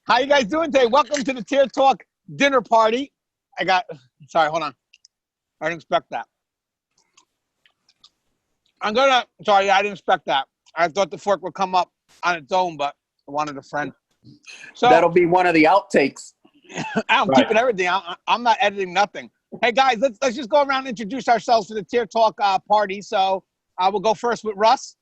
How you guys doing today? Welcome to the Tier Talk dinner party. Sorry, hold on. I didn't expect that. I didn't expect that. I thought the fork would come up on its own, but I wanted a friend. So that'll be one of the outtakes. I'm keeping everything. I'm not editing nothing. Hey guys, let's just go around and introduce ourselves to the Tier Talk party. So I will go first with Russ.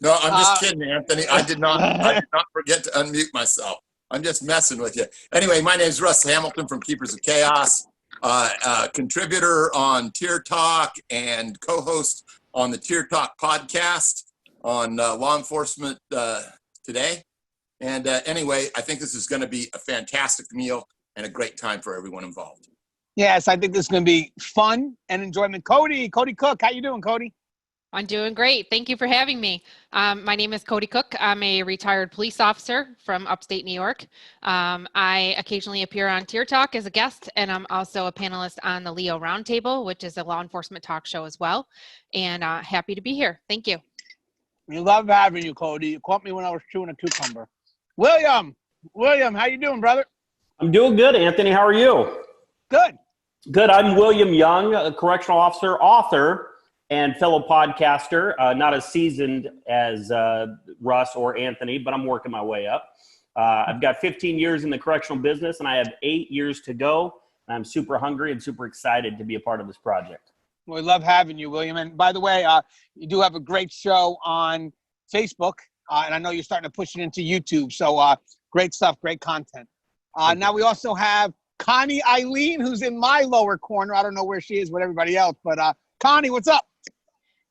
No, I'm just kidding, Anthony. I did not forget to unmute myself. I'm just messing with you. Anyway, my name is Russ Hamilton from Keepers of Chaos, contributor on Tier Talk and co-host on the Tier Talk podcast on Law Enforcement Today. And anyway, I think this is going to be a fantastic meal and a great time for everyone involved. Yes, I think this is going to be fun and enjoyment. Cody Cook, how you doing, Cody? I'm doing great. Thank you for having me. My name is Cody Cook. I'm a retired police officer from upstate New York. I occasionally appear on Tier Talk as a guest, and I'm also a panelist on the Leo Roundtable, which is a law enforcement talk show as well. And happy to be here. Thank you. We love having you, Cody. You caught me when I was chewing a cucumber. William, how you doing, brother? I'm doing good, Anthony. How are you? Good. Good. I'm William Young, a correctional officer, author, and fellow podcaster. Not as seasoned as Russ or Anthony, but I'm working my way up. I've got 15 years in the correctional business, and I have 8 years to go. I'm super hungry and super excited to be a part of this project. Well, we love having you, William. And by the way, you do have a great show on Facebook, and I know you're starting to push it into YouTube. So great stuff, great content. Now we also have Connie Alleyne, who's in my lower corner. I don't know where she is with everybody else, but Connie, what's up?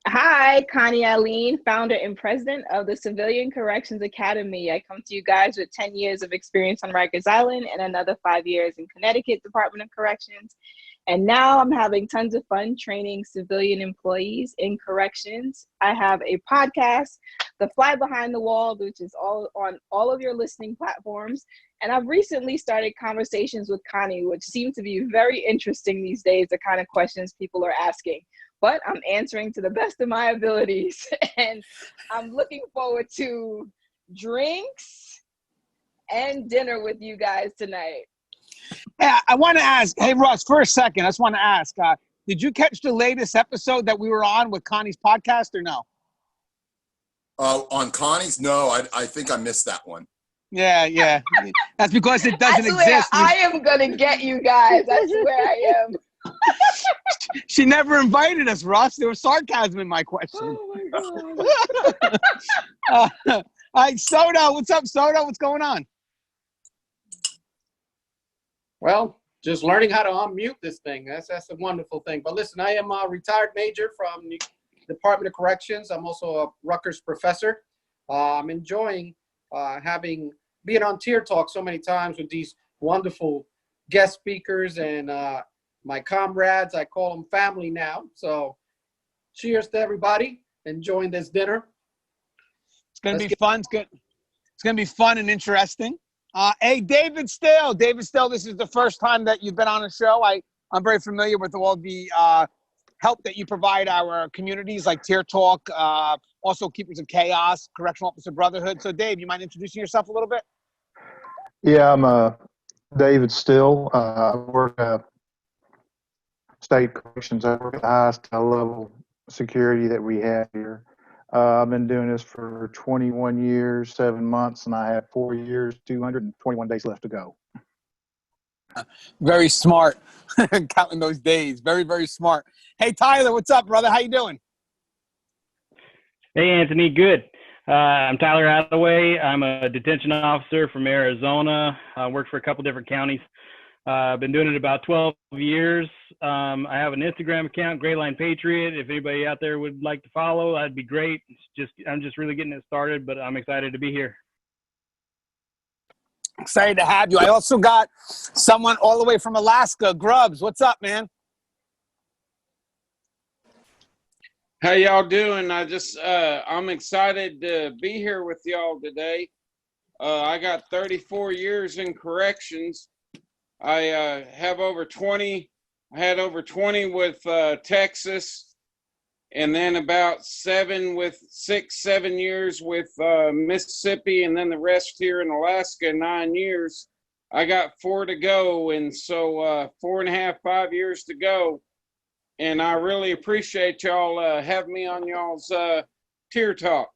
Hi, Connie Alleyne, founder and president of the Civilian Corrections Academy. I come to you guys with 10 years of experience on Rikers Island and another 5 years in Connecticut Department of Corrections. And now I'm having tons of fun training civilian employees in corrections. I have a podcast, The Fly Behind the Wall, which is on all of your listening platforms. And I've recently started conversations with Connie, which seem to be very interesting these days, the kind of questions people are asking. But I'm answering to the best of my abilities. And I'm looking forward to drinks and dinner with you guys tonight. Hey, I want to ask, hey, Russ, for a second, I just want to ask, did you catch the latest episode that we were on with Connie's podcast or no? On Connie's? No, I think I missed that one. Yeah. That's because it doesn't exist. I am going to get you guys. I swear I am. She never invited us, Russ. There was sarcasm in my question. Oh, my God. All right, Soto, what's up, Soto? What's going on? Well, just learning how to unmute this thing. That's a wonderful thing. But listen, I am a retired major from the Department of Corrections. I'm also a Rutgers professor. I'm enjoying being on Tier Talk so many times with these wonderful guest speakers and my comrades. I call them family now. So cheers to everybody enjoying this dinner. It's going to be fun. It's going to be fun and interesting. Hey, David Still, this is the first time that you've been on a show. I'm very familiar with all the help that you provide our communities like Tier Talk, also Keepers of Chaos, Correctional Officer Brotherhood. So, Dave, you mind introducing yourself a little bit? Yeah, I'm David Still. I work at state corrections. I work at the highest level security that we have here. I've been doing this for 21 years, 7 months, and I have 4 years, 221 days left to go. Very smart, counting those days. Very, very smart. Hey, Tyler, what's up, brother? How you doing? Hey, Anthony, good. I'm Tyler Attaway. I'm a detention officer from Arizona. I work for a couple different counties. I've been doing it about 12 years. I have an Instagram account, Gray Line Patriot. If anybody out there would like to follow, that'd be great. I'm just really getting it started, but I'm excited to be here. Excited to have you. I also got someone all the way from Alaska, Grubbs. What's up, man? How y'all doing? I'm excited to be here with y'all today. I got 34 years in corrections. I had over 20 with Texas, and then about 7 years with Mississippi, and then the rest here in Alaska, 9 years. I got 4 to go, and so 4.5, 5 years to go. And I really appreciate y'all having me on y'all's Tier Talk.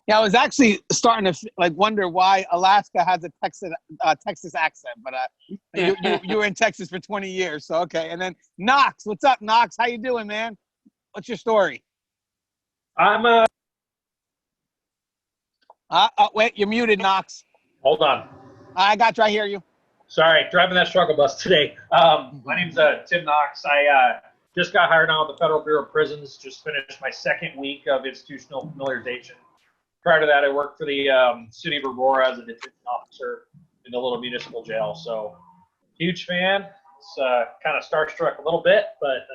Yeah, I was actually starting to wonder why Alaska has a Texas accent, but you were in Texas for 20 years, so okay. And then Knox, what's up, Knox? How you doing, man? What's your story? I'm wait, you're muted, Knox. Hold on. I got you. I hear you. Sorry, driving that struggle bus today. My name's Tim Knox. I just got hired on with the Federal Bureau of Prisons. Just finished my 2nd week of institutional familiarization. Prior to that, I worked for the city of Aurora as a detention officer in the little municipal jail. So, huge fan. It's kind of starstruck a little bit, but.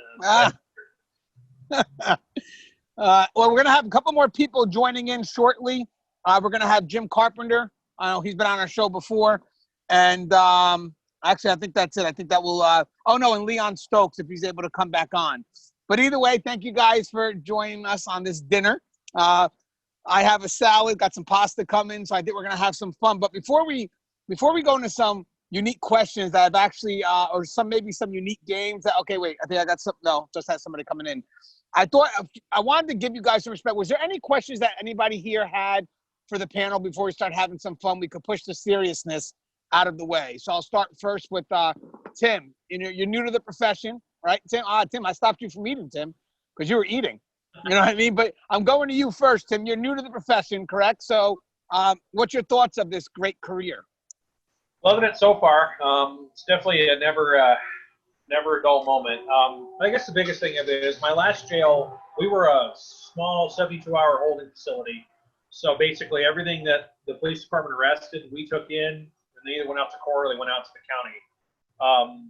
Well, we're going to have a couple more people joining in shortly. We're going to have Jim Carpenter. I know he's been on our show before. And actually, I think that's it. I think that will and Leon Stokes, if he's able to come back on. But either way, thank you guys for joining us on this dinner. I have a salad, got some pasta coming, so I think we're going to have some fun. But before we go into some unique questions that I've actually, or maybe some unique games that, okay, wait, I think I got some, no, just had somebody coming in. I wanted to give you guys some respect. Was there any questions that anybody here had for the panel before we start having some fun? We could push the seriousness out of the way. So I'll start first with Tim. You're new to the profession, right? Tim, I stopped you from eating, Tim, because you were eating. You know what I mean? But I'm going to you first, Tim. You're new to the profession, correct? So what's your thoughts of this great career? Loving it so far. It's definitely a never a dull moment. I guess the biggest thing of it is my last jail, we were a small 72-hour holding facility. So basically everything that the police department arrested, we took in, and they either went out to court or they went out to the county.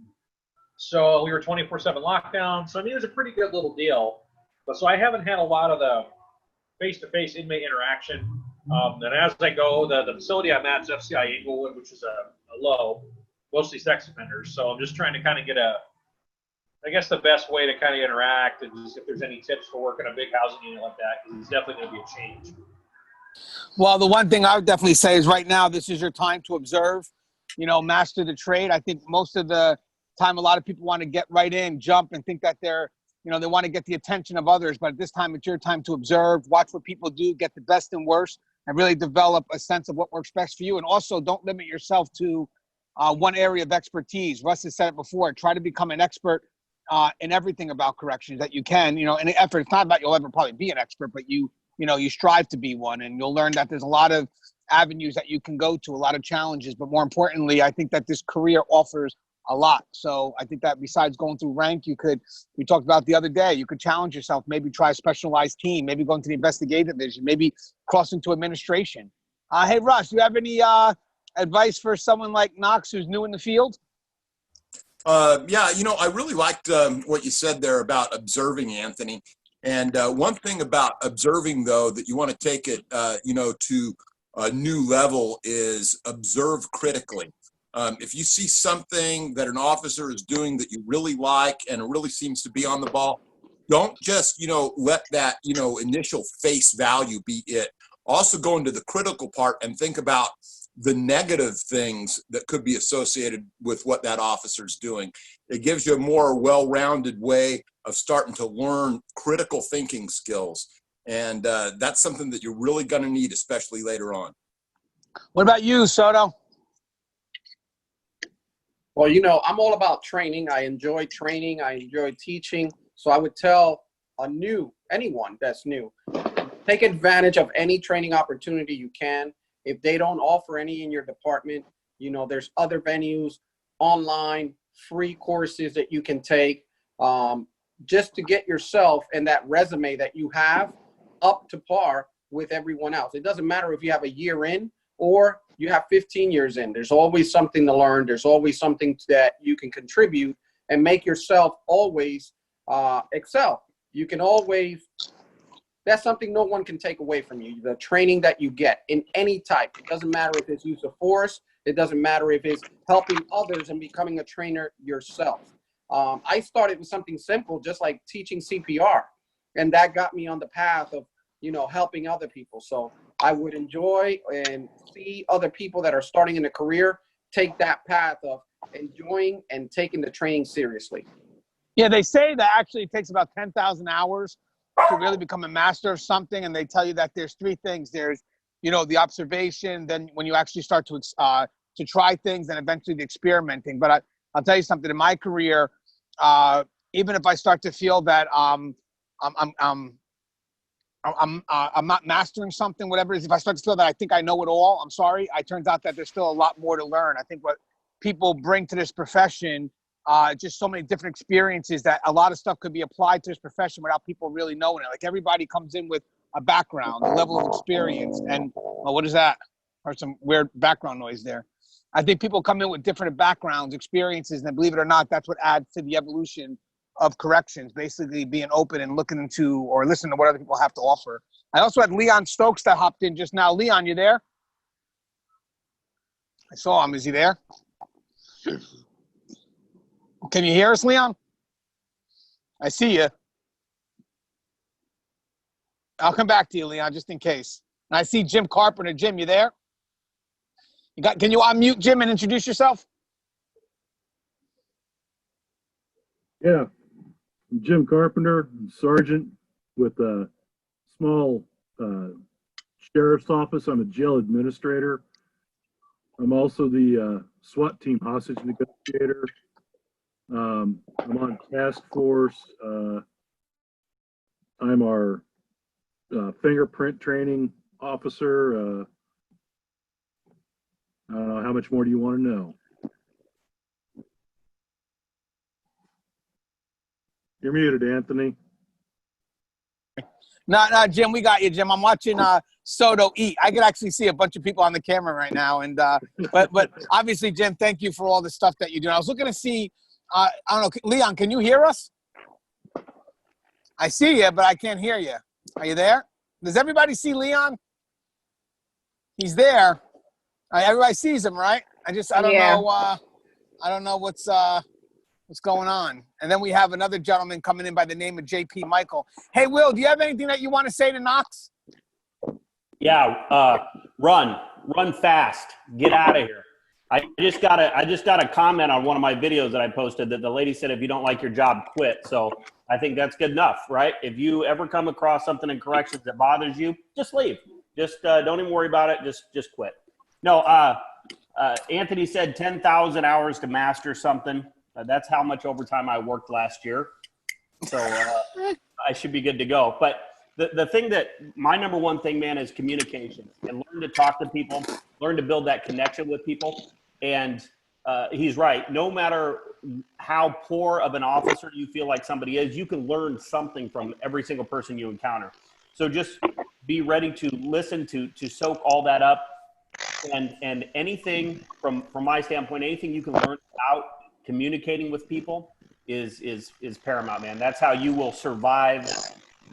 So we were 24/7 lockdown. So I mean, it was a pretty good little deal. But so I haven't had a lot of the face-to-face inmate interaction. And as I go, the facility I'm at is FCI Inglewood, which is a low, mostly sex offenders. So I'm just trying to kind of get I guess the best way to kind of interact, and just if there's any tips for working a big housing unit like that, because it's definitely going to be a change. Well, the one thing I would definitely say is right now, this is your time to observe, master the trade. I think most of the time, a lot of people want to get right in, jump, and think that they're, they want to get the attention of others. But at this time, it's your time to observe, watch what people do, get the best and worst, and really develop a sense of what works best for you. And also don't limit yourself to one area of expertise. Russ has said it before, try to become an expert in everything about corrections that you can, any effort. It's not about you'll ever probably be an expert, but you strive to be one, and you'll learn that there's a lot of avenues that you can go to, a lot of challenges. But more importantly, I think that this career offers a lot. So I think that besides going through rank, we talked about the other day, you could challenge yourself, maybe try a specialized team, maybe go into the investigative division, maybe cross into administration. Hey, Russ, do you have any advice for someone like Knox who's new in the field? Yeah, I really liked what you said there about observing, Anthony. And one thing about observing, though, that you want to take it, to a new level is observe critically. If you see something that an officer is doing that you really like and it really seems to be on the ball, don't just, let that, initial face value be it. Also go into the critical part and think about the negative things that could be associated with what that officer's doing. It gives you a more well-rounded way of starting to learn critical thinking skills. And that's something that you're really going to need, especially later on. What about you, Soto? Well, I'm all about training. I enjoy training. I enjoy teaching. So I would tell anyone that's new, take advantage of any training opportunity you can. If they don't offer any in your department, there's other venues, online, free courses that you can take just to get yourself and that resume that you have up to par with everyone else. It doesn't matter if you have a year in or you have 15 years in. There's always something to learn. There's always something that you can contribute and make yourself always excel. You can always, that's something no one can take away from you. The training that you get in any type, it doesn't matter if it's use of force. It doesn't matter if it's helping others and becoming a trainer yourself. I started with something simple, just like teaching CPR. and that got me on the path of, helping other people. So I would enjoy and see other people that are starting in a career take that path of enjoying and taking the training seriously. Yeah, they say that actually it takes about 10,000 hours to really become a master of something, and they tell you that there's three things. There's, the observation, then when you actually start to try things, and eventually the experimenting. But I'll tell you something. In my career, even if I start to feel that I'm not mastering something, whatever it is, if I start to feel that I think I know it all, I'm sorry. It turns out that there's still a lot more to learn. I think what people bring to this profession, just so many different experiences, that a lot of stuff could be applied to this profession without people really knowing it. Like, everybody comes in with a background, a level of experience. And what is that? Heard some weird background noise there. I think people come in with different backgrounds, experiences, and believe it or not, that's what adds to the evolution of corrections, basically being open and looking into or listening to what other people have to offer. I also had Leon Stokes that hopped in just now. Leon, you there? I saw him. Is he there? Can you hear us, Leon? I see you. I'll come back to you, Leon, just in case. And I see Jim Carpenter. Jim, you there? Can you unmute, Jim, and introduce yourself? Yeah, I'm Jim Carpenter, sergeant with a small sheriff's office. I'm a jail administrator. I'm also the SWAT team hostage negotiator. I'm on task force. I'm our fingerprint training officer. I don't know, how much more do you want to know? You're muted, Anthony. No, Jim, we got you, Jim. I'm watching Soto eat. I can actually see a bunch of people on the camera right now, and but obviously, Jim, thank you for all the stuff that you do. I was looking to see, I don't know, Leon, can you hear us? I see you, but I can't hear you. Are you there? Does everybody see Leon? He's there. Everybody sees him, right? I don't know. I don't know what's going on. And then we have another gentleman coming in by the name of JP Michael. Hey, Will, do you have anything that you want to say to Knox? Yeah, run fast, get out of here. I just got a comment on one of my videos that I posted that the lady said, if you don't like your job, quit. So I think that's good enough, right? If you ever come across something in corrections that bothers you, just leave. Just don't even worry about it. Just quit. No, Anthony said 10,000 hours to master something. That's how much overtime I worked last year. So I should be good to go. But the thing that my number one thing, man, is communication, and learn to talk to people, learn to build that connection with people. And he's right. No matter how poor of an officer you feel like somebody is, you can learn something from every single person you encounter. So just be ready to listen, to soak all that up. And anything from my standpoint, anything you can learn about communicating with people is paramount, man. That's how you will survive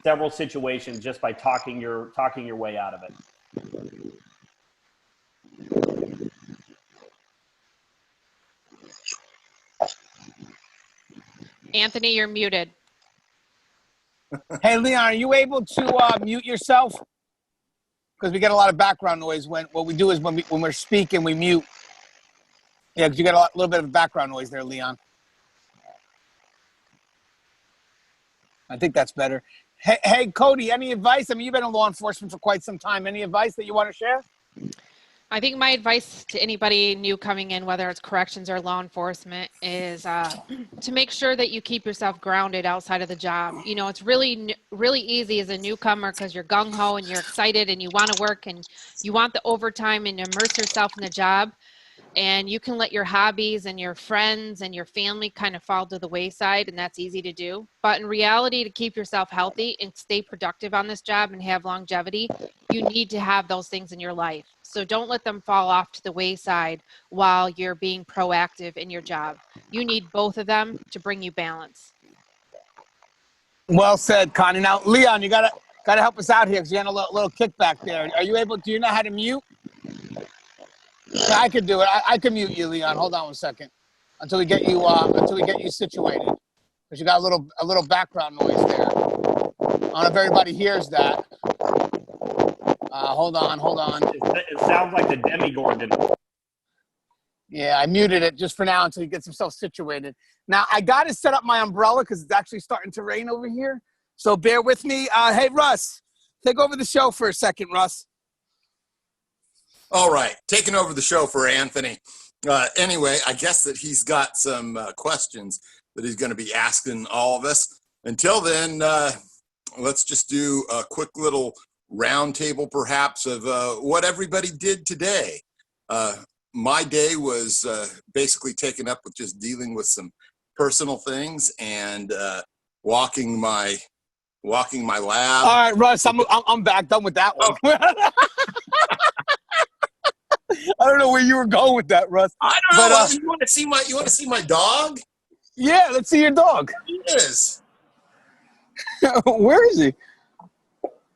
several situations, just by talking your way out of it. Anthony, you're muted. Hey, Leon, are you able to mute yourself? Because we get a lot of background noise. What we do is when we're speaking, we mute. Yeah, because you get a little bit of background noise there, Leon. I think that's better. Hey, Cody, any advice? I mean, you've been in law enforcement for quite some time. Any advice that you want to share? I think my advice to anybody new coming in, whether it's corrections or law enforcement, is to make sure that you keep yourself grounded outside of the job. You know, it's really easy as a newcomer because you're gung-ho and you're excited and you want to work and you want the overtime and immerse yourself in the job. And you can let your hobbies and your friends and your family kind of fall to the wayside, and that's easy to do. But in reality, to keep yourself healthy and stay productive on this job and have longevity, you need to have those things in your life. So don't let them fall off to the wayside while you're being proactive in your job. You need both of them to bring you balance. Well said, Connie. Now, Leon, you gotta help us out here because you had a little kickback there. Are you able? Do you know how to mute? Yeah, I could do it. I can mute you, Leon. Hold on one second until we get you situated, because you got a little background noise there. don't know if everybody hears that. Hold on. It sounds like the Demigorgon. Yeah, I muted it just for now until he gets himself situated. Now, I got to set up my umbrella because it's actually starting to rain over here. So bear with me. Hey, Russ, take over the show for a second, Russ. All right, taking over the show for Anthony. Anyway, I guess that he's got some questions that he's going to be asking all of us. Until then, let's just do a quick little roundtable, perhaps, of what everybody did today. My day was basically taken up with just dealing with some personal things and walking my lab. All right, Russ, I'm back, done with that one. Oh. I don't know where you were going with that, Russ. I don't know. You want to see my dog? Yeah, let's see your dog. He is. Where is he?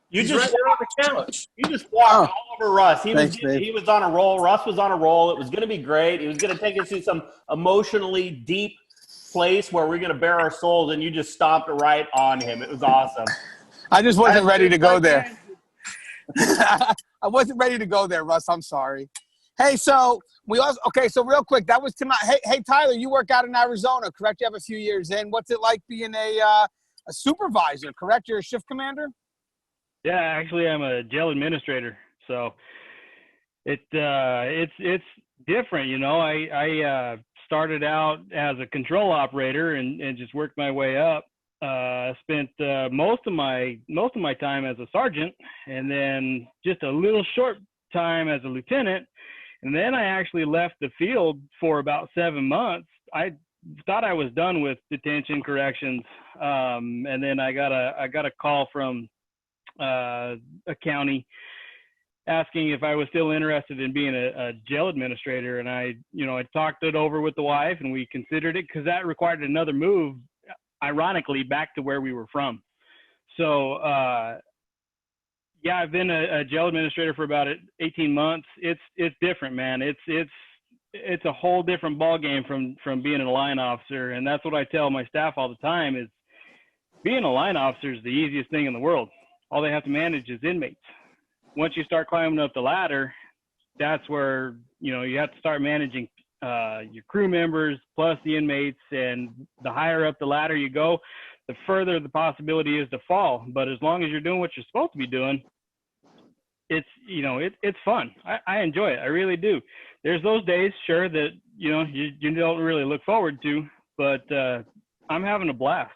He's right there on the couch. You just walked all over Russ. He Thanks, was on a roll. Russ was on a roll. It was going to be great. He was going to take us to some emotionally deep place where we're going to bare our souls, and you just stomped right on him. It was awesome. I just wasn't ready to go there. I wasn't ready to go there, Russ. I'm sorry. Hey, so so real quick, that was tonight. Hey, Tyler, you work out in Arizona, correct? You have a few years in. What's it like being a supervisor, correct? You're a shift commander? Yeah, actually, I'm a jail administrator, so it's different. You know, I started out as a control operator and just worked my way up. Spent most of my time as a sergeant, and then just a little short time as a lieutenant, and then I actually left the field for about 7 months. I thought I was done with detention corrections, and then I got a call from a county asking if I was still interested in being a jail administrator, and I talked it over with the wife, and we considered it because that required another move, ironically, back to where we were from. So yeah, I've been a jail administrator for about 18 months. It's different, man. It's a whole different ball game from being a line officer, and that's what I tell my staff all the time is being a line officer is the easiest thing in the world. All they have to manage is inmates. Once you start climbing up the ladder, that's where you have to start managing your crew members plus the inmates, and the higher up the ladder you go, the further the possibility is to fall. But as long as you're doing what you're supposed to be doing, it's fun. I enjoy it. I really do. There's those days, sure, that you don't really look forward to, but I'm having a blast.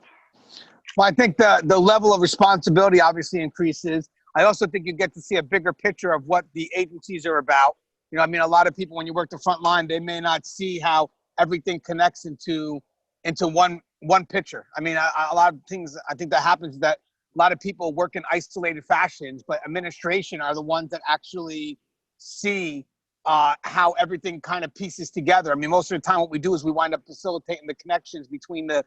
Well, I think the level of responsibility obviously increases. I also think you get to see a bigger picture of what the agencies are about. A lot of people, when you work the front line, they may not see how everything connects into one picture. A lot of things, I think that happens that a lot of people work in isolated fashions, but administration are the ones that actually see how everything kind of pieces together. Most of the time what we do is we wind up facilitating the connections between the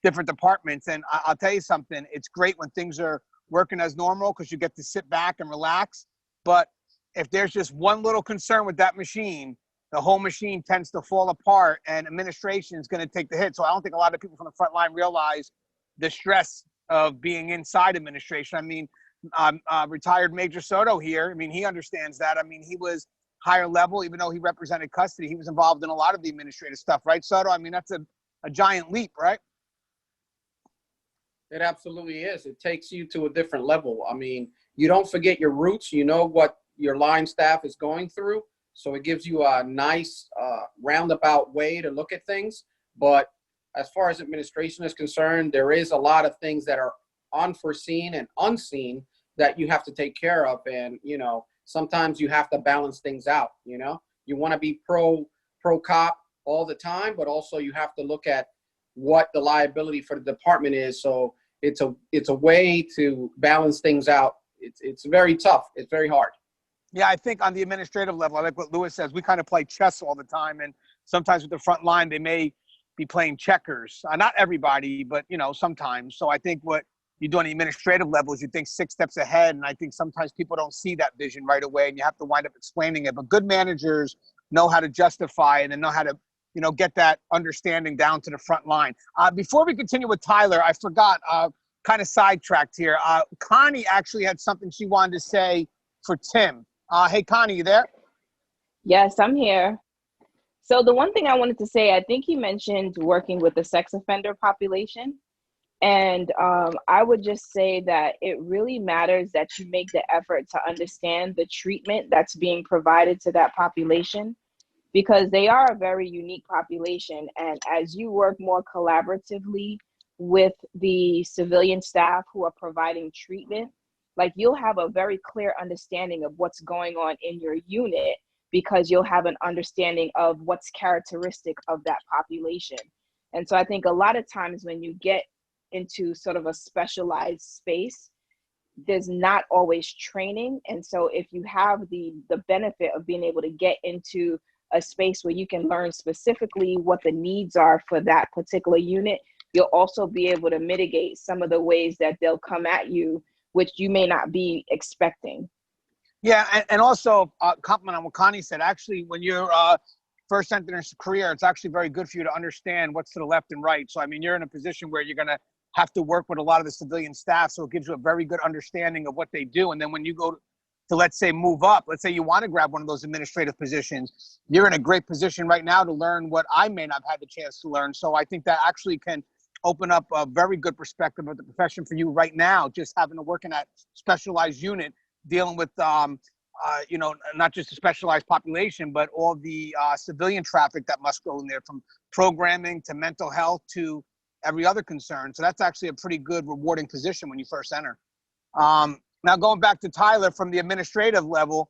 different departments. And I'll tell you something, it's great when things are working as normal because you get to sit back and relax. But if there's just one little concern with that machine, the whole machine tends to fall apart, and administration is going to take the hit. So I don't think a lot of people from the front line realize the stress of being inside administration. Retired Major Soto here, he understands that. He was higher level, even though he represented custody. He was involved in a lot of the administrative stuff, right, Soto? That's a giant leap, right? It absolutely is. It takes you to a different level. You don't forget your roots. You know what your line staff is going through. So it gives you a nice roundabout way to look at things. But as far as administration is concerned, there is a lot of things that are unforeseen and unseen that you have to take care of. And, sometimes you have to balance things out. You want to be pro cop all the time, but also you have to look at what the liability for the department is. So it's a way to balance things out. It's very tough. It's very hard. Yeah, I think on the administrative level, I like what Lewis says. We kind of play chess all the time, and sometimes with the front line, they may be playing checkers. Not everybody, but sometimes. So I think what you do on the administrative level is you think 6 steps ahead, and I think sometimes people don't see that vision right away, and you have to wind up explaining it. But good managers know how to justify it and know how to get that understanding down to the front line. Before we continue with Tyler, I forgot, kind of sidetracked here. Connie actually had something she wanted to say for Tim. Hey, Connie, you there? Yes, I'm here. So the one thing I wanted to say, I think he mentioned working with the sex offender population. And I would just say that it really matters that you make the effort to understand the treatment that's being provided to that population, because they are a very unique population. And as you work more collaboratively with the civilian staff who are providing treatment, like you'll have a very clear understanding of what's going on in your unit, because you'll have an understanding of what's characteristic of that population. And so I think a lot of times when you get into sort of a specialized space, there's not always training. And so if you have the benefit of being able to get into a space where you can learn specifically what the needs are for that particular unit, you'll also be able to mitigate some of the ways that they'll come at you, which you may not be expecting. Yeah, and also compliment on what Connie said. Actually, when you're first entering a career, it's actually very good for you to understand what's to the left and right. So, I mean, you're in a position where you're going to have to work with a lot of the civilian staff, so it gives you a very good understanding of what they do. And then when you go to, let's say, move up, let's say you want to grab one of those administrative positions, you're in a great position right now to learn what I may not have had the chance to learn. So I think that actually can open up a very good perspective of the profession for you right now, just having to work in that specialized unit, dealing with, you know, not just a specialized population, but all the civilian traffic that must go in there, from programming to mental health to every other concern. So that's actually a pretty good, rewarding position when you first enter. Now going back to Tyler from the administrative level,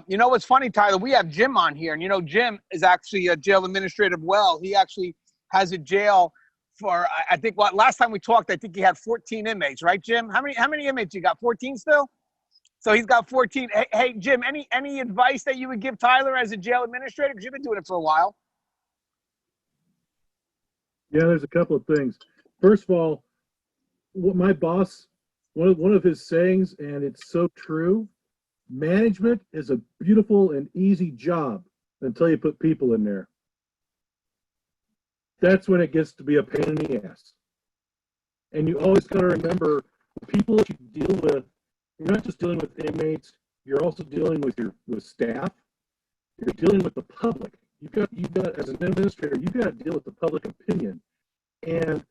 you know what's funny, Tyler? We have Jim on here, and you know Jim is actually a jail administrative. Well, he actually has a jail for, I think, what last time we talked, I think he had 14 inmates, right, Jim? How many inmates you got? 14 still? So he's got 14. Hey, Jim, any advice that you would give Tyler as a jail administrator? Because you've been doing it for a while. Yeah, there's a couple of things. First of all, what my boss, one of his sayings, and it's so true, management is a beautiful and easy job until you put people in there. That's when it gets to be a pain in the ass. And you always got to remember, the people that you deal with, you're not just dealing with inmates, you're also dealing with staff, you're dealing with the public. You've got, as an administrator, you've got to deal with the public opinion. And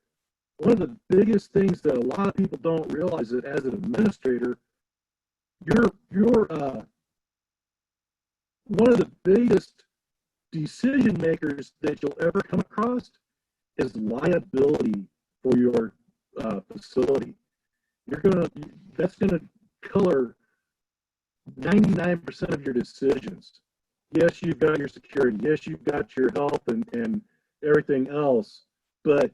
one of the biggest things that a lot of people don't realize is that as an administrator, you're one of the biggest decision makers that you'll ever come across is liability for your facility. That's gonna color 99% of your decisions. Yes, you've got your security. Yes, you've got your health and everything else. But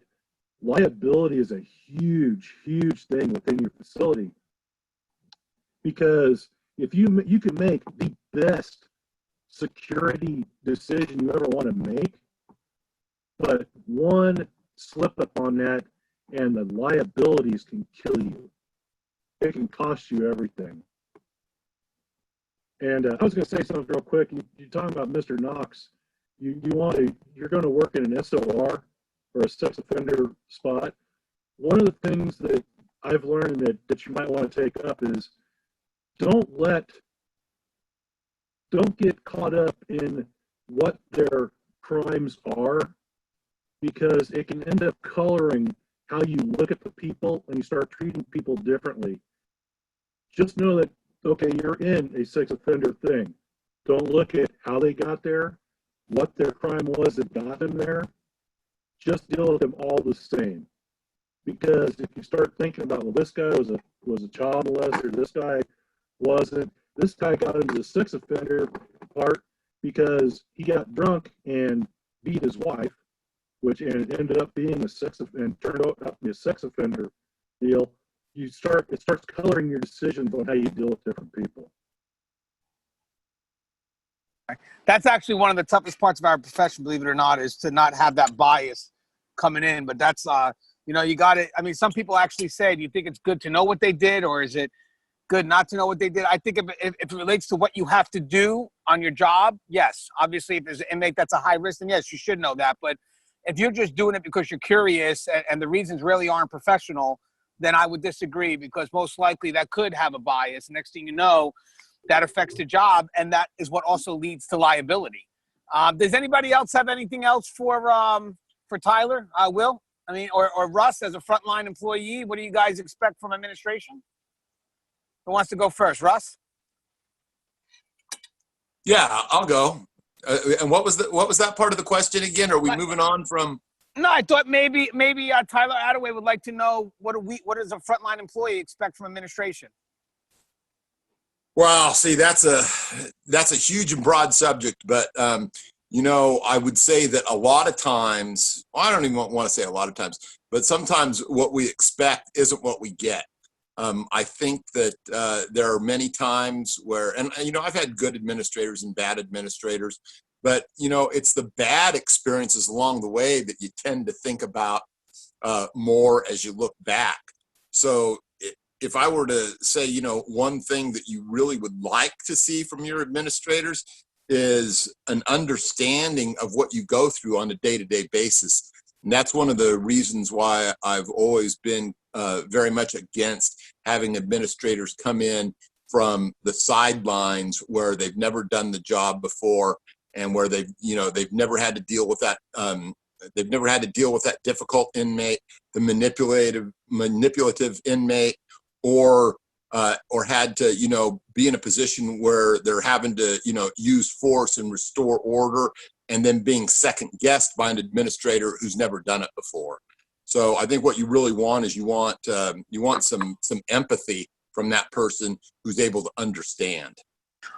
liability is a huge, huge thing within your facility. Because if you can make the best security decision you ever want to make, but one slip up on that and the liabilities can kill you. It can cost you everything. And I was going to say something real quick. You're talking about Mr. Knox. You're going to work in an SOR or a sex offender spot. One of the things that I've learned that you might want to take up is don't get caught up in what their crimes are, because it can end up coloring how you look at the people and you start treating people differently. Just know that, okay, you're in a sex offender thing. Don't look at how they got there, what their crime was that got them there. Just deal with them all the same. Because if you start thinking about, well, this guy was a child molester, this guy wasn't, this guy got into the sex offender part because he got drunk and beat his wife, which ended up being a sex and turned out to be a sex offender deal. It starts coloring your decisions on how you deal with different people. That's actually one of the toughest parts of our profession, believe it or not, is to not have that bias coming in. But that's, you know, you got it. I mean, some people actually say, do you think it's good to know what they did, or is it good not to know what they did? I think if it relates to what you have to do on your job, yes. Obviously, if there's an inmate that's a high risk, then yes, you should know that. But if you're just doing it because you're curious and the reasons really aren't professional, then I would disagree, because most likely that could have a bias. Next thing you know, that affects the job, and that is what also leads to liability. Does anybody else have anything else for Tyler? Will? I mean, or Russ, as a frontline employee, what do you guys expect from administration? Who wants to go first? Russ? Yeah, I'll go. And what was that part of the question again? Are we moving on from? No, I thought maybe Tyler Attaway would like to know what does a frontline employee expect from administration? Well, see, that's a huge and broad subject, but I would say that a lot of times, well, I don't even want to say a lot of times, but sometimes what we expect isn't what we get. I think that there are many times where, and I've had good administrators and bad administrators, but it's the bad experiences along the way that you tend to think about more as you look back. So if I were to say, one thing that you really would like to see from your administrators is an understanding of what you go through on a day-to-day basis. And that's one of the reasons why I've always been very much against having administrators come in from the sidelines where they've never done the job before, and where they've never had to deal with that. They've never had to deal with that difficult inmate, the manipulative inmate, or had to, be in a position where they're having to, use force and restore order, and then being second guessed by an administrator who's never done it before. So I think what you really want is you want some empathy from that person who's able to understand.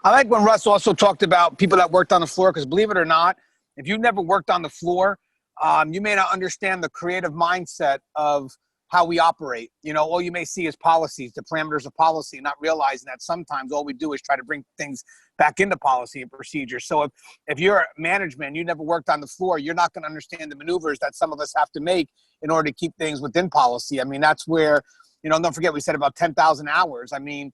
I like when Russ also talked about people that worked on the floor, because believe it or not, if you've never worked on the floor, you may not understand the creative mindset of how we operate. All you may see is policies, the parameters of policy, not realizing that sometimes all we do is try to bring things back into policy and procedure. So if you're management, you never worked on the floor, you're not going to understand the maneuvers that some of us have to make in order to keep things within policy. I mean, that's where, don't forget we said about 10,000 hours. I mean,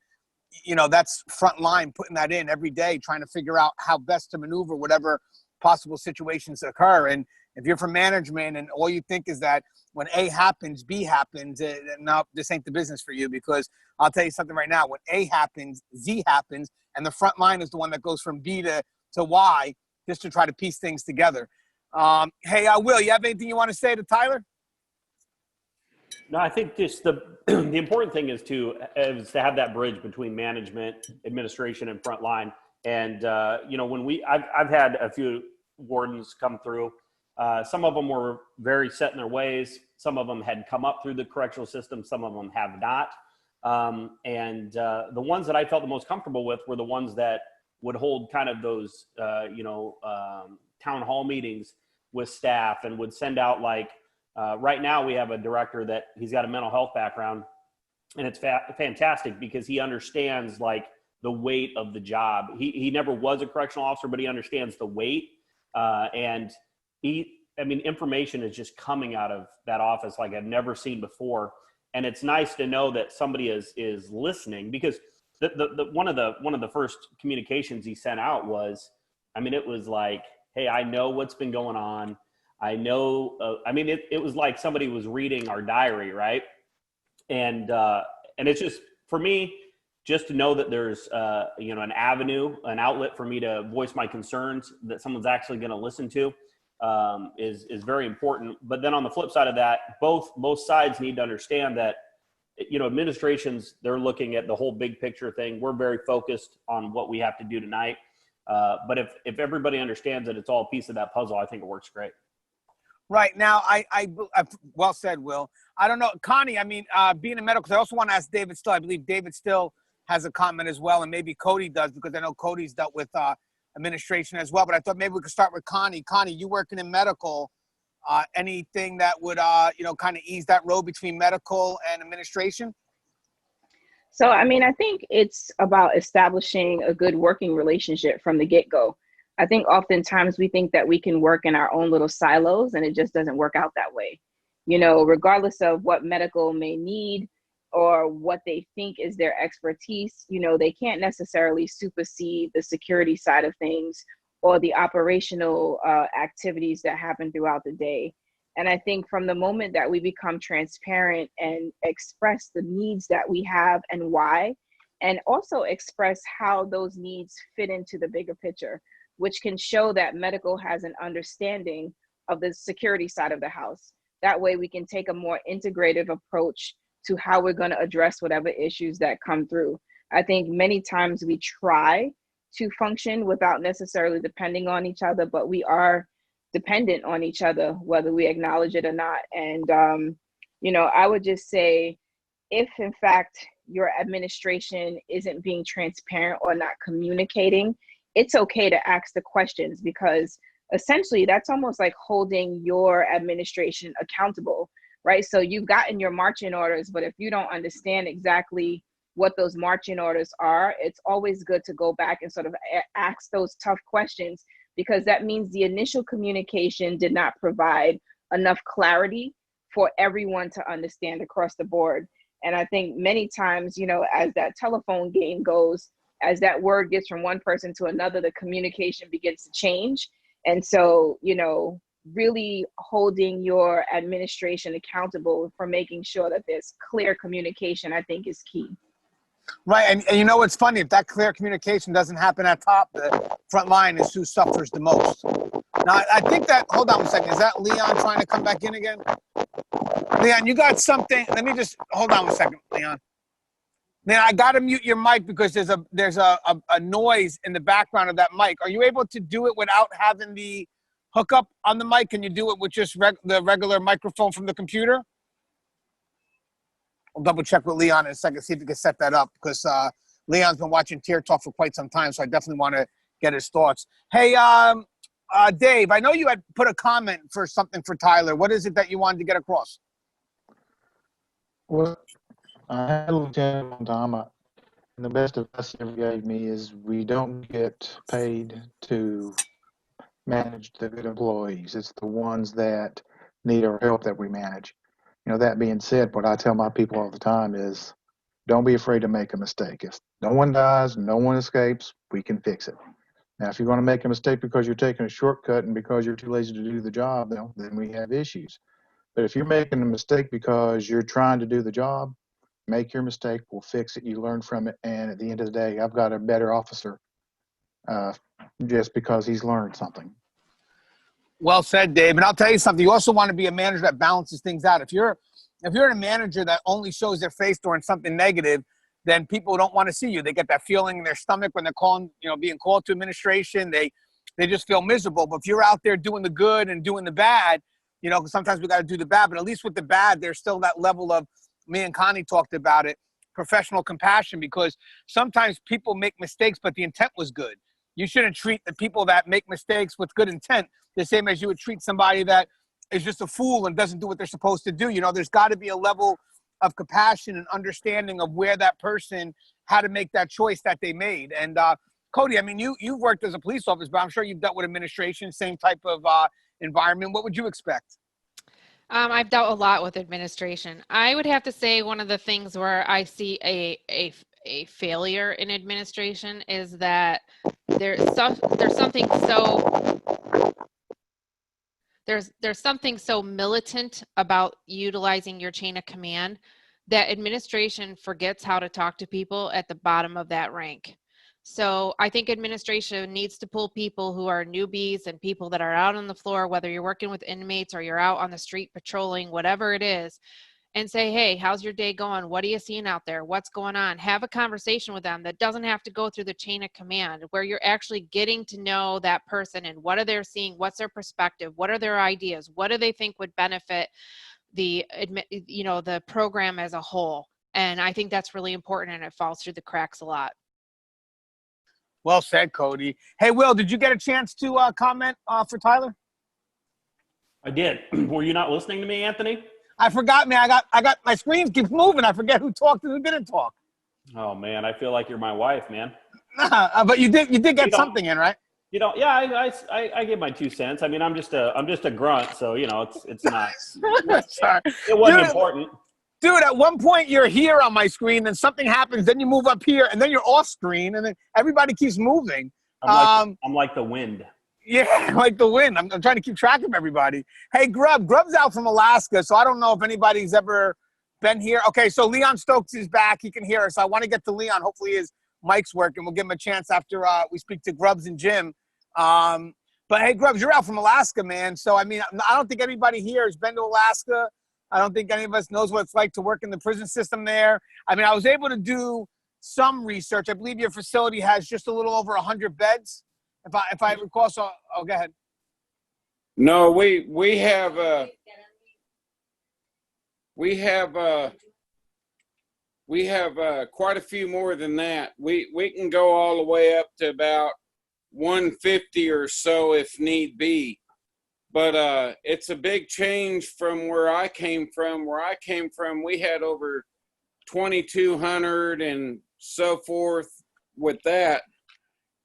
that's front line, putting that in every day, trying to figure out how best to maneuver whatever possible situations occur. And if you're from management and all you think is that when A happens, B happens, no, this ain't the business for you, because I'll tell you something right now. When A happens, Z happens, and the front line is the one that goes from B to Y just to try to piece things together. Hey, Will, you have anything you want to say to Tyler? No, I think just the important thing is to have that bridge between management, administration, and frontline. And when I've had a few wardens come through. Some of them were very set in their ways. Some of them had come up through the correctional system. Some of them have not. And the ones that I felt the most comfortable with were the ones that would hold kind of those, town hall meetings with staff, and would send out right now we have a director that he's got a mental health background, and it's fantastic because he understands the weight of the job. He never was a correctional officer, but he understands the weight. And information is just coming out of that office like I've never seen before. And it's nice to know that somebody is listening, because the one of the first communications he sent out was, it was like, hey, I know what's been going on. I know, it was like somebody was reading our diary, right? And it's just, for me, just to know that there's, an avenue, an outlet for me to voice my concerns that someone's actually going to listen to, is very important. But then on the flip side of that, both sides need to understand that, administrations, they're looking at the whole big picture thing. We're very focused on what we have to do tonight. But if everybody understands that it's all a piece of that puzzle, I think it works great. Right. Now, I well said, Will. I don't know, Connie, being in medical, I also want to ask David Still. I believe David Still has a comment as well, and maybe Cody does, because I know Cody's dealt with administration as well. But I thought maybe we could start with Connie. Connie, you working in medical, anything that would, kind of ease that road between medical and administration? So, I think it's about establishing a good working relationship from the get-go. I think oftentimes we think that we can work in our own little silos, and it just doesn't work out that way. Regardless of what medical may need or what they think is their expertise, they can't necessarily supersede the security side of things or the operational activities that happen throughout the day. And I think from the moment that we become transparent and express the needs that we have and why, and also express how those needs fit into the bigger picture, which can show that medical has an understanding of the security side of the house. That way we can take a more integrative approach to how we're going to address whatever issues that come through. I think many times we try to function without necessarily depending on each other, but we are dependent on each other, whether we acknowledge it or not. And, you know, I would just say, if in fact your administration isn't being transparent or not communicating, it's okay to ask the questions, because essentially that's almost like holding your administration accountable, right? So you've gotten your marching orders, but if you don't understand exactly what those marching orders are, it's always good to go back and sort of ask those tough questions, because that means the initial communication did not provide enough clarity for everyone to understand across the board. And I think many times, you know, as that telephone game goes, as that word gets from one person to another, the communication begins to change. And so, you know, really holding your administration accountable for making sure that there's clear communication, I think, is key. Right, and you know what's funny? If that clear communication doesn't happen at top, the front line is who suffers the most. Now, I think that, hold on a second, is that Leon trying to come back in again? Leon, you got something, let me just, hold on a second, Leon. Leon, I gotta mute your mic because there's a noise in the background of that mic. Are you able to do it without having the hookup on the mic? Can you do it with just the regular microphone from the computer? I'll double check with Leon in a second, see if we can set that up, because Leon's been watching Tier Talk for quite some time, so I definitely want to get his thoughts. Hey, Dave, I know you had put a comment for something for Tyler. What is it that you wanted to get across? Well, I had a lieutenant one time, and the best advice he ever gave me is we don't get paid to manage the good employees. It's the ones that need our help that we manage. You know, that being said, what I tell my people all the time is, don't be afraid to make a mistake. If no one dies, no one escapes, we can fix it. Now, if you're going to make a mistake because you're taking a shortcut and because you're too lazy to do the job, then we have issues. But if you're making a mistake because you're trying to do the job, make your mistake, we'll fix it, you learn from it, and at the end of the day, I've got a better officer just because he's learned something. Well said, Dave. And I'll tell you something. You also want to be a manager that balances things out. If you're a manager that only shows their face during something negative, then people don't want to see you. They get that feeling in their stomach when they're being called to administration. They just feel miserable. But if you're out there doing the good and doing the bad, you know, sometimes we got to do the bad. But at least with the bad, there's still that level of, me and Connie talked about it, professional compassion, because sometimes people make mistakes, but the intent was good. You shouldn't treat the people that make mistakes with good intent the same as you would treat somebody that is just a fool and doesn't do what they're supposed to do. You know, there's got to be a level of compassion and understanding of where that person had to make that choice that they made. And Cody, I mean, you've worked as a police officer, but I'm sure you've dealt with administration, same type of environment. What would you expect? I've dealt a lot with administration. I would have to say one of the things where I see a failure in administration is that there's something so militant about utilizing your chain of command that administration forgets how to talk to people at the bottom of that rank. So I think administration needs to pull people who are newbies and people that are out on the floor, whether you're working with inmates or you're out on the street patrolling, whatever it is, and say, hey, how's your day going? What are you seeing out there? What's going on? Have a conversation with them that doesn't have to go through the chain of command, where you're actually getting to know that person and what are they seeing? What's their perspective? What are their ideas? What do they think would benefit the program as a whole? And I think that's really important, and it falls through the cracks a lot. Well said, Cody. Hey, Will, did you get a chance to comment for Tyler? I did. Were you not listening to me, Anthony? I forgot, man. I got my screen keeps moving. I forget who talked and who didn't talk. Oh man, I feel like you're my wife, man. But you did get something in, right? You know, yeah, I give my 2 cents. I mean, I'm just a grunt, so you know, it's not. Sorry. It wasn't important. Dude, at one point you're here on my screen, then something happens, then you move up here, and then you're off screen, and then everybody keeps moving. I'm like the wind. Yeah, like the wind. I'm trying to keep track of everybody. Hey, Grub's out from Alaska, so I don't know if anybody's ever been here. Okay, so Leon Stokes is back. He can hear us. I want to get to Leon. Hopefully his mic's working. We'll give him a chance after we speak to Grubs and Jim. But hey, Grubs, you're out from Alaska, man. So, I mean, I don't think anybody here has been to Alaska. I don't think any of us knows what it's like to work in the prison system there. I mean, I was able to do some research. I believe your facility has just a little over 100 beds. If I recall, so go ahead. No, we have quite a few more than that. We can go all the way up to about 150 or so if need be. But it's a big change from where I came from. Where I came from, we had over 2,200 and so forth with that.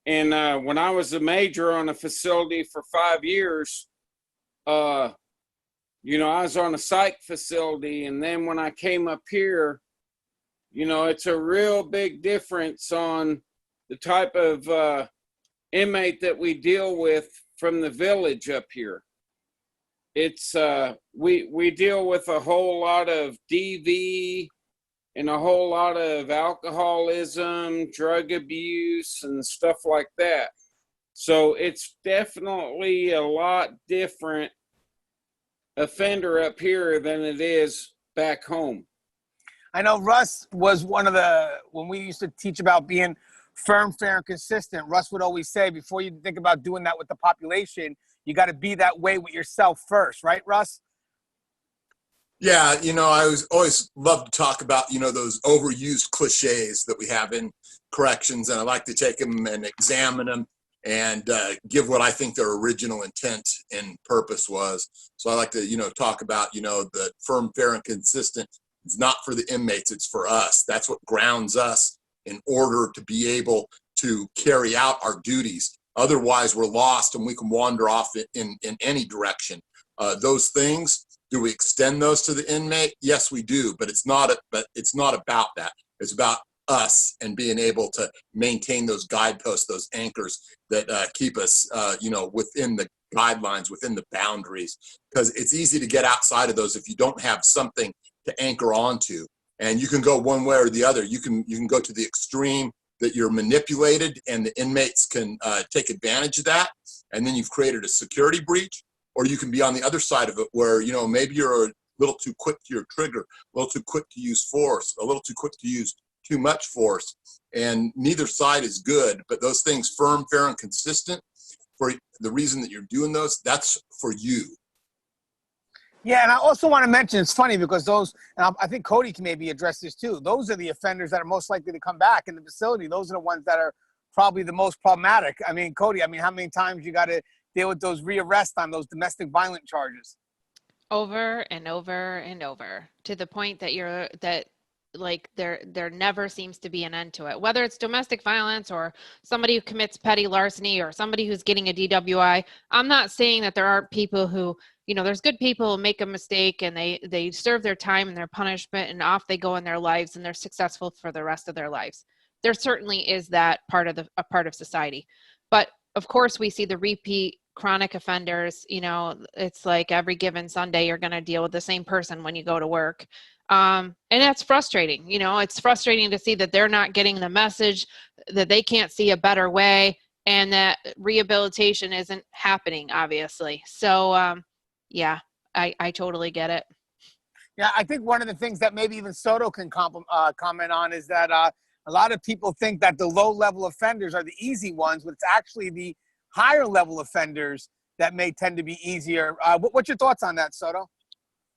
And when I was a major on a facility for 5 years, I was on a psych facility. And then when I came up here, it's a real big difference on the type of inmate that we deal with from the village up here. It's we deal with a whole lot of DV and a whole lot of alcoholism, drug abuse, and stuff like that. So it's definitely a lot different offender up here than it is back home. I know Russ was one of when we used to teach about being firm, fair, and consistent, Russ would always say, before you think about doing that with the population, you got to be that way with yourself first, right, Russ? Yeah, I always love to talk about, those overused cliches that we have in corrections, and I like to take them and examine them and give what I think their original intent and purpose was. So I like to, talk about, the firm, fair, and consistent. It's not for the inmates, it's for us. That's what grounds us in order to be able to carry out our duties. Otherwise, we're lost and we can wander off in any direction. Those things, do we extend those to the inmate? Yes, we do, but it's not about that. It's about us and being able to maintain those guideposts, those anchors that keep us, within the guidelines, within the boundaries. Because it's easy to get outside of those if you don't have something to anchor onto. And you can go one way or the other. You can go to the extreme that you're manipulated and the inmates can take advantage of that, and then you've created a security breach. Or you can be on the other side of it where, maybe you're a little too quick to your trigger, a little too quick to use force, a little too quick to use too much force. And neither side is good, but those things, firm, fair, and consistent, for the reason that you're doing those, that's for you. Yeah, and I also want to mention, it's funny because those, and I think Cody can maybe address this too, those are the offenders that are most likely to come back in the facility. Those are the ones that are probably the most problematic. I mean, Cody, how many times you got to deal with those rearrests on those domestic violence charges? Over and over and over, to the point that there never seems to be an end to it. Whether it's domestic violence or somebody who commits petty larceny or somebody who's getting a DWI, I'm not saying that there aren't people who, there's good people who make a mistake and they serve their time and their punishment and off they go in their lives and they're successful for the rest of their lives. There certainly is that part of society. But of course we see the repeat chronic offenders. It's like every given Sunday you're going to deal with the same person when you go to work. And that's frustrating. It's frustrating to see that they're not getting the message, that they can't see a better way, and that rehabilitation isn't happening, obviously. So, yeah, I totally get it. Yeah, I think one of the things that maybe even Soto can comment on is that a lot of people think that the low-level offenders are the easy ones, but it's actually the higher-level offenders that may tend to be easier. What's your thoughts on that, Soto?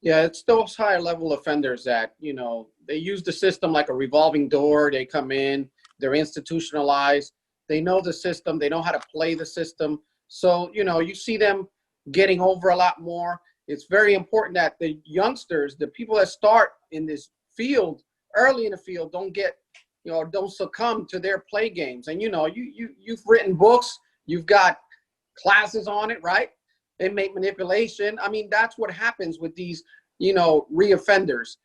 Yeah, it's those higher level offenders that, they use the system like a revolving door. They come in, they're institutionalized. They know the system. They know how to play the system. So, you see them getting over a lot more. It's very important that the youngsters, the people that start in this field, early in the field, don't succumb to their play games. And, you've written books, you've got classes on it, right? Inmate manipulation. That's what happens with these, reoffenders.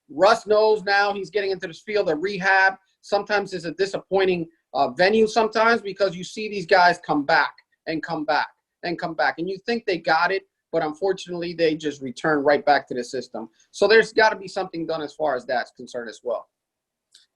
Russ knows now he's getting into this field of rehab. Sometimes it's a disappointing venue sometimes because you see these guys come back. and come back and come back. And you think they got it, but unfortunately they just return right back to the system. So there's got to be something done as far as that's concerned as well.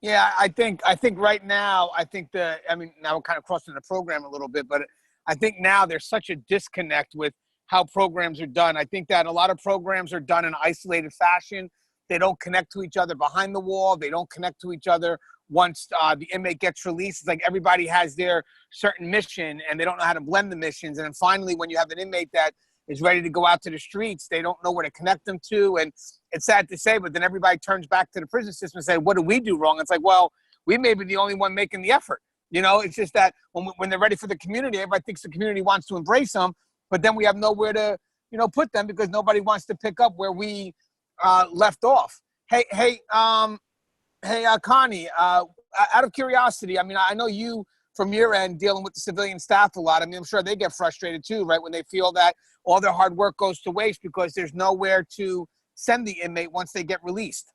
Yeah, I think right now, now we're kind of crossing the program a little bit, but I think now there's such a disconnect with how programs are done. I think that a lot of programs are done in isolated fashion. They don't connect to each other behind the wall. They don't connect to each other once the inmate gets released. It's like everybody has their certain mission and they don't know how to blend the missions. And then finally, when you have an inmate that is ready to go out to the streets, they don't know where to connect them to. And it's sad to say, but then everybody turns back to the prison system and say, what do we do wrong? It's like, well, we may be the only one making the effort. You know, it's just that when they're ready for the community, everybody thinks the community wants to embrace them, but then we have nowhere to, put them because nobody wants to pick up where we left off. Hey, Connie, out of curiosity, I know you from your end dealing with the civilian staff a lot. I'm sure they get frustrated too, right? When they feel that all their hard work goes to waste because there's nowhere to send the inmate once they get released.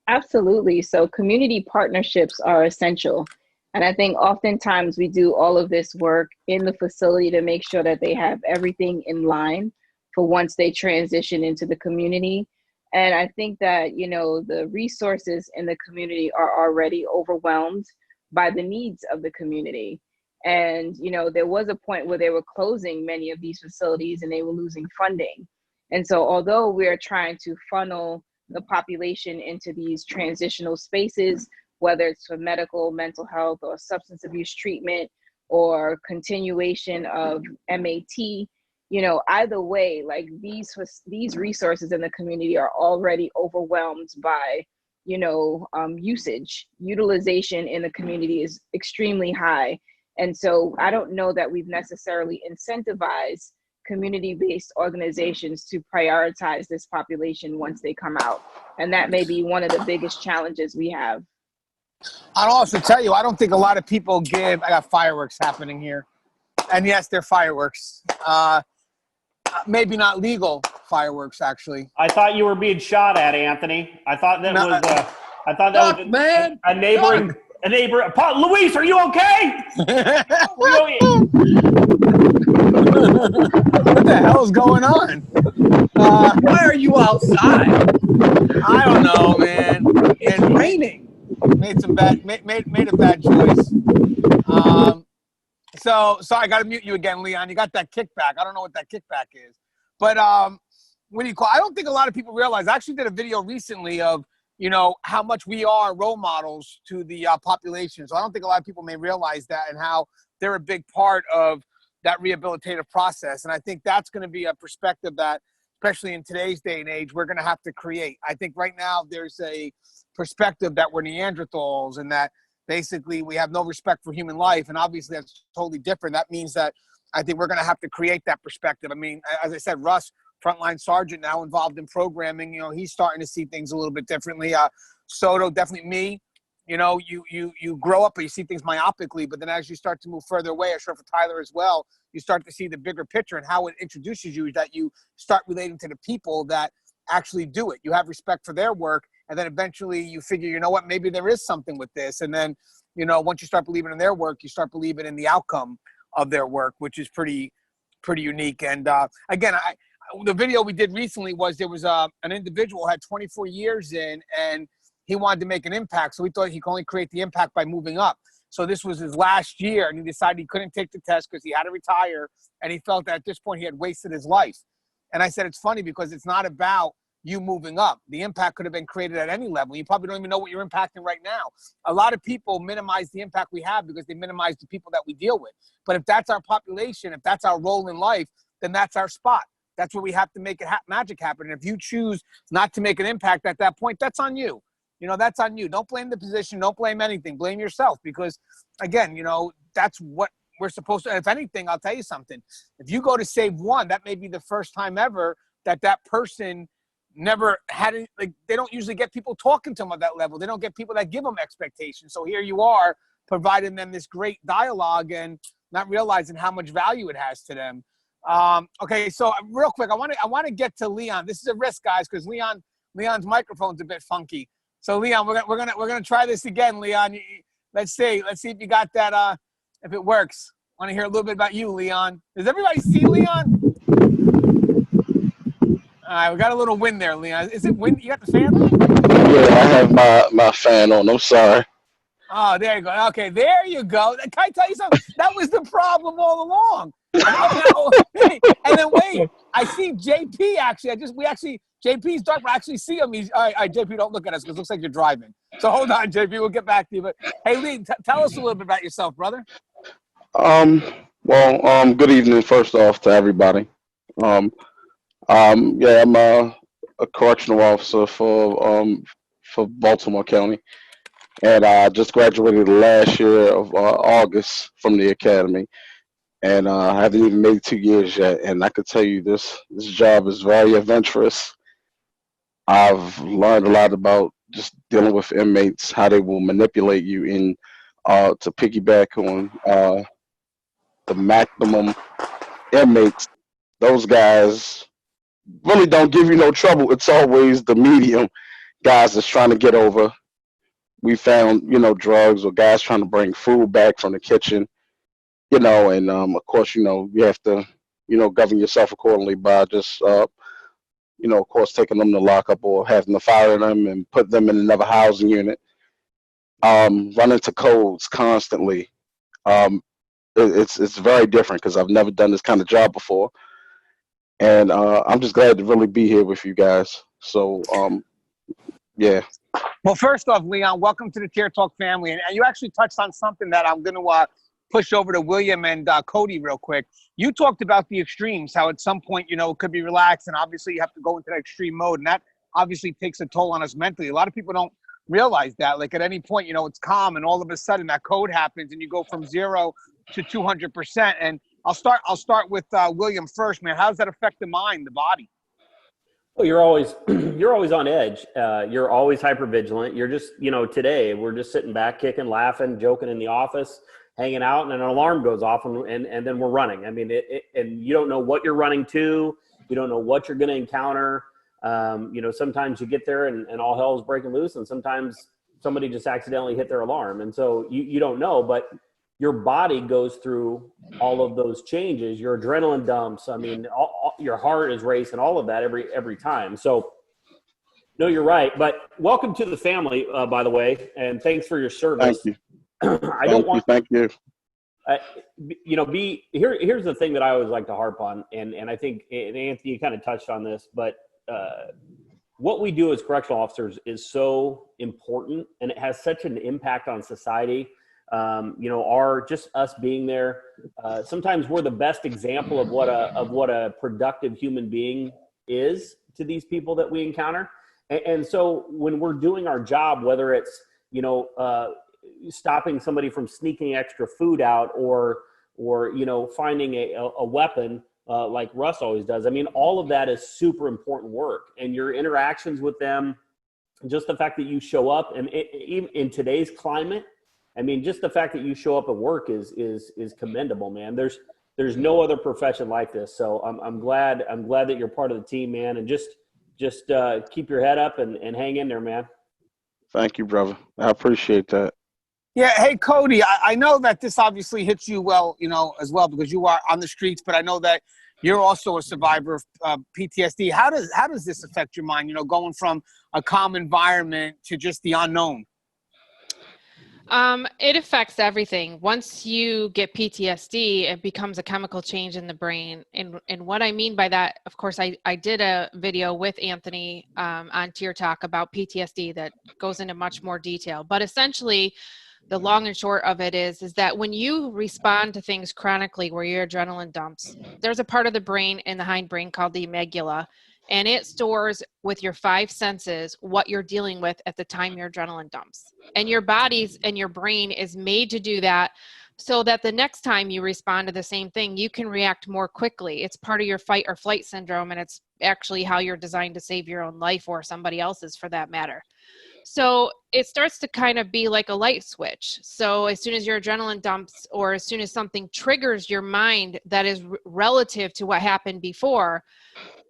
Absolutely. So community partnerships are essential. And I think oftentimes we do all of this work in the facility to make sure that they have everything in line for once they transition into the community. And I think that, the resources in the community are already overwhelmed by the needs of the community. And, there was a point where they were closing many of these facilities and they were losing funding. And so although we're trying to funnel the population into these transitional spaces, whether it's for medical, mental health, or substance abuse treatment, or continuation of MAT, either way, like these resources in the community are already overwhelmed by, utilization in the community is extremely high. And so I don't know that we've necessarily incentivized community-based organizations to prioritize this population once they come out. And that may be one of the biggest challenges we have. I'll also tell you, I don't think a lot of people I got fireworks happening here. And yes, they're fireworks. Maybe not legal fireworks, actually. I thought you were being shot at, Anthony. I thought that was man. a neighboring. A neighbor, Luis, are you okay? What the hell is going on? Why are you outside? I don't know, man. It's raining. Made a bad choice. So I got to mute you again, Leon. You got that kickback. I don't know what that kickback is, but what do you call? I don't think a lot of people realize. I actually did a video recently of how much we are role models to the population. So I don't think a lot of people may realize that and how they're a big part of that rehabilitative process. And I think that's going to be a perspective that, especially in today's day and age, we're going to have to create. I think right now there's a perspective that we're Neanderthals and that basically we have no respect for human life. And obviously that's totally different. That means that I think we're going to have to create that perspective. I mean, as I said, Russ, frontline sergeant, now involved in programming, he's starting to see things a little bit differently. Soto, definitely me. You grow up, but you see things myopically. But then as you start to move further away, I'm sure for Tyler as well, you start to see the bigger picture and how it introduces you is that you start relating to the people that actually do it. You have respect for their work. And then eventually you figure, you know what, maybe there is something with this. And then, once you start believing in their work, you start believing in the outcome of their work, which is pretty unique. And again, the video we did recently was there was an individual had 24 years in and he wanted to make an impact. So we thought he could only create the impact by moving up. So this was his last year and he decided he couldn't take the test because he had to retire. And he felt that at this point he had wasted his life. And I said, it's funny because it's not about you moving up. The impact could have been created at any level. You probably don't even know what you're impacting right now. A lot of people minimize the impact we have because they minimize the people that we deal with. But if that's our population, if that's our role in life, then that's our spot. That's where we have to make it magic happen. And if you choose not to make an impact at that point, that's on you. That's on you. Don't blame the position. Don't blame anything. Blame yourself because, again, that's what we're supposed to. And if anything, I'll tell you something. If you go to save one, that may be the first time ever that person never had it. Like, they don't usually get people talking to them at that level. They don't get people that give them expectations. So here you are providing them this great dialogue and not realizing how much value it has to them. Okay, so real quick, I want to get to Leon. This is a risk, guys, because Leon's microphone's a bit funky. So Leon, we're gonna try this again, Leon. Let's see if you got that. If it works. want to hear a little bit about you, Leon. Does everybody see Leon? All right, we got a little wind there, Leon. Is it wind? You got the fan on? Yeah, I have my fan on. I'm sorry. Oh, there you go. Okay, there you go. Can I tell you something? That was the problem all along. And then wait, I see JP actually. JP's dark, but I actually see him. All right, JP, don't look at us because it looks like you're driving. So hold on, JP. We'll get back to you. But hey, Lee, tell us a little bit about yourself, brother. Good evening, first off, to everybody. Yeah, I'm a correctional officer for Baltimore County, and I just graduated last year of August from the academy, and I haven't even made 2 years yet. And I could tell you this job is very adventurous. I've learned a lot about just dealing with inmates, how they will manipulate you in to piggyback on the maximum inmates. Those guys really don't give you no trouble. It's always the medium guys that's trying to get over. We found, drugs or guys trying to bring food back from the kitchen, and of course, you have to, govern yourself accordingly by just, of course, taking them to lockup or having to fire them and put them in another housing unit. Running to codes constantly. It's very different because I've never done this kind of job before. And I'm just glad to really be here with you guys. So, yeah. Well, first off, Leon, welcome to the Tier Talk family. And you actually touched on something that I'm going to push over to William and Cody real quick. You talked about the extremes, how at some point, it could be relaxed, and obviously you have to go into that extreme mode. And that obviously takes a toll on us mentally. A lot of people don't realize that. Like at any point, it's calm, and all of a sudden that code happens, and you go from 0 to 200%. And I'll start with William first, man. How does that affect the mind, the body? Well, you're always on edge. You're always hypervigilant. You're just, today we're just sitting back, kicking, laughing, joking in the office, hanging out, and an alarm goes off, and then we're running. I mean, and you don't know what you're running to. You don't know what you're going to encounter. Sometimes you get there and all hell is breaking loose, and sometimes somebody just accidentally hit their alarm, and so you don't know, but your body goes through all of those changes. Your adrenaline dumps. I mean, your heart is racing. All of that every time. So, no, you're right. But welcome to the family, by the way, and thanks for your service. Thank you. Thank you. Here's the thing that I always like to harp on, and I think Anthony, you kind of touched on this, but what we do as correctional officers is so important, and it has such an impact on society. Just us being there. Sometimes we're the best example of what a productive human being is to these people that we encounter. And so when we're doing our job, whether it's, stopping somebody from sneaking extra food out or finding a weapon, like Russ always does. I mean, all of that is super important work, and your interactions with them, just the fact that you show up, and even in today's climate, I mean, just the fact that you show up at work is commendable, man. There's no other profession like this. So I'm glad that you're part of the team, man. And just keep your head up and hang in there, man. Thank you, brother. I appreciate that. Yeah. Hey, Cody, I know that this obviously hits you well, as well, because you are on the streets, but I know that you're also a survivor of PTSD. How does this affect your mind, going from a calm environment to just the unknown? It affects everything. Once you get PTSD, it becomes a chemical change in the brain. And what I mean by that, of course, I did a video with Anthony on Tier Talk about PTSD that goes into much more detail. But essentially, the long and short of it is that when you respond to things chronically where your adrenaline dumps, there's a part of the brain in the hindbrain called the amygdala, and it stores with your 5 senses what you're dealing with at the time your adrenaline dumps. And your bodies and your brain is made to do that so that the next time you respond to the same thing, you can react more quickly. It's part of your fight or flight syndrome, and it's actually how you're designed to save your own life or somebody else's for that matter. So it starts to kind of be like a light switch. So as soon as your adrenaline dumps, or as soon as something triggers your mind that is relative to what happened before,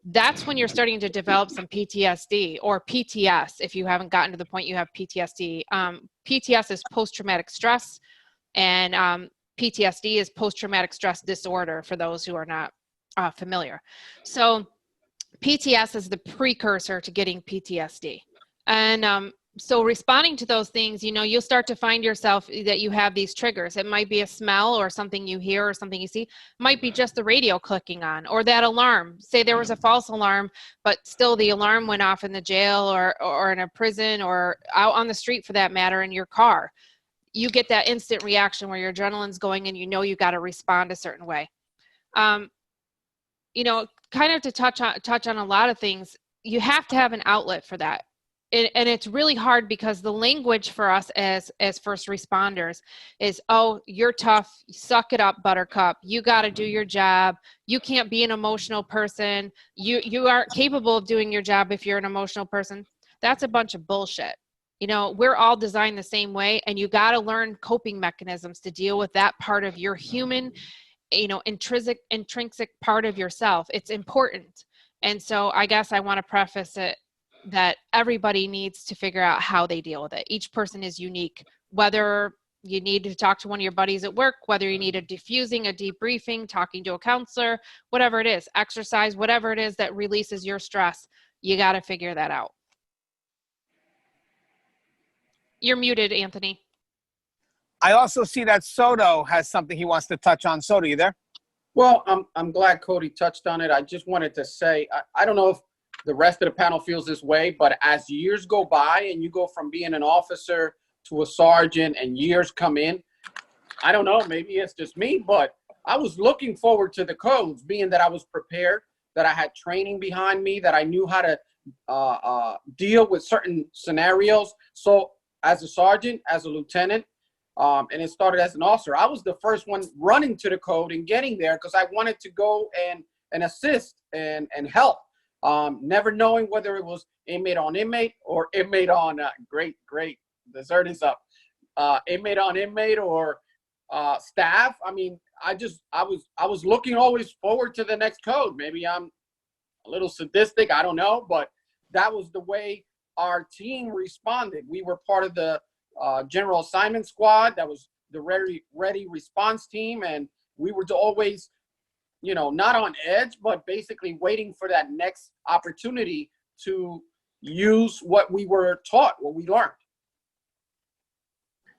that's when you're starting to develop some PTSD or PTS if you haven't gotten to the point you have PTSD. PTS is post-traumatic stress, and PTSD is post-traumatic stress disorder, for those who are not familiar. So PTS is the precursor to getting PTSD. And so responding to those things, you'll start to find yourself that you have these triggers. It might be a smell or something you hear or something you see. It might be just the radio clicking on, or that alarm. Say there was a false alarm, but still the alarm went off in the jail or in a prison or out on the street, for that matter, in your car. You get that instant reaction where your adrenaline's going and you got to respond a certain way. Kind of to touch on a lot of things, you have to have an outlet for that. And it's really hard because the language for us as first responders is, oh, you're tough, suck it up, buttercup, you got to do your job, you can't be an emotional person, you aren't capable of doing your job if you're an emotional person. That's a bunch of bullshit. We're all designed the same way, and you got to learn coping mechanisms to deal with that part of your human, intrinsic part of yourself. It's important. And so I guess I want to preface it that everybody needs to figure out how they deal with it. Each person is unique, whether you need to talk to one of your buddies at work, whether you need a diffusing, a debriefing, talking to a counselor, whatever it is, exercise, whatever it is that releases your stress, you got to figure that out. You're muted, Anthony. I also see that Soto has something he wants to touch on. Soto, you there? Well, I'm glad Cody touched on it. I just wanted to say, I don't know if the rest of the panel feels this way, but as years go by and you go from being an officer to a sergeant and years come in, I don't know, maybe it's just me, but I was looking forward to the codes, being that I was prepared, that I had training behind me, that I knew how to deal with certain scenarios. So as a sergeant, as a lieutenant, and it started as an officer, I was the first one running to the code and getting there because I wanted to go and assist and help. Never knowing whether it was inmate on inmate or inmate on great, dessert is up. Inmate on inmate or staff. I mean, I was looking always forward to the next code. Maybe I'm a little sadistic, I don't know, but that was the way our team responded. We were part of the general assignment squad. That was the ready response team, and we were always, not on edge, but basically waiting for that next opportunity to use what we were taught, what we learned.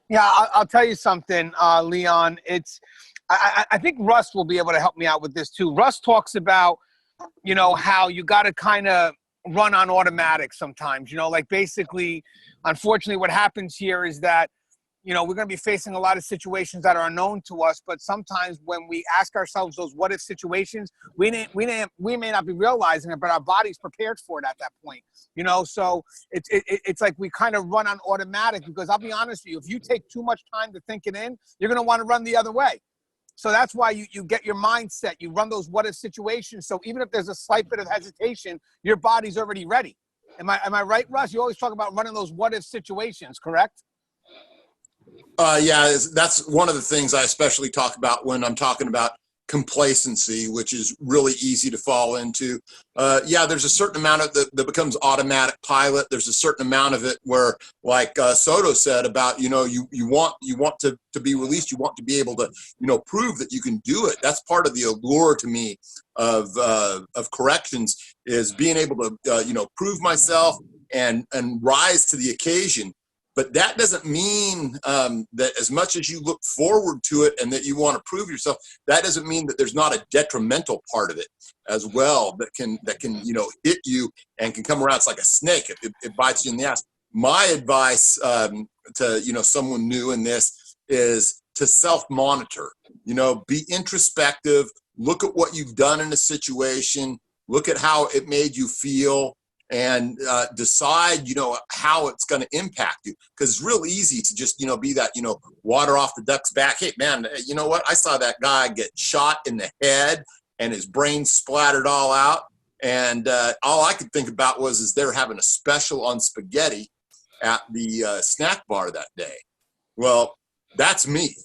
Yeah, I'll tell you something, Leon. I think Russ will be able to help me out with this too. Russ talks about, how you got to kind of run on automatic sometimes, like basically, unfortunately, what happens here is that, we're going to be facing a lot of situations that are unknown to us, but sometimes when we ask ourselves those what if situations, we may not be realizing it, but our body's prepared for it at that point, so it's like we kind of run on automatic, because I'll be honest with you, if you take too much time to think it in, you're going to want to run the other way. So that's why you get your mindset, you run those what if situations. So even if there's a slight bit of hesitation, your body's already ready. Am I right, Russ? You always talk about running those what if situations, correct? Yeah, that's one of the things I especially talk about when I'm talking about complacency, which is really easy to fall into. Yeah, there's a certain amount of that becomes automatic pilot. There's a certain amount of it where, like Soto said about, you want to be released. You want to be able to, prove that you can do it. That's part of the allure to me of corrections, is being able to, prove myself and rise to the occasion. But that doesn't mean that as much as you look forward to it and that you want to prove yourself, that doesn't mean that there's not a detrimental part of it as well that can hit you and can come around. It's like a snake. It bites you in the ass. My advice to someone new in this is to self-monitor. Be introspective. Look at what you've done in a situation. Look at how it made you feel. And decide, how it's going to impact you. Because it's real easy to just, be that, water off the duck's back. Hey, man, you know what? I saw that guy get shot in the head and his brain splattered all out. And all I could think about is they're having a special on spaghetti at the snack bar that day. Well, that's me.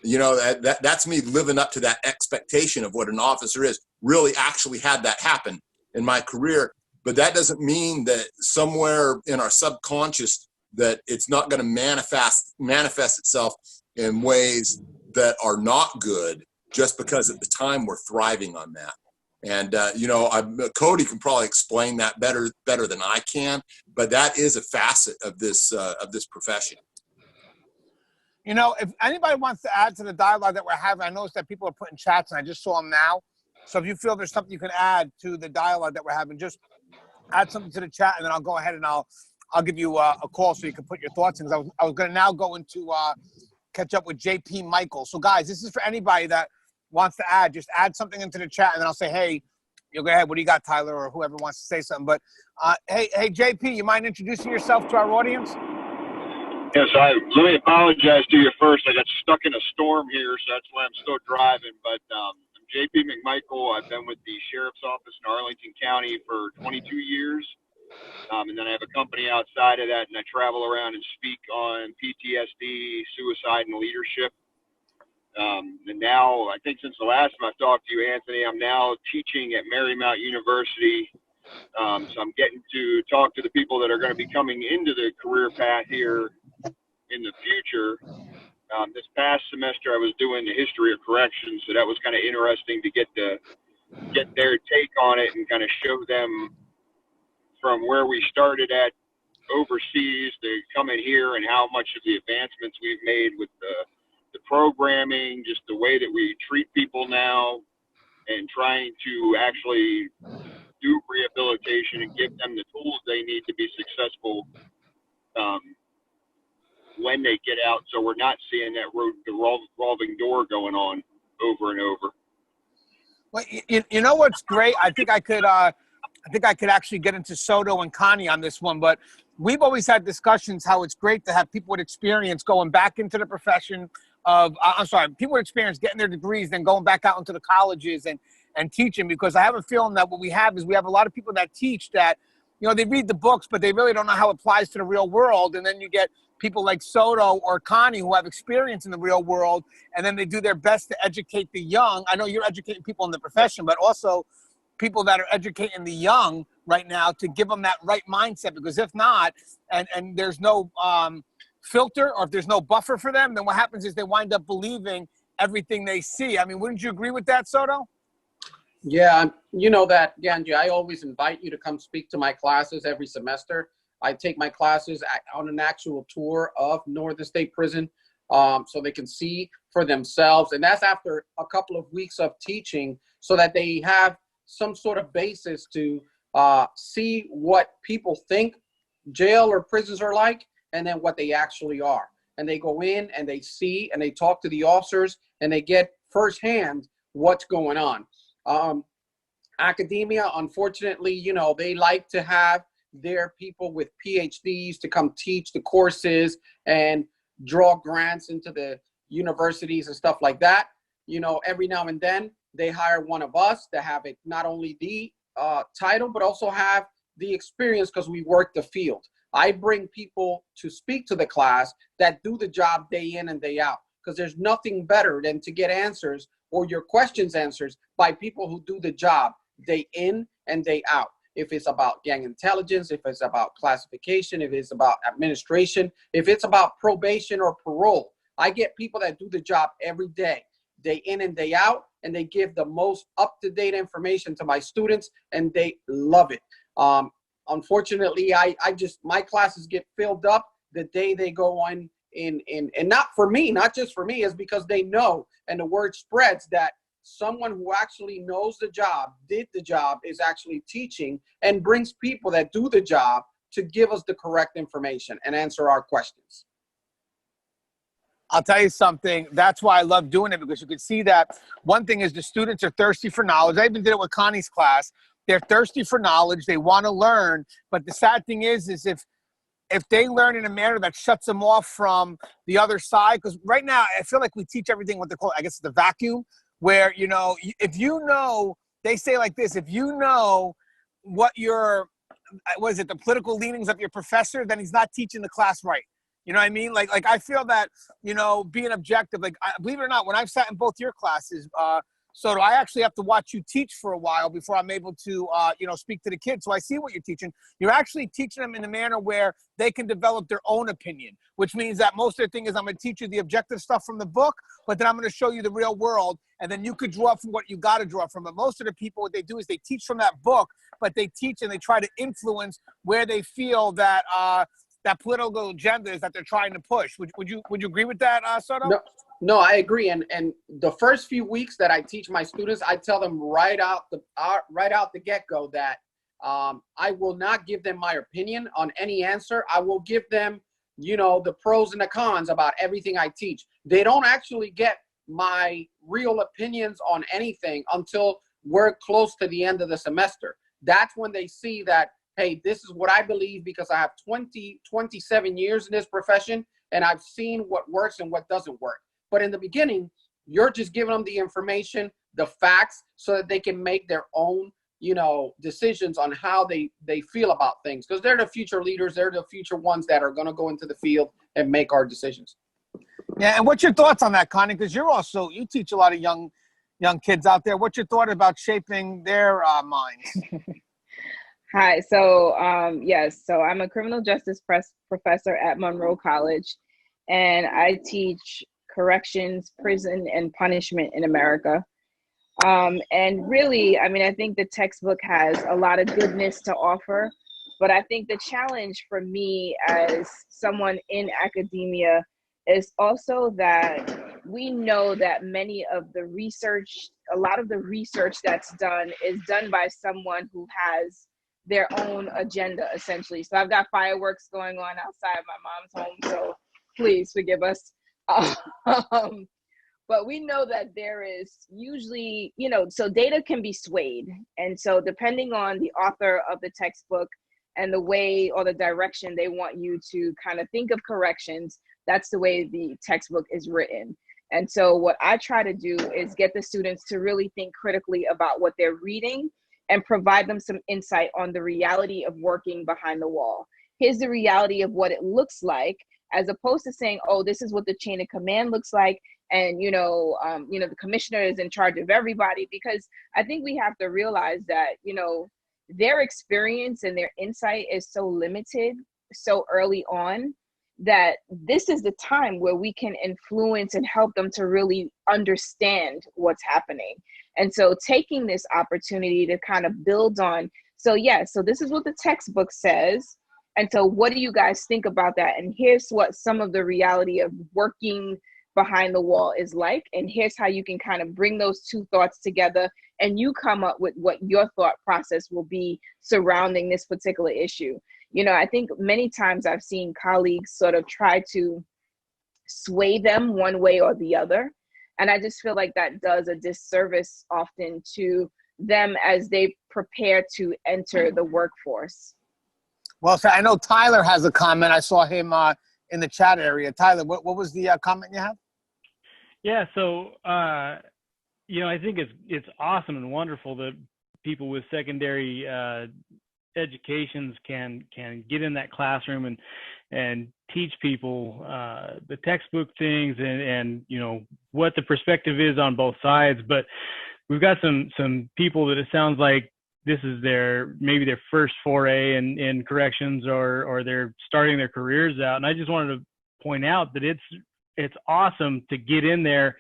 That's me living up to that expectation of what an officer is. Really actually had that happen in my career. But that doesn't mean that somewhere in our subconscious that it's not going to manifest itself in ways that are not good just because at the time we're thriving on that. And, Cody can probably explain that better than I can, but that is a facet of this profession. If anybody wants to add to the dialogue that we're having, I noticed that people are putting chats, and I just saw them now. So if you feel there's something you can add to the dialogue that we're having, just add something to the chat, and then I'll go ahead and I'll give you a call so you can put your thoughts in. Because I was going to now go into catch up with JP Michael. So guys, this is for anybody that wants to add. Just add something into the chat, and then I'll say, hey, you go ahead. What do you got, Tyler, or whoever wants to say something? But hey, JP, you mind introducing yourself to our audience? Yes, let me apologize to you first. I got stuck in a storm here, so that's why I'm still driving. But I'm JP McMichael. I've been with the Sheriff's Office in Arlington County for 22 years. And then I have a company outside of that, and I travel around and speak on PTSD, suicide, and leadership. And now, I think since the last time I've talked to you, Anthony, I'm now teaching at Marymount University. So I'm getting to talk to the people that are going to be coming into the career path here in the future. This past semester, I was doing the history of corrections, so that was kind of interesting to get their take on it and kind of show them from where we started at overseas to come in here and how much of the advancements we've made with the programming, just the way that we treat people now, and trying to actually do rehabilitation and give them the tools they need to be successful when they get out, so we're not seeing that revolving door going on over and over. Well, you know what's great? I think I could actually get into Soto and Connie on this one, but we've always had discussions how it's great to have people with experience going back into the profession of, people with experience getting their degrees, then going back out into the colleges and teaching, because I have a feeling that what we have is we have a lot of people that teach that, they read the books, but they really don't know how it applies to the real world. And then you get people like Soto or Connie who have experience in the real world, and then they do their best to educate the young. I know you're educating people in the profession, but also people that are educating the young right now to give them that right mindset, because if not, and there's no filter, or if there's no buffer for them, then what happens is they wind up believing everything they see. I mean, wouldn't you agree with that, Soto? Yeah, you know that, Gangi, I always invite you to come speak to my classes every semester. I take my classes on an actual tour of Northern State Prison so they can see for themselves. And that's after a couple of weeks of teaching, so that they have some sort of basis to see what people think jail or prisons are like, and then what they actually are. And they go in and they see and they talk to the officers, and they get firsthand what's going on. Academia, unfortunately, they like to have their people with PhDs to come teach the courses and draw grants into the universities and stuff like that. Every now and then they hire one of us to have it, not only the title, but also have the experience, because we work the field. I bring people to speak to the class that do the job day in and day out, because there's nothing better than to get answers or your questions answered by people who do the job day in and day out. If it's about gang intelligence, if it's about classification, if it's about administration, if it's about probation or parole, I get people that do the job every day in and day out, and they give the most up-to-date information to my students, and they love it. Unfortunately, my classes get filled up the day they go on and not for me, not just for me, is because they know, and the word spreads that someone who actually knows the job, did the job, is actually teaching and brings people that do the job to give us the correct information and answer our questions. I'll tell you something. That's why I love doing it, because you can see that one thing is the students are thirsty for knowledge. I even did it with Connie's class. They're thirsty for knowledge. They want to learn. But the sad thing is if they learn in a manner that shuts them off from the other side, because right now I feel like we teach everything what they call, I guess, the vacuum, where, if they say like this, if you know what the political leanings of your professor, then he's not teaching the class right. You know what I mean? Like I feel that, being objective, believe it or not, when I've sat in both your classes, So I actually have to watch you teach for a while before I'm able to, speak to the kids. So I see what you're teaching. You're actually teaching them in a manner where they can develop their own opinion, which means that most of the thing is I'm going to teach you the objective stuff from the book, but then I'm going to show you the real world, and then you could draw from what you got to draw from. But most of the people, what they do is they teach from that book, but they teach and they try to influence where they feel that that political agenda is that they're trying to push. Would you agree with that, Soto? No, I agree. And the first few weeks that I teach my students, I tell them right out the get-go that I will not give them my opinion on any answer. I will give them, the pros and the cons about everything I teach. They don't actually get my real opinions on anything until we're close to the end of the semester. That's when they see that, hey, this is what I believe because I have 27 years in this profession and I've seen what works and what doesn't work. But in the beginning, you're just giving them the information, the facts, so that they can make their own, decisions on how they feel about things. Because they're the future leaders. They're the future ones that are going to go into the field and make our decisions. Yeah, and what's your thoughts on that, Connie? Because you teach a lot of young kids out there. What's your thought about shaping their minds? Hi. So, yes. So I'm a criminal justice professor at Monroe College, and I teach corrections, prison, and punishment in America. And really, I think the textbook has a lot of goodness to offer, but I think the challenge for me as someone in academia is also that we know that a lot of the research that's done is done by someone who has their own agenda, essentially. So I've got fireworks going on outside my mom's home, so please forgive us. But we know that there is usually, so data can be swayed. And so depending on the author of the textbook and the way or the direction they want you to kind of think of corrections, that's the way the textbook is written. And so what I try to do is get the students to really think critically about what they're reading and provide them some insight on the reality of working behind the wall. Here's the reality of what it looks like, as opposed to saying, oh, this is what the chain of command looks like. And, the commissioner is in charge of everybody, because I think we have to realize that, their experience and their insight is so limited so early on that this is the time where we can influence and help them to really understand what's happening. And so taking this opportunity to kind of build on, so this is what the textbook says. And so what do you guys think about that? And here's what some of the reality of working behind the wall is like. And here's how you can kind of bring those two thoughts together and you come up with what your thought process will be surrounding this particular issue. I think many times I've seen colleagues sort of try to sway them one way or the other. And I just feel like that does a disservice often to them as they prepare to enter the workforce. Well, so I know Tyler has a comment. I saw him in the chat area. Tyler, what was the comment you have? Yeah, so I think it's awesome and wonderful that people with secondary educations can get in that classroom and teach people the textbook things and what the perspective is on both sides. But we've got some people that it sounds like this is maybe their first foray in corrections or they're starting their careers out. And I just wanted to point out that it's awesome to get in there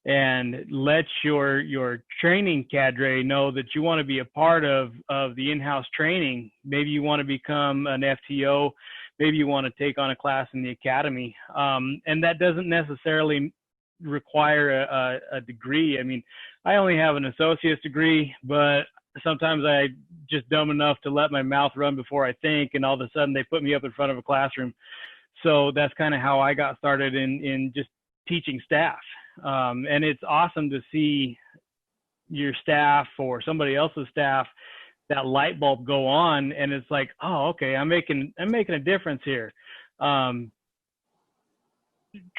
and let your training cadre know that you want to be a part of the in-house training. Maybe you want to become an FTO. Maybe you want to take on a class in the academy. And that doesn't necessarily require a degree. I mean, I only have an associate's degree, but sometimes I just dumb enough to let my mouth run before I think, and all of a sudden they put me up in front of a classroom. So that's kind of how I got started in just teaching staff. And it's awesome to see your staff or somebody else's staff, that light bulb go on, and it's like, oh, okay, I'm making a difference here.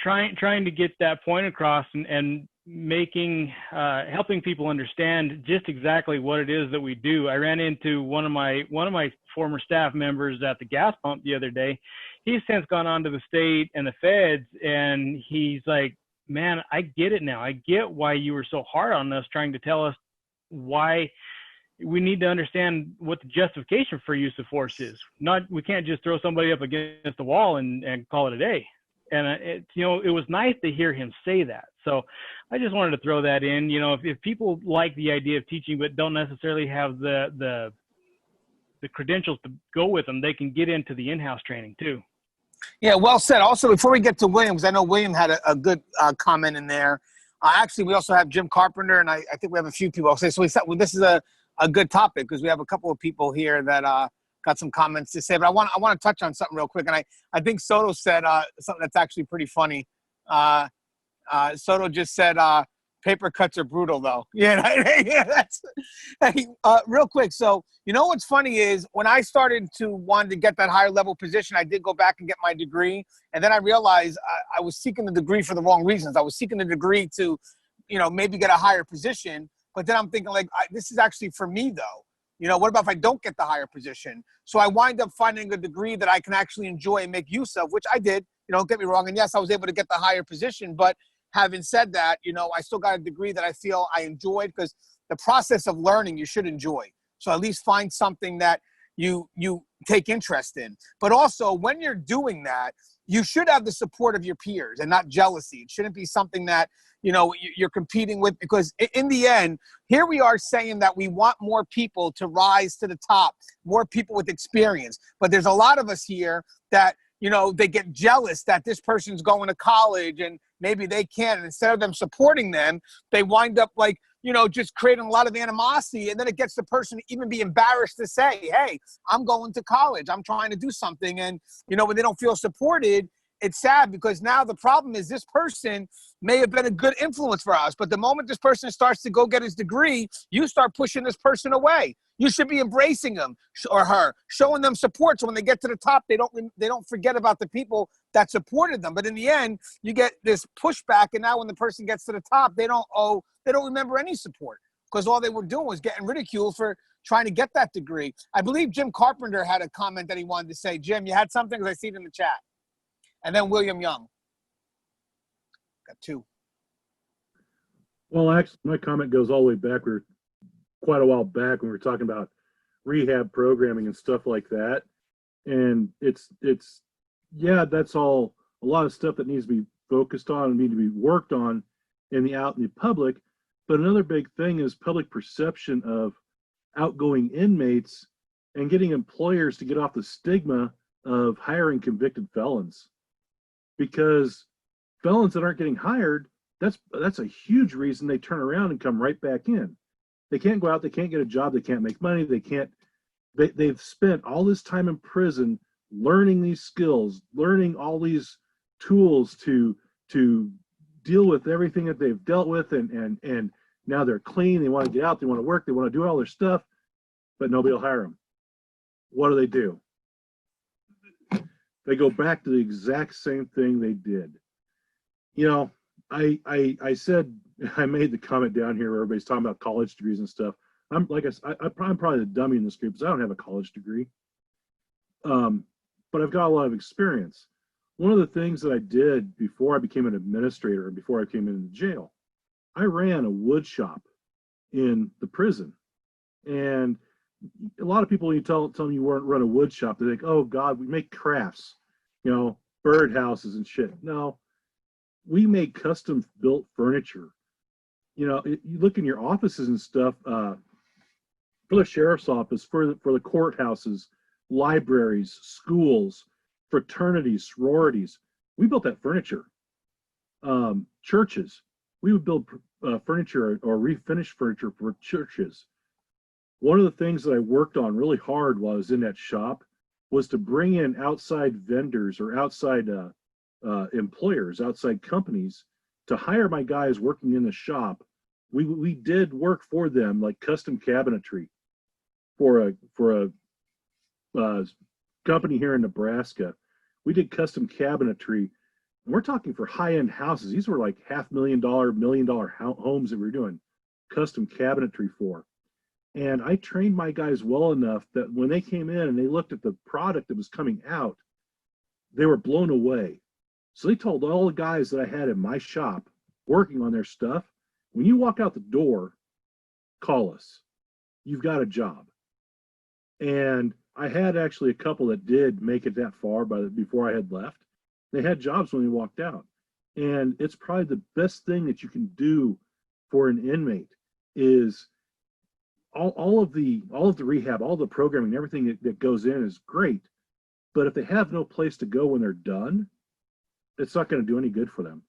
Trying to get that point across and helping people understand just exactly what it is that we do. I ran into one of my former staff members at the gas pump the other day. He's since gone on to the state and the feds, and he's like, man, I get it now. I get why you were so hard on us, trying to tell us why we need to understand what the justification for use of force is. We can't just throw somebody up against the wall and call it a day. And it was nice to hear him say that. So I just wanted to throw that in. If people like the idea of teaching but don't necessarily have the credentials to go with them, they can get into the in-house training too. Yeah, well said. Also, before we get to William, because I know William had a good comment in there. Actually, we also have Jim Carpenter, and I think we have a few people. So this is a good topic because we have a couple of people here that got some comments to say. But I want to touch on something real quick, and I think Soto said something that's actually pretty funny. Soto just said paper cuts are brutal, though. Yeah, that's real quick. So what's funny is when I started to want to get that higher level position, I did go back and get my degree, and then I realized I was seeking the degree for the wrong reasons. I was seeking the degree to, maybe get a higher position. But then I'm thinking, this is actually for me, though. What about if I don't get the higher position? So I wind up finding a degree that I can actually enjoy and make use of, which I did. Don't get me wrong. And yes, I was able to get the higher position. But having said that, I still got a degree that I feel I enjoyed, because the process of learning you should enjoy. So at least find something that you take interest in. But also, when you're doing that, you should have the support of your peers and not jealousy. It shouldn't be something that you're competing with, because in the end, here we are saying that we want more people to rise to the top, more people with experience. But there's a lot of us here that, they get jealous that this person's going to college and maybe they can't. And instead of them supporting them, they wind up just creating a lot of animosity. And then it gets the person to even be embarrassed to say, hey, I'm going to college. I'm trying to do something. And, when they don't feel supported, it's sad, because now the problem is this person may have been a good influence for us, but the moment this person starts to go get his degree, you start pushing this person away. You should be embracing him or her, showing them support, so when they get to the top, they don't forget about the people that supported them. But in the end, you get this pushback, and now when the person gets to the top, they don't remember any support, because all they were doing was getting ridiculed for trying to get that degree. I believe Jim Carpenter had a comment that he wanted to say. Jim, you had something, because I see it in the chat. And then William Young. Got two. Well, actually, my comment goes all the way back. We were quite a while back when we were talking about rehab programming and stuff like that. And it's that's all a lot of stuff that needs to be focused on and need to be worked on out in the public. But another big thing is public perception of outgoing inmates and getting employers to get off the stigma of hiring convicted felons. Because felons that aren't getting hired, that's a huge reason they turn around and come right back in. They can't go out, they can't get a job, they can't make money, they've spent all this time in prison learning these skills, learning all these tools to deal with everything that they've dealt with, and now they're clean, they want to get out, they want to work, they want to do all their stuff, but nobody will hire them. What do? They go back to the exact same thing they did. I said, I made the comment down here where everybody's talking about college degrees and stuff. I'm probably the dummy in this group, because I don't have a college degree. But I've got a lot of experience. One of the things that I did before I became an administrator and before I came into jail, I ran a wood shop in the prison. And a lot of people, when you tell them you run a wood shop, they think, oh God, we make crafts, bird houses and shit. No, we make custom built furniture. You look in your offices and stuff, for the sheriff's office, for the courthouses, libraries, schools, fraternities, sororities, we built that furniture. Churches, we would build furniture or refinish furniture for churches. One of the things that I worked on really hard while I was in that shop was to bring in outside vendors or outside employers, outside companies, to hire my guys working in the shop. We did work for them, like custom cabinetry for a company here in Nebraska. We did custom cabinetry, and we're talking for high-end houses. These were like $500,000, $1 million homes that we were doing custom cabinetry for. And I trained my guys well enough that when they came in and they looked at the product that was coming out, they were blown away. So they told all the guys that I had in my shop, working on their stuff. When you walk out the door, call us. You've got a job. And I had actually a couple that did make it that far before I had left. They had jobs when they walked out. And it's probably the best thing that you can do for an inmate is all of the rehab, all the programming, everything that goes in is great. But if they have no place to go when they're done, it's not going to do any good for them.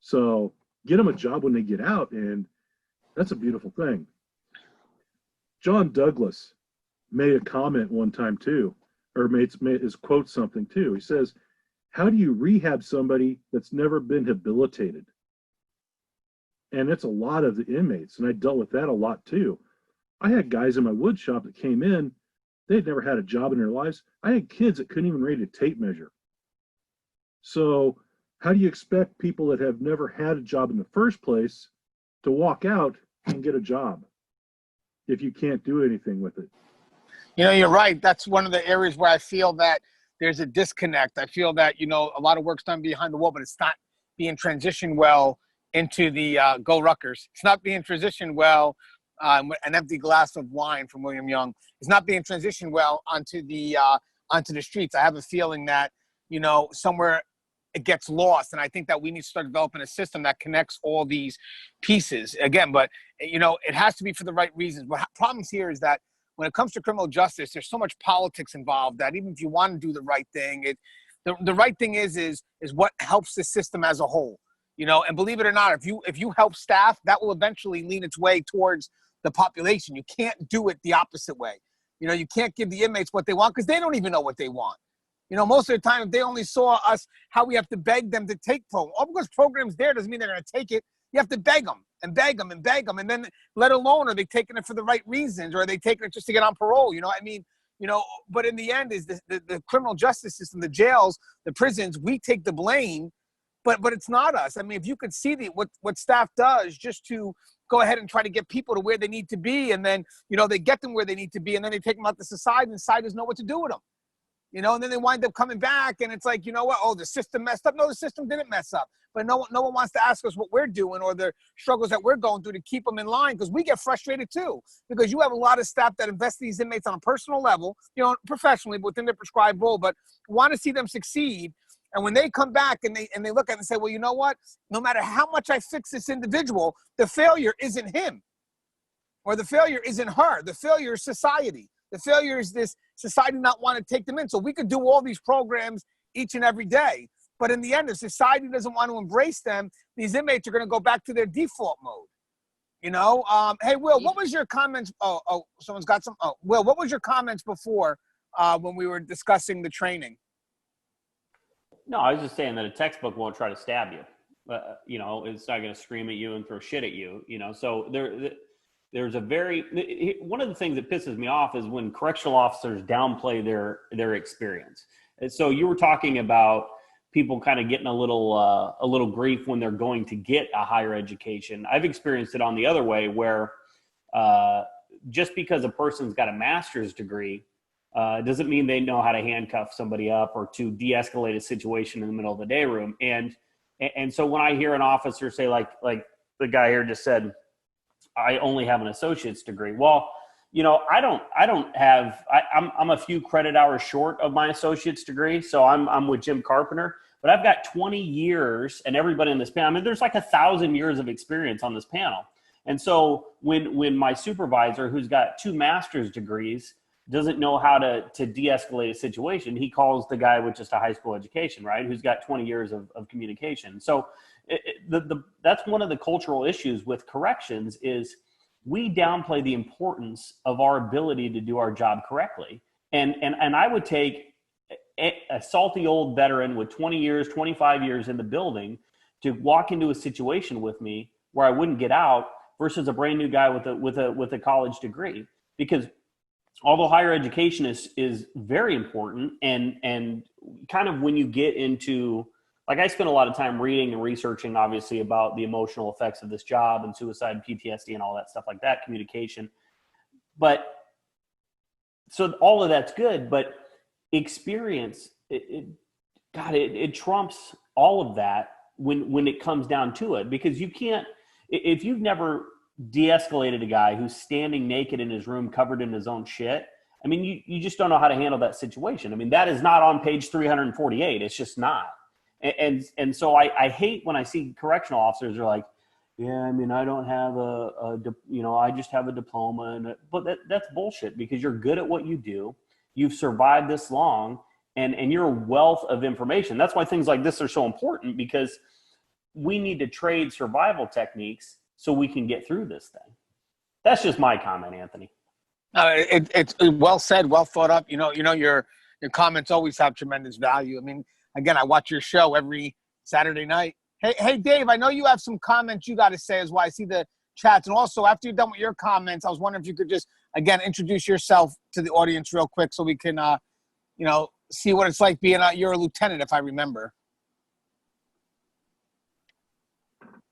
So get them a job when they get out, and that's a beautiful thing. John Douglas made a comment one time too, or made his quote something too. He says, how do you rehab somebody that's never been habilitated? And it's a lot of the inmates, and I dealt with that a lot too. I had guys in my wood shop that came in, they'd never had a job in their lives. I had kids that couldn't even read a tape measure. So how do you expect people that have never had a job in the first place to walk out and get a job if you can't do anything with it? You know, you're right. That's one of the areas where I feel that there's a disconnect. I feel that, you know, a lot of work's done behind the wall, but it's not being transitioned well into the Go Ruckers. It's not being transitioned well. An empty glass of wine from William Young is not being transitioned well onto the streets. I have a feeling that, you know, somewhere it gets lost, and I think that we need to start developing a system that connects all these pieces again. But you know, it has to be for the right reasons. But problems here is that when it comes to criminal justice, there's so much politics involved that even if you want to do the right thing, the right thing is what helps the system as a whole. You know, and believe it or not, if you help staff, that will eventually lean its way towards the population. You can't do it the opposite way. You know, you can't give the inmates what they want because they don't even know what they want. You know, most of the time, if they only saw us, how we have to beg them to take program. All because program's there doesn't mean they're going to take it. You have to beg them and beg them and beg them. And then let alone are they taking it for the right reasons, or are they taking it just to get on parole? You know what I mean? You know, but in the end is the criminal justice system, the jails, the prisons, we take the blame, but it's not us. I mean, if you could see what staff does just to go ahead and try to get people to where they need to be, and then, you know, they get them where they need to be, and then they take them out to society, and society doesn't know what to do with them. You know, and then they wind up coming back, and it's like, you know what? Oh, the system messed up. No, the system didn't mess up. But no one wants to ask us what we're doing or the struggles that we're going through to keep them in line, because we get frustrated too. Because you have a lot of staff that invest these inmates on a personal level, you know, professionally, within their prescribed role, but want to see them succeed. And when they come back and they look at it and say, well, you know what? No matter how much I fix this individual, the failure isn't him, or the failure isn't her. The failure is society. The failure is this society not want to take them in. So we could do all these programs each and every day. But in the end, if society doesn't want to embrace them, these inmates are going to go back to their default mode. You know? Hey, Will, what was your comments? Oh, someone's got some. Oh, Will, what was your comments before when we were discussing the training? No, I was just saying that a textbook won't try to stab you. You know, it's not going to scream at you and throw shit at you. You know, so there's one of the things that pisses me off is when correctional officers downplay their experience. And so you were talking about people kind of getting a little grief when they're going to get a higher education. I've experienced it on the other way, where just because a person's got a master's degree doesn't mean they know how to handcuff somebody up or to de-escalate a situation in the middle of the day room. And so when I hear an officer say, like the guy here just said, I only have an associate's degree. Well, you know, I'm a few credit hours short of my associate's degree. So I'm with Jim Carpenter, but I've got 20 years, and everybody in this panel, I mean, there's like 1,000 years of experience on this panel. And so when my supervisor, who's got 2 master's degrees, doesn't know how to de-escalate a situation, he calls the guy with just a high school education, right? Who's got 20 years of communication. So that's one of the cultural issues with corrections is we downplay the importance of our ability to do our job correctly. And I would take a salty old veteran with 20 years, 25 years in the building to walk into a situation with me where I wouldn't get out versus a brand new guy with a college degree. Because although higher education is very important, and kind of when you get into, like, I spend a lot of time reading and researching, obviously, about the emotional effects of this job and suicide, PTSD, and all that stuff like that, communication. But so all of that's good, but experience, it trumps all of that when it comes down to it, because you can't, if you've never de-escalated a guy who's standing naked in his room covered in his own shit, I mean, you just don't know how to handle that situation. I mean, that is not on page 348. It's just not. And so I hate when I see correctional officers are like, yeah, I mean, I don't have I just have a diploma. But that's bullshit, because you're good at what you do. You've survived this long, and you're a wealth of information. That's why things like this are so important, because we need to trade survival techniques so we can get through this thing. That's just my comment, Anthony. It's well said, well thought up. Your comments always have tremendous value. I mean, again, I watch your show every Saturday night. Hey, Dave, I know you have some comments you got to say as well. I see the chats. And also, after you're done with your comments, I was wondering if you could just, again, introduce yourself to the audience real quick so we can, see what it's like being you're a lieutenant, if I remember.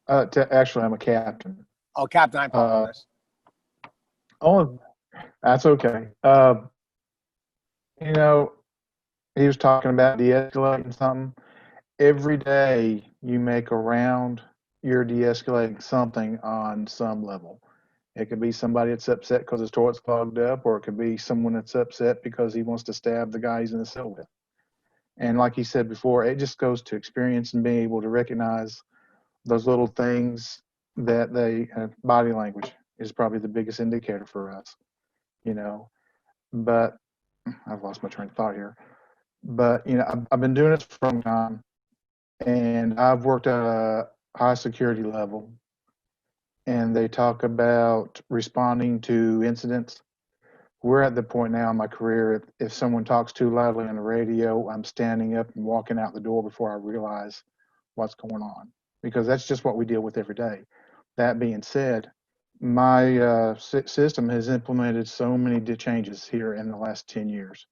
Actually, I'm a captain. Oh, captain, I apologize. That's okay. He was talking about de-escalating something. Every day you make a round, you're de-escalating something on some level. It could be somebody that's upset because his toilet's clogged up, or it could be someone that's upset because he wants to stab the guy he's in the cell with. And like he said before, it just goes to experience and being able to recognize those little things that body language is probably the biggest indicator for us, But I've lost my train of thought here. But, I've been doing this for a long time, and I've worked at a high security level, and they talk about responding to incidents. We're at the point now in my career, if someone talks too loudly on the radio, I'm standing up and walking out the door before I realize what's going on, because that's just what we deal with every day. That being said, my system has implemented so many changes here in the last 10 years.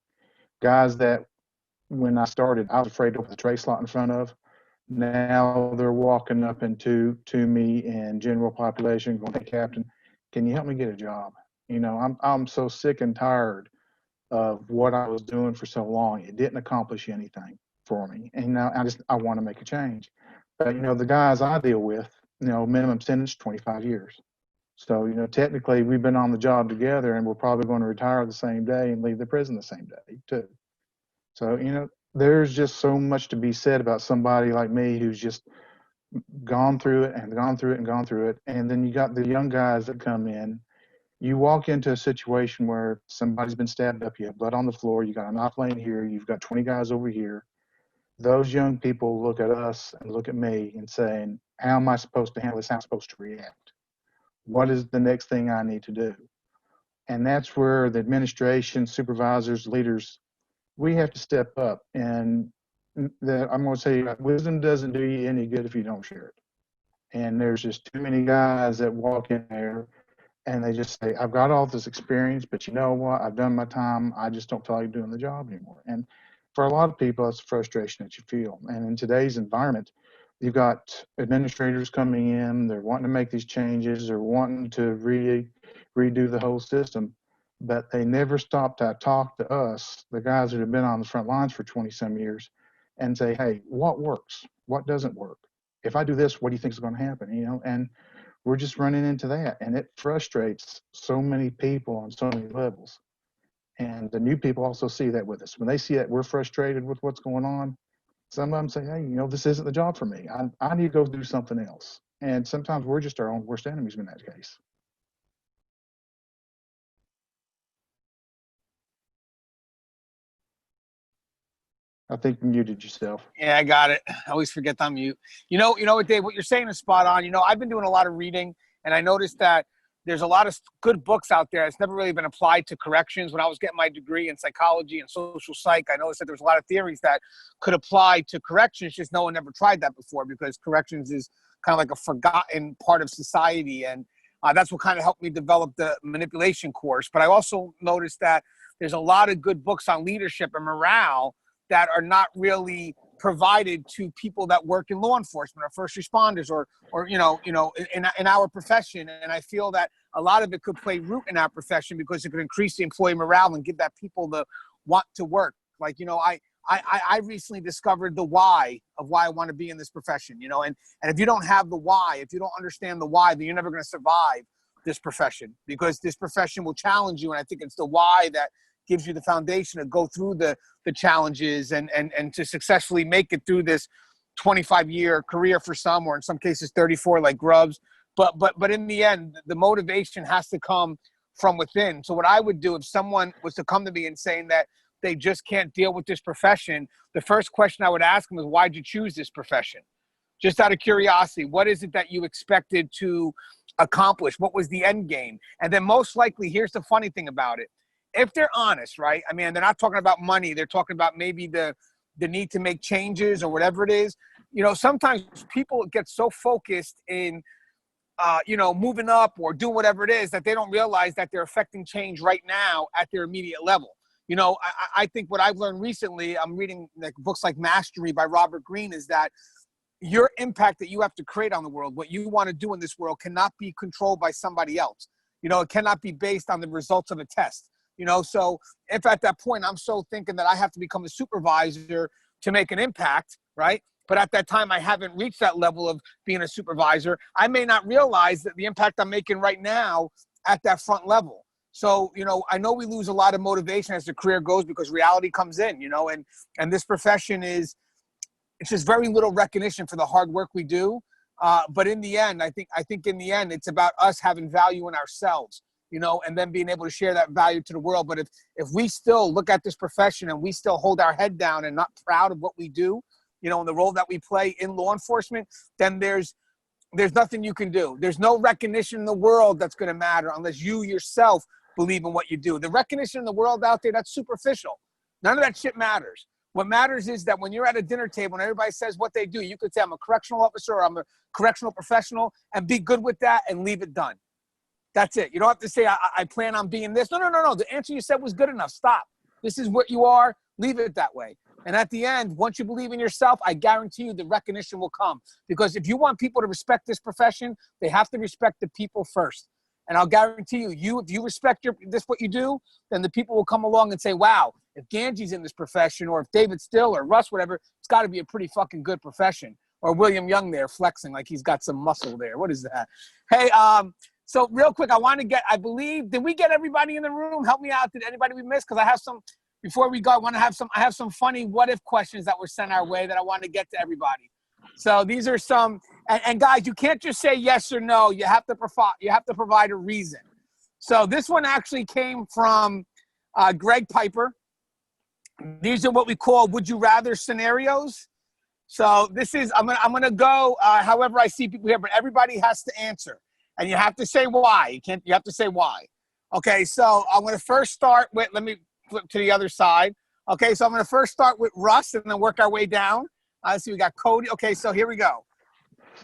Guys that when I started, I was afraid to open the tray slot in front of, now they're walking up into me and general population going, "Hey, Captain, can you help me get a job?" I'm so sick and tired of what I was doing for so long. It didn't accomplish anything for me. And now I want to make a change. But, the guys I deal with, minimum sentence 25 years. So, technically we've been on the job together, and we're probably going to retire the same day and leave the prison the same day too. So, there's just so much to be said about somebody like me who's just gone through it and gone through it and gone through it. And then you got the young guys that come in. You walk into a situation where somebody's been stabbed up, you have blood on the floor, you got a knife laying here, you've got 20 guys over here. Those young people look at us and look at me and saying, how am I supposed to handle this? How am I supposed to react? What is the next thing I need to do? And that's where the administration, supervisors, leaders, we have to step up. And I'm going to say, wisdom doesn't do you any good if you don't share it. And there's just too many guys that walk in there and they just say, I've got all this experience, but you know what? I've done my time. I just don't feel like doing the job anymore. And for a lot of people, that's the frustration that you feel. And in today's environment, you've got administrators coming in, they're wanting to make these changes, they're wanting to redo the whole system, but they never stop to talk to us, the guys that have been on the front lines for 20 some years, and say, hey, what works? What doesn't work? If I do this, what do you think is going to happen? And we're just running into that, and it frustrates so many people on so many levels. And the new people also see that with us. When they see that we're frustrated with what's going on, some of them say, hey, this isn't the job for me. I need to go do something else. And sometimes we're just our own worst enemies in that case. I think you muted yourself. Yeah, I got it. I always forget to unmute. You know what, Dave, what you're saying is spot on. I've been doing a lot of reading, and I noticed that there's a lot of good books out there. It's never really been applied to corrections. When I was getting my degree in psychology and social psych, I noticed that there was a lot of theories that could apply to corrections, just no one ever tried that before, because corrections is kind of like a forgotten part of society. And that's what kind of helped me develop the manipulation course. But I also noticed that there's a lot of good books on leadership and morale that are not really provided to people that work in law enforcement or first responders or in our profession. And I feel that a lot of it could play root in our profession because it could increase the employee morale and give that people the want to work. Like, I recently discovered the why of why I want to be in this profession, you know, and if you don't have the why, if you don't understand the why, then you're never going to survive this profession, because this profession will challenge you. And I think it's the why that gives you the foundation to go through the challenges and to successfully make it through this 25-year career for some, or in some cases 34 like Grubbs. But in the end, the motivation has to come from within. So what I would do if someone was to come to me and saying that they just can't deal with this profession, the first question I would ask them is, why'd you choose this profession? Just out of curiosity, what is it that you expected to accomplish? What was the end game? And then most likely, here's the funny thing about it. If they're honest, right? I mean, they're not talking about money. They're talking about maybe the need to make changes or whatever it is. You know, sometimes people get so focused in, you know, moving up or doing whatever it is that they don't realize that they're affecting change right now at their immediate level. You know, I think what I've learned recently, I'm reading like books like Mastery by Robert Greene, is that your impact that you have to create on the world, what you want to do in this world, cannot be controlled by somebody else. You know, it cannot be based on the results of a test. You know, so if at that point I'm so thinking that I have to become a supervisor to make an impact, right? But at that time I haven't reached that level of being a supervisor, I may not realize that the impact I'm making right now at that front level. So, you know, I know we lose a lot of motivation as the career goes because reality comes in, you know, and this profession it's just very little recognition for the hard work we do. But in the end, I think in the end, it's about us having value in ourselves, you know, and then being able to share that value to the world. But if we still look at this profession and we still hold our head down and not proud of what we do, you know, and the role that we play in law enforcement, then there's nothing you can do. There's no recognition in the world that's going to matter unless you yourself believe in what you do. The recognition in the world out there, that's superficial. None of that shit matters. What matters is that when you're at a dinner table and everybody says what they do, you could say, I'm a correctional officer or I'm a correctional professional, and be good with that and leave it done. That's it. You don't have to say, I plan on being this. No. The answer you said was good enough. Stop. This is what you are. Leave it that way. And at the end, once you believe in yourself, I guarantee you the recognition will come. Because if you want people to respect this profession, they have to respect the people first. And I'll guarantee you, if you respect what you do, then the people will come along and say, wow, if Gangi's in this profession, or if David Still or Russ, whatever, it's got to be a pretty fucking good profession. Or William Young there flexing like he's got some muscle there. What is that? Hey, so real quick, did we get everybody in the room? Help me out. Did anybody we missed? Because I have some, before we go, I have some funny what if questions that were sent our way that I want to get to everybody. So these are some, and guys, you can't just say yes or no. You have to provide a reason. So this one actually came from Greg Piper. These are what we call would you rather scenarios. So this is, I'm gonna go however I see people here, but everybody has to answer. And you have to say why. You have to say why. Okay, so I'm gonna first start with, let me flip to the other side. Okay, so I'm gonna first start with Russ and then work our way down. Let's see, we got Cody. Okay, so here we go.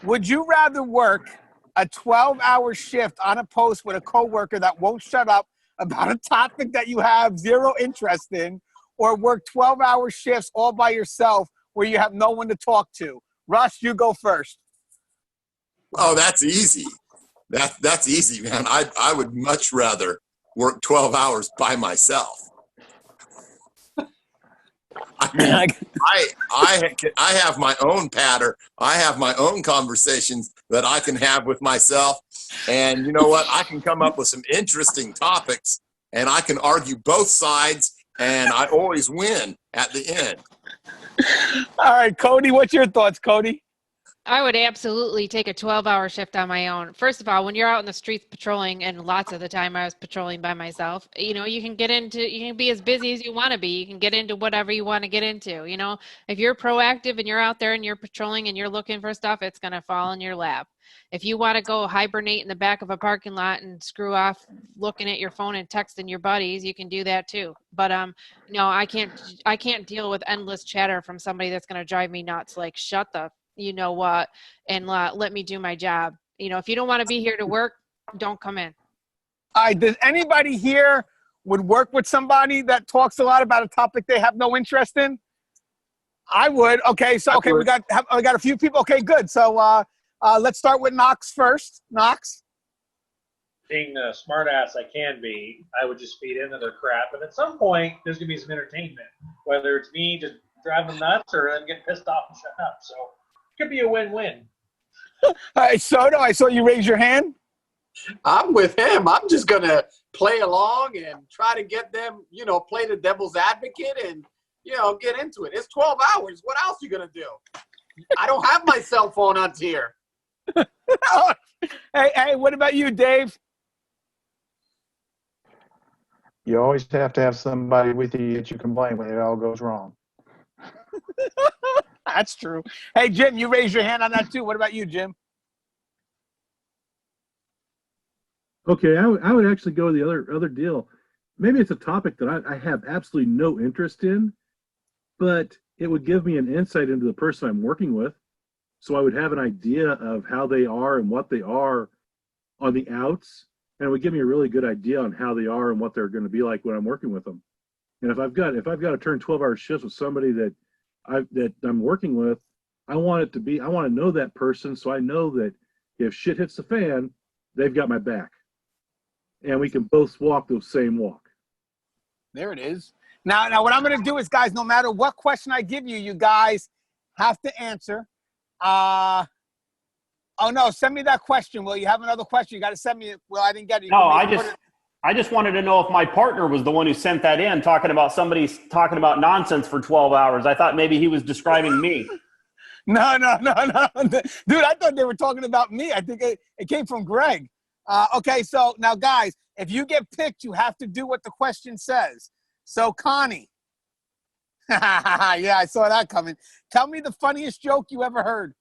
Would you rather work a 12-hour shift on a post with a coworker that won't shut up about a topic that you have zero interest in, or work 12-hour shifts all by yourself where you have no one to talk to? Russ, you go first. Oh, that's easy. That's easy, man. I would much rather work 12 hours by myself. I mean, I have my own pattern. I have my own conversations that I can have with myself. And you know what? I can come up with some interesting topics and I can argue both sides and I always win at the end. All right, Cody, what's your thoughts, Cody? I would absolutely take a 12-hour shift on my own. First of all, when you're out in the streets patrolling, and lots of the time I was patrolling by myself, you know, you can be as busy as you want to be. You can get into whatever you want to get into. You know, if you're proactive and you're out there and you're patrolling and you're looking for stuff, it's going to fall in your lap. If you want to go hibernate in the back of a parking lot and screw off looking at your phone and texting your buddies, you can do that too. But no, I can't deal with endless chatter from somebody that's going to drive me nuts. Like, shut the you know what, and let me do my job. You know, if you don't want to be here to work, don't come in. All right, does anybody here would work with somebody that talks a lot about a topic they have no interest in? I would. Okay, so we got a few people. Okay, good. So let's start with Knox first. Knox? Being the smart ass I can be, I would just feed into their crap. And at some point, there's going to be some entertainment, whether it's me just drive them nuts or them get pissed off and shut up. So it could be a win-win. All right, Soto, I saw you raise your hand. I'm with him. I'm just going to play along and try to get them, play the devil's advocate and, get into it. It's 12 hours. What else are you going to do? I don't have my cell phone on tier. Hey, what about you, Dave? You always have to have somebody with you that you complain when it all goes wrong. That's true. Hey, Jim, you raised your hand on that too. What about you, Jim? Okay, I would actually go the other deal. Maybe it's a topic that I have absolutely no interest in, but it would give me an insight into the person I'm working with. So I would have an idea of how they are and what they are on the outs, and it would give me a really good idea on how they are and what they're going to be like when I'm working with them. And if I've got to turn 12-hour shifts with somebody that I'm working with, I want to know that person so I know that if shit hits the fan, they've got my back. And we can both walk the same walk. There it is. Now what I'm going to do is, guys, no matter what question I give you, you guys have to answer. Oh, no, send me that question, Will. You have another question. You got to send me it. Well, I didn't get it. No, I just wanted to know if my partner was the one who sent that in, talking about somebody talking about nonsense for 12 hours. I thought maybe he was describing me. No. Dude, I thought they were talking about me. I think it came from Greg. Okay, so now, guys, if you get picked, you have to do what the question says. So, Connie. Yeah, I saw that coming. Tell me the funniest joke you ever heard.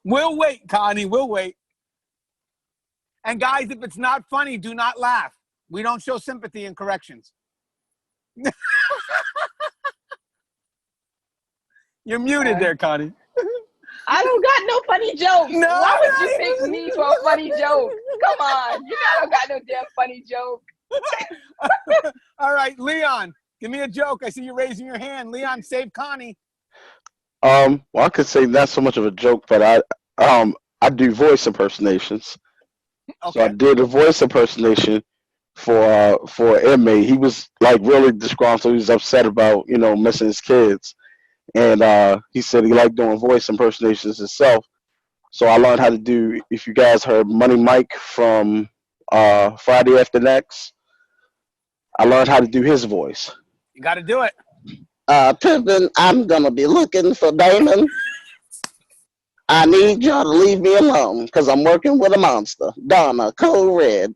We'll wait, Connie. We'll wait. And, guys, if it's not funny, do not laugh. We don't show sympathy in corrections. You're muted there, Connie. I don't got no funny joke. No, why would you pick me for a funny joke? Come on. You know I don't got no damn funny joke. All right, Leon, give me a joke. I see you raising your hand. Leon, save Connie. Well, I could say not so much of a joke, but I do voice impersonations. Okay. So I did a voice impersonation for Inmate. He was like really disgruntled. He was upset about missing his kids, and he said he liked doing voice impersonations himself. So I learned how to do. If you guys heard Money Mike from Friday After Next, I learned how to do his voice. You got to do it. Pippin, I'm going to be looking for Damon. I need y'all to leave me alone because I'm working with a monster. Donna, code red.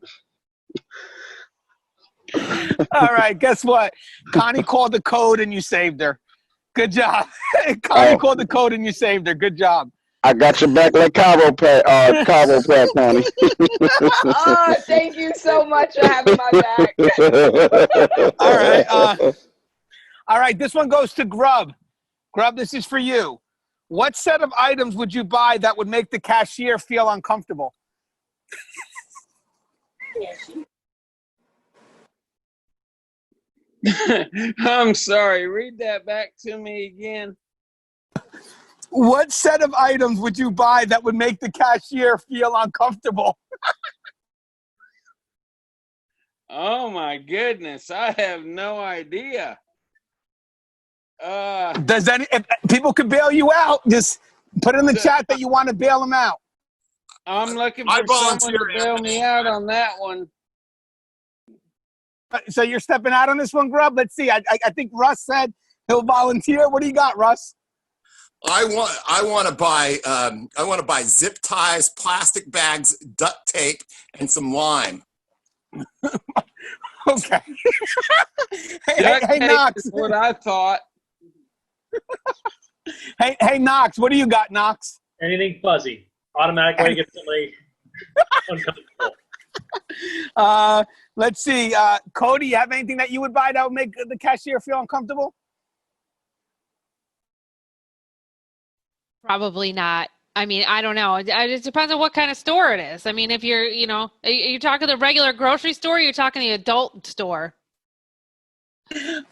All right, guess what? Connie called the code and you saved her. Good job. Connie called the code and you saved her. Good job. I got your back like chiropractor, Connie. Oh, thank you so much for having my back. All right, this one goes to Grub. Grub, this is for you. What set of items would you buy that would make the cashier feel uncomfortable? I'm sorry. Read that back to me again. What set of items would you buy that would make the cashier feel uncomfortable? Oh my goodness, I have no idea. If people could bail you out, just put in the chat that you want to bail them out. I'm looking for someone to bail me out on that one. So you're stepping out on this one, Grub? Let's see. I think Russ said he'll volunteer. What do you got, Russ? I want to buy zip ties, plastic bags, duct tape, and some lime. Okay. hey, Knox. Is what I thought. Hey, Knox. What do you got, Knox? Anything fuzzy. Automatically instantly uncomfortable. Let's see. Cody, you have anything that you would buy that would make the cashier feel uncomfortable? Probably not. I mean, I don't know. It depends on what kind of store it is. I mean, if you're, are you talking the regular grocery store or you're talking the adult store? It's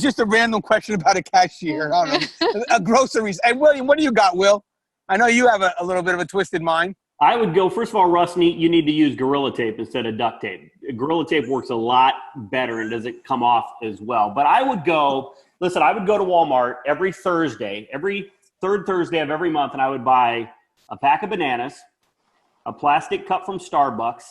just a random question about a cashier. I don't know. Groceries. And William, what do you got, Will? I know you have a little bit of a twisted mind. I would go, first of all, Russ, you need to use Gorilla Tape instead of duct tape. Gorilla Tape works a lot better and doesn't come off as well. But I would go to Walmart every Thursday, every third Thursday of every month, and I would buy a pack of bananas, a plastic cup from Starbucks,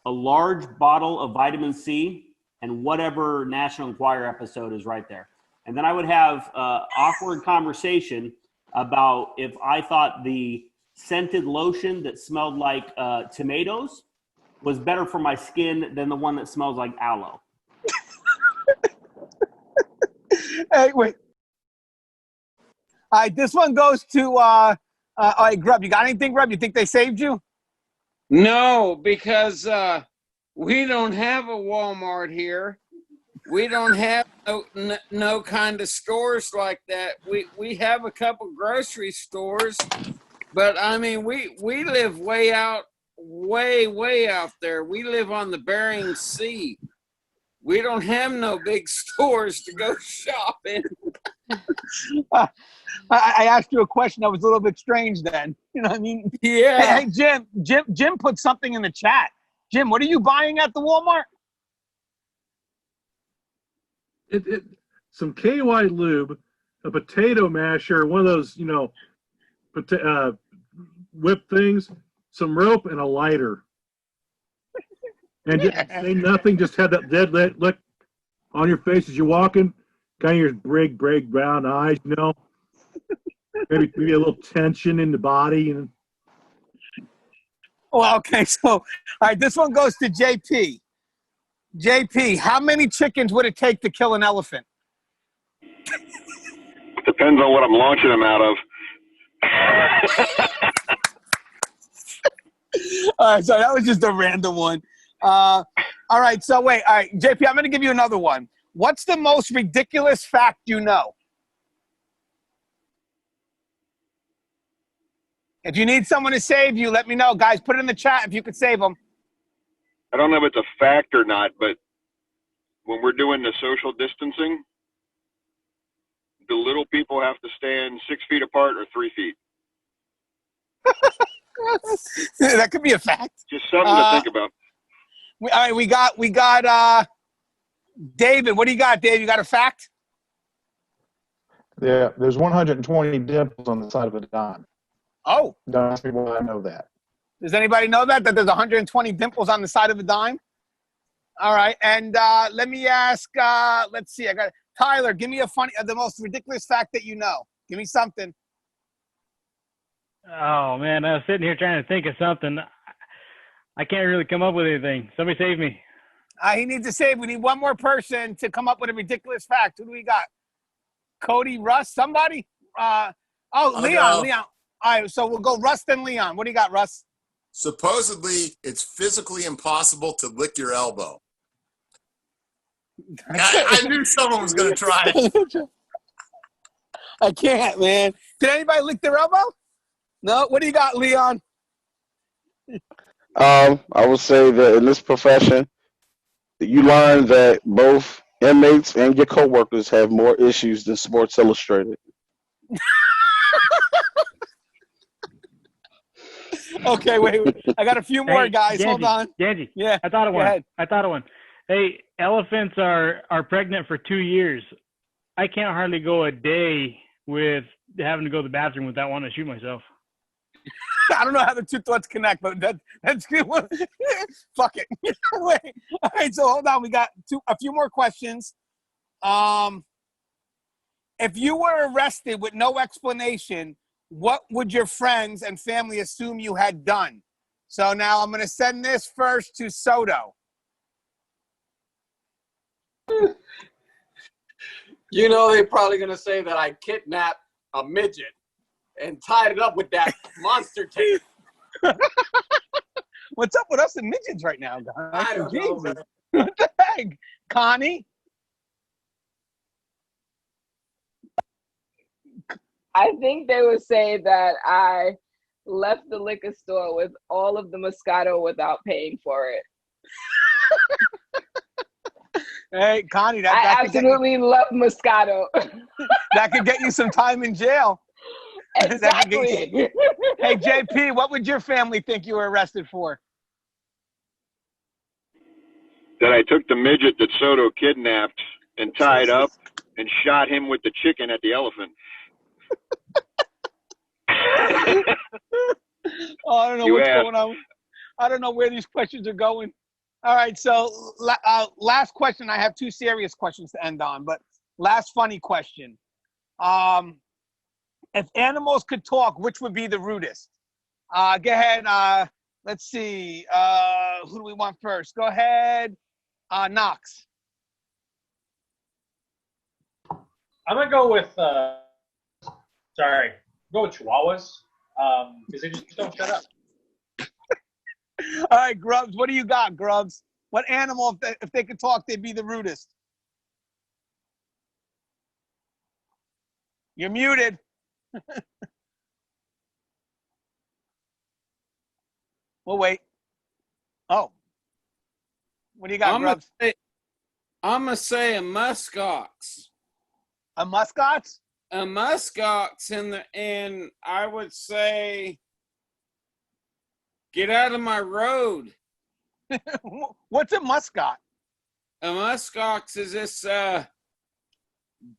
a large bottle of vitamin C, and whatever National Enquirer episode is right there. And then I would have awkward conversation about if I thought the scented lotion that smelled like tomatoes was better for my skin than the one that smells like aloe. Hey, wait. All right, this one goes to all right, Grub. You got anything, Grub? You think they saved you? No, because we don't have a Walmart here. We don't have no kind of stores like that. We have a couple grocery stores, but I mean we live way out there. We live on the Bering Sea. We don't have no big stores to go shopping. I asked you a question that was a little bit strange then. You know what I mean? Yeah. Hey, Jim put something in the chat. Jim, what are you buying at the Walmart? Some KY lube, a potato masher, one of those, whip things, some rope, and a lighter. And just say nothing, just have that dead look on your face as you're walking, kind of your big brown eyes, maybe a little tension in the body. And Well, okay, so all right, this one goes to JP. JP, how many chickens would it take to kill an elephant? Depends on what I'm launching them out of. All right, so that was just a random one. All right, so wait. All right, JP, I'm going to give you another one. What's the most ridiculous fact you know? If you need someone to save you, let me know. Guys, put it in the chat if you could save them. I don't know if it's a fact or not, but when we're doing the social distancing, the little people have to stand 6 feet apart or 3 feet. That could be a fact. Just something to think about. All right, we got David. What do you got, Dave? You got a fact? Yeah, there's 120 dimples on the side of a dime. Oh. Don't ask me why I know that. Does anybody know that there's 120 dimples on the side of a dime? All right, and let me ask. Let's see. I got Tyler. Give me the most ridiculous fact that you know. Give me something. Oh man, I was sitting here trying to think of something. I can't really come up with anything. Somebody save me. He needs to save. We need one more person to come up with a ridiculous fact. Who do we got? Cody, Russ, somebody? Leon. All right, so we'll go Russ and Leon. What do you got, Russ? Supposedly, it's physically impossible to lick your elbow. I knew someone was going to try it. I can't, man. Did anybody lick their elbow? No? What do you got, Leon? I would say that in this profession, you learn that both inmates and your coworkers have more issues than Sports Illustrated. Okay, wait. I got a few more, guys. Gangi, Hold on. Gangi. Yeah. I thought of one. Ahead. Hey, elephants are pregnant for 2 years. I can't hardly go a day with having to go to the bathroom without wanting to shoot myself. I don't know how the two thoughts connect, but that's good. Fuck it. Wait. All right, so hold on. We got a few more questions. If you were arrested with no explanation, what would your friends and family assume you had done? So now I'm going to send this first to Soto. They're probably going to say that I kidnapped a midget and tied it up with that monster tape. What's up with us and midgets right now, guys? I don't know, man. What the heck? Connie? I think they would say that I left the liquor store with all of the Moscato without paying for it. Hey, Connie, I absolutely love Moscato. That could get you some time in jail. Exactly. Hey, JP, what would your family think you were arrested for? that I took the midget that Soto kidnapped and tied up and shot him with the chicken at the elephant. Oh, I don't know what's going on. I don't know where these questions are going. All right, so last question. I have two serious questions to end on, but last funny question. If animals could talk, which would be the rudest? Go ahead. Let's see. Who do we want first? Go ahead. Knox. I'm gonna go with go with Chihuahuas because they just don't shut up. All right, Grubs. What do you got, Grubs? What animal, if they could talk, they'd be the rudest? You're muted. We'll wait. Oh. What do you got, Grubs? I'm going to say a muskox. A muskox? A muskox, and I would say, get out of my road. What's a muscot? A muskox is this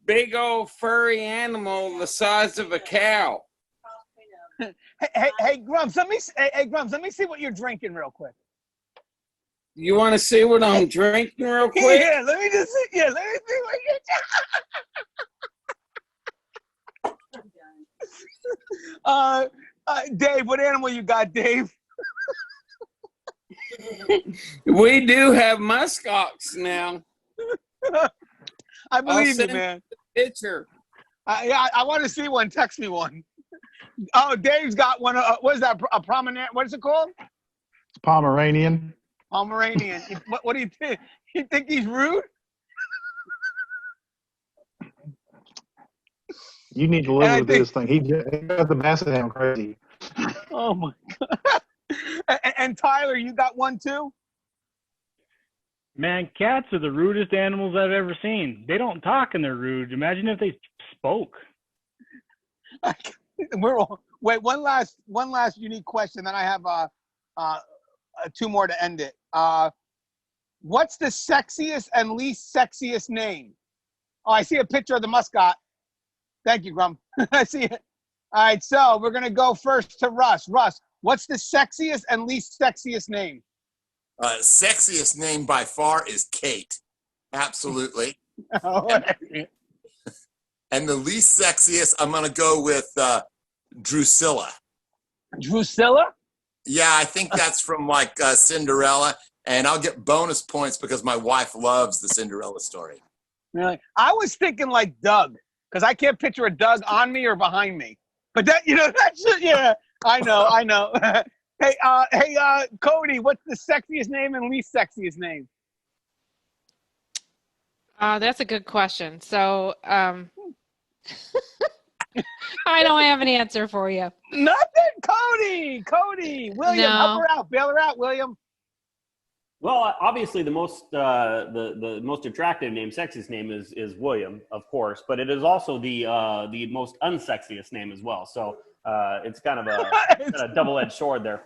big old furry animal the size of a cow. Hey, Grumps, let me see what you're drinking real quick. You want to see what I'm drinking real quick? Yeah, let me see what you're Dave, what animal you got, Dave? We do have muskox now. I believe you, man. Picture. I want to see one. Text me one. Oh, Dave's got one. What is that? A prominent? What is it called? It's Pomeranian. Pomeranian. What do you think? You think he's rude? You need to live with this thing. He got the basset hound crazy. Oh my God. And Tyler, you got one too? Man, cats are the rudest animals I've ever seen. They don't talk and they're rude. Imagine if they spoke. Wait, one last unique question. Then I have two more to end it. What's the sexiest and least sexiest name? Oh, I see a picture of the muscat. Thank you, Grum. I see it. All right, so we're gonna go first to Russ. Russ, what's the sexiest and least sexiest name? Sexiest name by far is Kate. Absolutely. And the least sexiest, I'm going to go with Drusilla. Drusilla? Yeah, I think that's from like Cinderella. And I'll get bonus points because my wife loves the Cinderella story. Really? I was thinking like Doug, because I can't picture a Doug on me or behind me. But that, that's just, yeah, I know. Hey, Cody, what's the sexiest name and least sexiest name? That's a good question. So, I don't have an answer for you. Nothing, Cody. William, help her out. Bail her out, William. Well, obviously, the most the most attractive name, sexiest name is William, of course, but it is also the most unsexiest name as well. So it's kind of a double-edged sword there.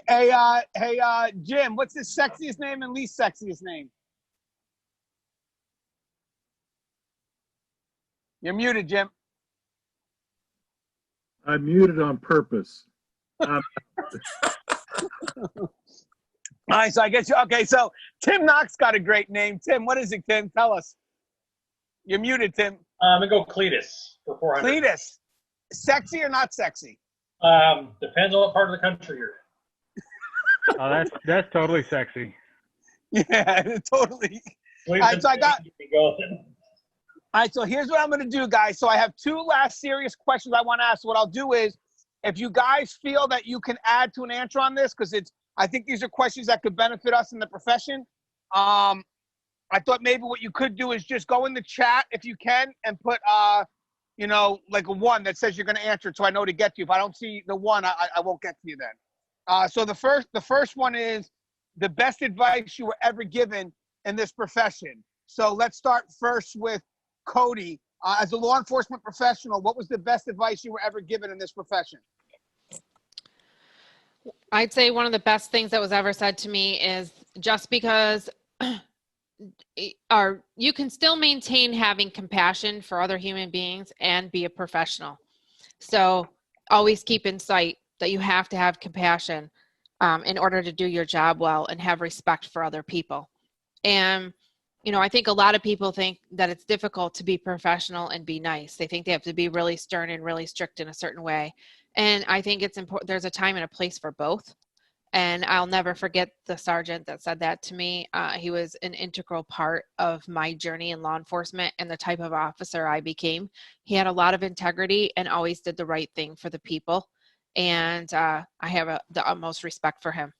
Hey, Jim, what's the sexiest name and least sexiest name? You're muted, Jim. I'm muted on purpose. All right, so I guess okay. So Tim Knox got a great name. Tim, what is it, Tim? Tell us. You're muted, Tim. I'm gonna go Cletus for 400. Cletus, sexy or not sexy? Depends on what part of the country you're in. Oh, that's totally sexy. Yeah, totally. All right, so all right, so here's what I'm going to do, guys. So I have two last serious questions I want to ask. What I'll do is, if you guys feel that you can add to an answer on this, because I think these are questions that could benefit us in the profession. I thought maybe what you could do is just go in the chat if you can and put, like a 1 that says you're going to answer it, so I know to get to you. If I don't see the 1, I won't get to you then. So the first one is the best advice you were ever given in this profession. So let's start first with Cody. As a law enforcement professional, what was the best advice you were ever given in this profession? I'd say one of the best things that was ever said to me is just because you can still maintain having compassion for other human beings and be a professional. So always keep in sight that you have to have compassion in order to do your job well and have respect for other people. And, you know, I think a lot of people think that it's difficult to be professional and be nice. They think they have to be really stern and really strict in a certain way. And I think it's important. There's a time and a place for both. And I'll never forget the sergeant that said that to me. He was an integral part of my journey in law enforcement and the type of officer I became. He had a lot of integrity and always did the right thing for the people. And I have the utmost respect for him.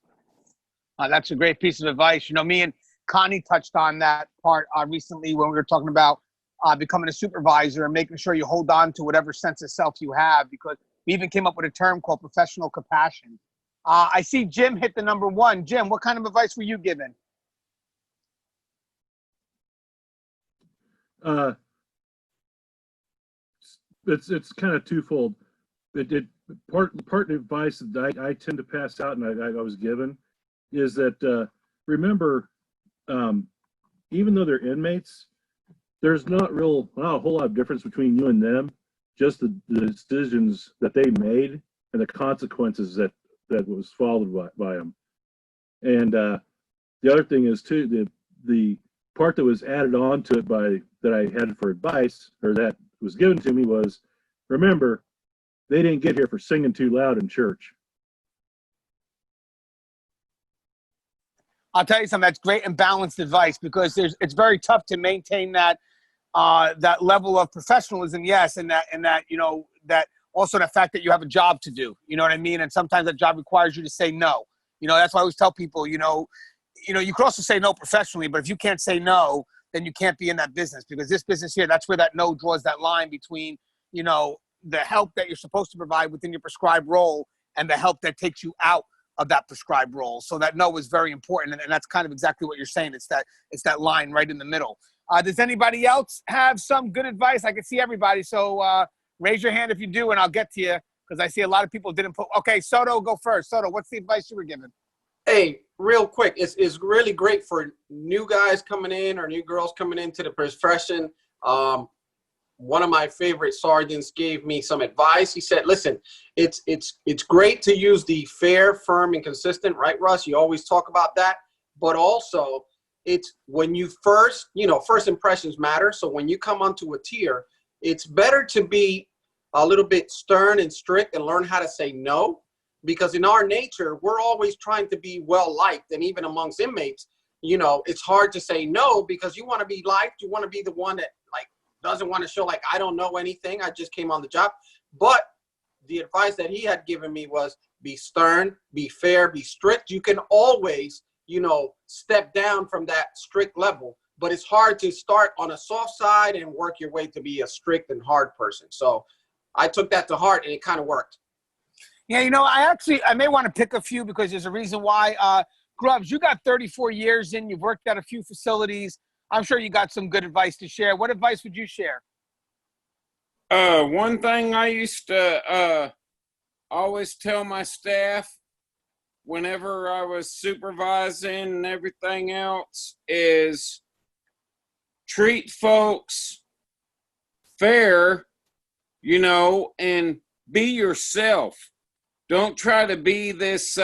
That's a great piece of advice. You know, me and Connie touched on that part recently when we were talking about becoming a supervisor and making sure you hold on to whatever sense of self you have, because we even came up with a term called professional compassion. I see Jim hit the number 1. Jim, what kind of advice were you given? It's kind of twofold. Part of the advice that I tend to pass out, and I was given, is that remember, even though they're inmates, there's not a whole lot of difference between you and them. Just the decisions that they made and the consequences that was followed by them. And the other thing is too, the part that was added on to it that I had for advice, or that was given to me, was, remember, they didn't get here for singing too loud in church. I'll tell you something, that's great and balanced advice, because it's very tough to maintain that that level of professionalism, yes, and that you know, that also the fact that you have a job to do, you know what I mean? And sometimes that job requires you to say no. You know, that's why I always tell people, you know, you could also say no professionally, but if you can't say no, then you can't be in that business, because this business here, that's where that no draws that line between, you know, the help that you're supposed to provide within your prescribed role and the help that takes you out of that prescribed role. So that no is very important. And that's kind of exactly what you're saying. It's that line right in the middle. Does anybody else have some good advice? I can see everybody. So raise your hand if you do, and I'll get to you, because I see a lot of people didn't put. Okay, Soto, go first. Soto, what's the advice you were given? Hey, real quick, it's really great for new guys coming in or new girls coming into the profession. One of my favorite sergeants gave me some advice. He said, listen, it's great to use the fair, firm, and consistent, right, Russ? You always talk about that. But also, it's when you first impressions matter. So when you come onto a tier, it's better to be a little bit stern and strict and learn how to say no. Because in our nature, we're always trying to be well-liked. And even amongst inmates, you know, it's hard to say no, because you want to be liked. You want to be the one that, like, doesn't want to show like, I don't know anything, I just came on the job. But the advice that he had given me was be stern, be fair, be strict. You can always, you know, step down from that strict level, but it's hard to start on a soft side and work your way to be a strict and hard person. So I took that to heart, and it kind of worked. Yeah, you know, I may want to pick a few, because there's a reason why. Grubbs, you got 34 years in, you've worked at a few facilities. I'm sure you got some good advice to share. What advice would you share? One thing I used to always tell my staff whenever I was supervising and everything else is treat folks fair, you know, and be yourself. Don't try to be this,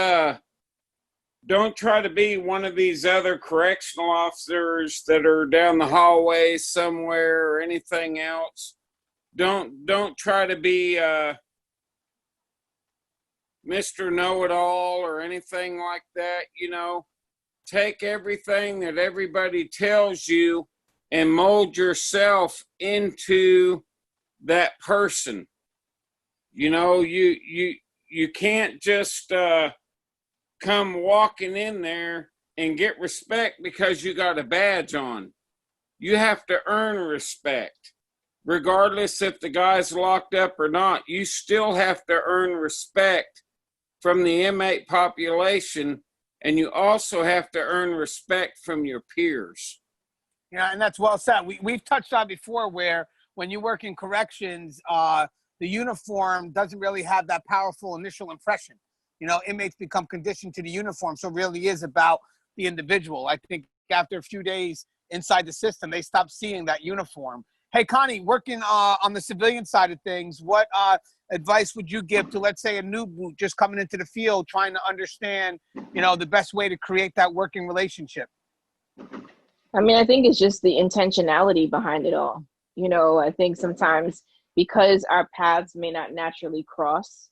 don't try to be one of these other correctional officers that are down the hallway somewhere or anything else. Don't try to be Mr. Know-It-All or anything like that, you know. Take everything that everybody tells you and mold yourself into that person. You know, you can't just come walking in there and get respect because you got a badge on. You have to earn respect. Regardless if the guy's locked up or not, you still have to earn respect from the inmate population, and you also have to earn respect from your peers. Yeah, and that's well said. We've touched on before where when you work in corrections, the uniform doesn't really have that powerful initial impression. You know, inmates become conditioned to the uniform, so it really is about the individual. I think after a few days inside the system, they stop seeing that uniform. Hey, Connie, working on the civilian side of things, what advice would you give to, let's say, a new boot just coming into the field, trying to understand, the best way to create that working relationship? I mean, I think it's just the intentionality behind it all. I think sometimes because our paths may not naturally cross,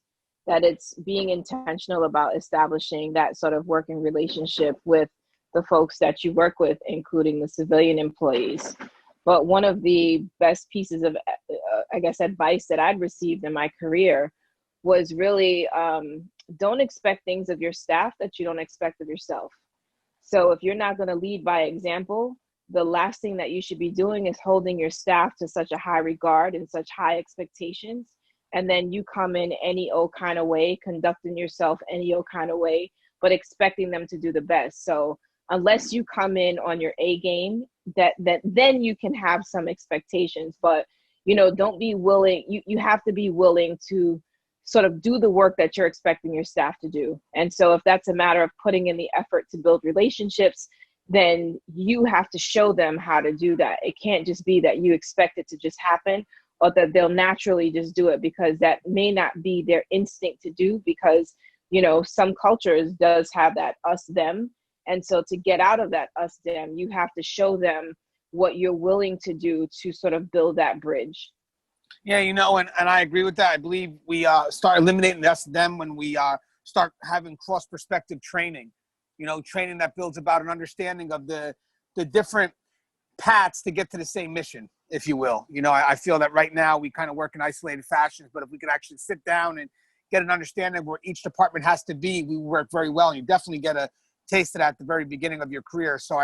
that it's being intentional about establishing that sort of working relationship with the folks that you work with, including the civilian employees. But one of the best pieces of, advice that I'd received in my career was really don't expect things of your staff that you don't expect of yourself. So if you're not going to lead by example, the last thing that you should be doing is holding your staff to such a high regard and such high expectations. And then you come in any old kind of way, conducting yourself any old kind of way, but expecting them to do the best. So unless you come in on your A game, then you can have some expectations. But, don't be willing. You have to be willing to sort of do the work that you're expecting your staff to do. And so if that's a matter of putting in the effort to build relationships, then you have to show them how to do that. It can't just be that you expect it to just happen, or that they'll naturally just do it, because that may not be their instinct to do, because, some cultures does have that us, them. And so to get out of that us, them, you have to show them what you're willing to do to sort of build that bridge. Yeah, and I agree with that. I believe we start eliminating the us, them when we start having cross-perspective training, training that builds about an understanding of the different paths to get to the same mission, if you will. I feel that right now we kind of work in isolated fashions, but if we could actually sit down and get an understanding of where each department has to be, we work very well. And you definitely get a taste of that at the very beginning of your career. So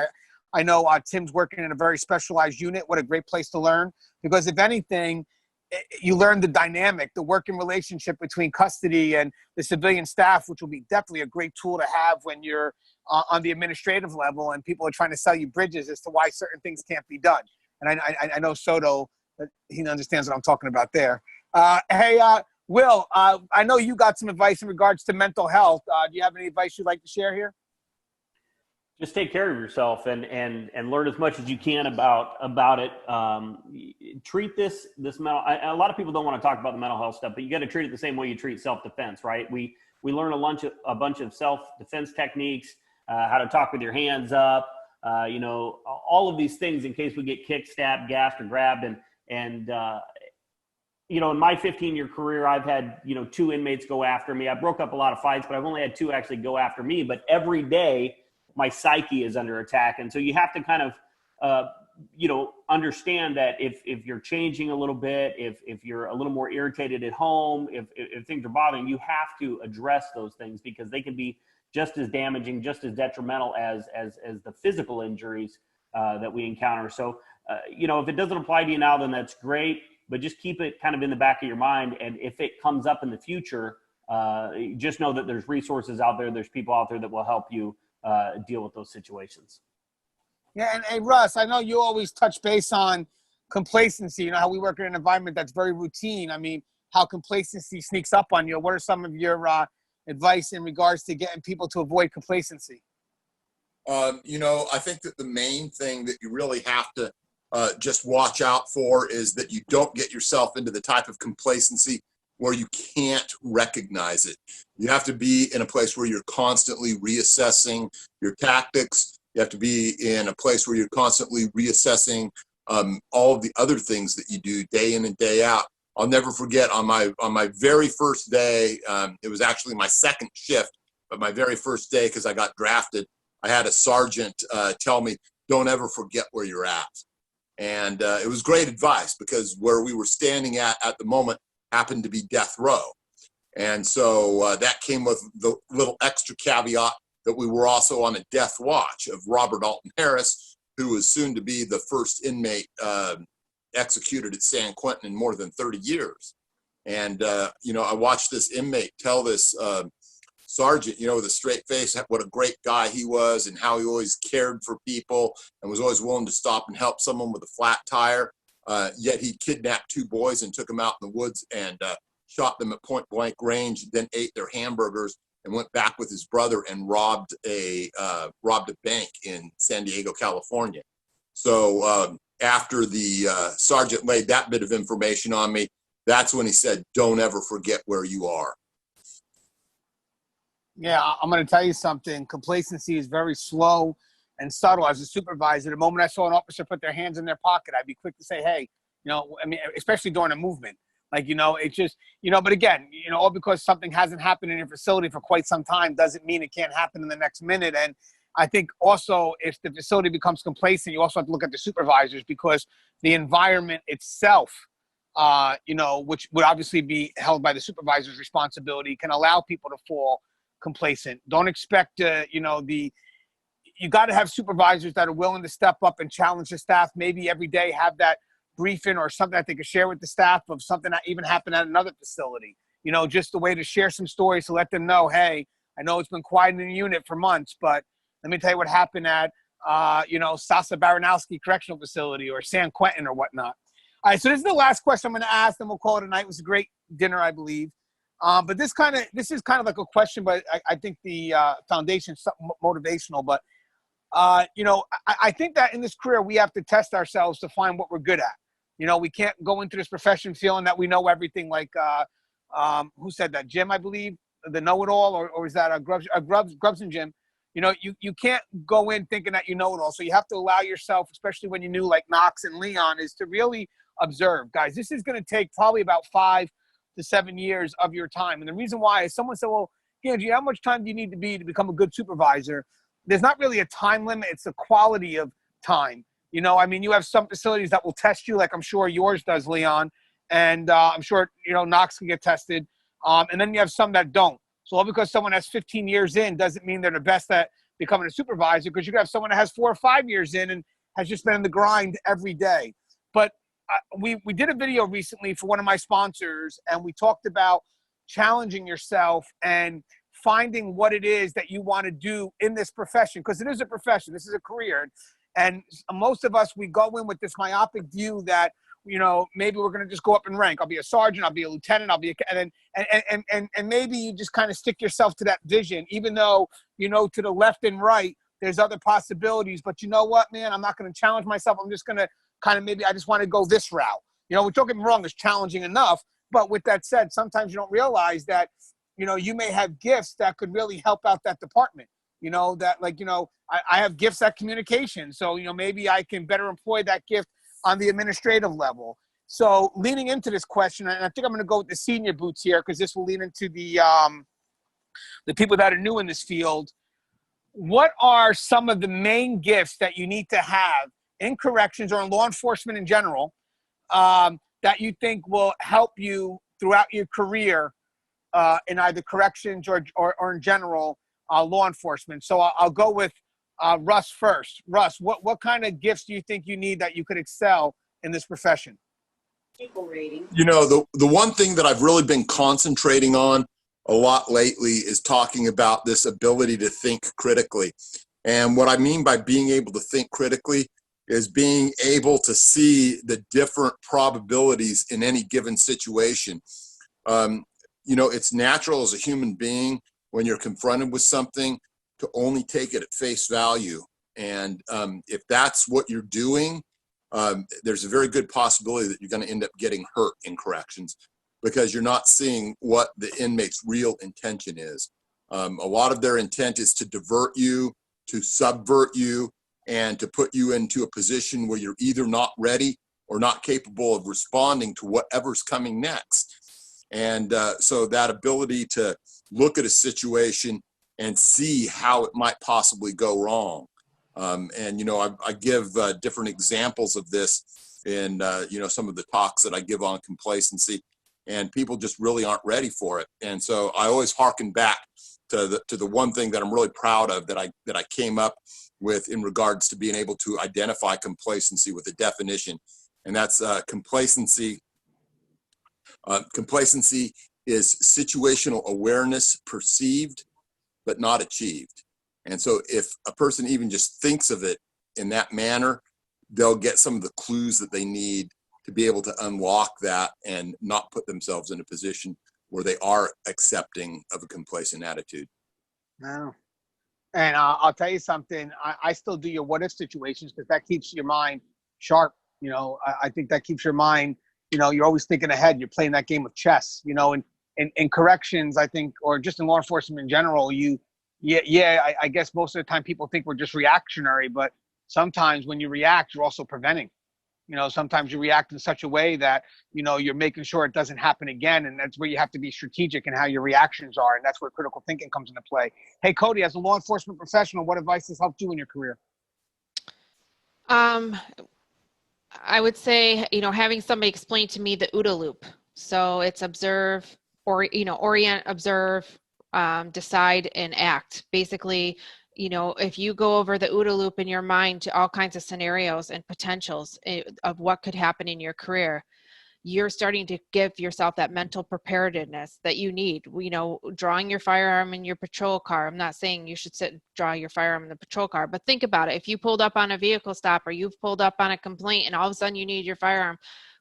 I know Tim's working in a very specialized unit. What a great place to learn, because if anything, you learn the dynamic, the working relationship between custody and the civilian staff, which will be definitely a great tool to have when you're on the administrative level and people are trying to sell you bridges as to why certain things can't be done. And I know Soto, he understands what I'm talking about there. Hey, Will, I know you got some advice in regards to mental health. Do you have any advice you'd like to share here? Just take care of yourself and learn as much as you can about it. Treat this mental. A lot of people don't want to talk about the mental health stuff, but you got to treat it the same way you treat self-defense, right? We learn a bunch of self-defense techniques, how to talk with your hands up, all of these things in case we get kicked, stabbed, gassed, or grabbed. And in my 15-year career, I've had 2 inmates go after me. I broke up a lot of fights, but I've only had 2 actually go after me. But every day, my psyche is under attack. And so you have to kind of, understand that if you're changing a little bit, if you're a little more irritated at home, if things are bothering you, have to address those things, because they can be just as damaging, just as detrimental as the physical injuries that we encounter. So, if it doesn't apply to you now, then that's great, but just keep it kind of in the back of your mind. And if it comes up in the future, just know that there's resources out there. There's people out there that will help you deal with those situations. Yeah, and hey, Russ, I know you always touch base on complacency, how we work in an environment that's very routine. I mean, how complacency sneaks up on you. What are some of your advice in regards to getting people to avoid complacency? I think that the main thing that you really have to just watch out for is that you don't get yourself into the type of complacency where you can't recognize it. You have to be in a place where you're constantly reassessing your tactics. You have to be in a place where you're constantly reassessing all of the other things that you do day in and day out. I'll never forget on my very first day, it was actually my second shift, but my very first day, because I got drafted, I had a sergeant tell me, don't ever forget where you're at. And it was great advice, because where we were standing at the moment happened to be death row. And so that came with the little extra caveat that we were also on a death watch of Robert Alton Harris, who was soon to be the first inmate executed at San Quentin in more than 30 years. And, I watched this inmate tell this sergeant, with a straight face, what a great guy he was and how he always cared for people and was always willing to stop and help someone with a flat tire. Yet he kidnapped 2 boys and took them out in the woods and shot them at point blank range, then ate their hamburgers and went back with his brother and robbed a bank in San Diego, California. So after the sergeant laid that bit of information on me, that's when he said, "Don't ever forget where you are." Yeah, I'm going to tell you something. Complacency is very slow and subtle. As a supervisor, the moment I saw an officer put their hands in their pocket, I'd be quick to say, "Hey, I mean, especially during a movement, like, it's just, but again, all because something hasn't happened in your facility for quite some time doesn't mean it can't happen in the next minute." And I think also if the facility becomes complacent, you also have to look at the supervisors, because the environment itself, which would obviously be held by the supervisor's responsibility, can allow people to fall complacent. Don't expect, you got to have supervisors that are willing to step up and challenge the staff. Maybe every day have that briefing or something that they could share with the staff of something that even happened at another facility. Just a way to share some stories to let them know, hey, I know it's been quiet in the unit for months, but let me tell you what happened at, Sasa Baranowski Correctional Facility or San Quentin or whatnot. All right, so this is the last question I'm going to ask, and we'll call it a night. It was a great dinner, I believe. But this is kind of like a question, but I think the foundation is something motivational. But, I think that in this career, we have to test ourselves to find what we're good at. We can't go into this profession feeling that we know everything, like, who said that? Jim, I believe, the know-it-all, or is that Grubs and Jim? You can't go in thinking that you know it all. So you have to allow yourself, especially when you're new, like Knox and Leon, is to really observe. Guys, this is going to take probably about 5 to 7 years of your time. And the reason why is someone said, well, Gangi, how much time do you need to become a good supervisor? There's not really a time limit. It's the quality of time. You have some facilities that will test you, like I'm sure yours does, Leon. And I'm sure, Knox can get tested. And then you have some that don't. So all because someone has 15 years in doesn't mean they're the best at becoming a supervisor, because you could have someone that has 4 or 5 years in and has just been in the grind every day. But we did a video recently for one of my sponsors, and we talked about challenging yourself and finding what it is that you want to do in this profession, because it is a profession. This is a career. And most of us, we go in with this myopic view that, maybe we're going to just go up in rank. I'll be a sergeant, I'll be a lieutenant, and maybe you just kind of stick yourself to that vision, even though, to the left and right, there's other possibilities. But you know what, man, I'm not going to challenge myself. I'm just going to I just want to go this route. Don't get me wrong, it's challenging enough. But with that said, sometimes you don't realize that, you may have gifts that could really help out that department. I have gifts at communication. So, maybe I can better employ that gift on the administrative level. So leaning into this question, and I think I'm going to go with the senior boots here, because this will lean into the people that are new in this field. What are some of the main gifts that you need to have in corrections or in law enforcement in general that you think will help you throughout your career in either corrections or in general law enforcement? So I'll go with Russ first. Russ, what kind of gifts do you think you need that you could excel in this profession? The one thing that I've really been concentrating on a lot lately is talking about this ability to think critically. And what I mean by being able to think critically is being able to see the different probabilities in any given situation. It's natural as a human being when you're confronted with something to only take it at face value. And if that's what you're doing, there's a very good possibility that you're going to end up getting hurt in corrections, because you're not seeing what the inmate's real intention is. A lot of their intent is to divert you, to subvert you, and to put you into a position where you're either not ready or not capable of responding to whatever's coming next. And so that ability to look at a situation and see how it might possibly go wrong. I give different examples of this in, some of the talks that I give on complacency, and people just really aren't ready for it. And so I always harken back to the one thing that I'm really proud of that I came up with in regards to being able to identify complacency with a definition. And that's complacency. Complacency is situational awareness perceived, but not achieved. And so if a person even just thinks of it in that manner, they'll get some of the clues that they need to be able to unlock that and not put themselves in a position where they are accepting of a complacent attitude. No. And I'll tell you something. I still do your what if situations because that keeps your mind sharp. You know, I think that keeps your mind, you know, you're always thinking ahead. You're playing that game of chess, you know, and in corrections, I think, or just in law enforcement in general, I guess most of the time people think we're just reactionary, but sometimes when you react, you're also preventing. You know, sometimes you react in such a way that, you know, you're making sure it doesn't happen again. And that's where you have to be strategic in how your reactions are. And that's where critical thinking comes into play. Hey, Cody, as a law enforcement professional, what advice has helped you in your career? I would say, you know, having somebody explain to me the OODA loop. So it's observe, or, you know, orient, observe, decide, and act. Basically, you know, if you go over the OODA loop in your mind to all kinds of scenarios and potentials of what could happen in your career, you're starting to give yourself that mental preparedness that you need. You know, drawing your firearm in your patrol car. I'm not saying you should sit and draw your firearm in the patrol car, but think about it. If you pulled up on a vehicle stop or you've pulled up on a complaint and all of a sudden you need your firearm,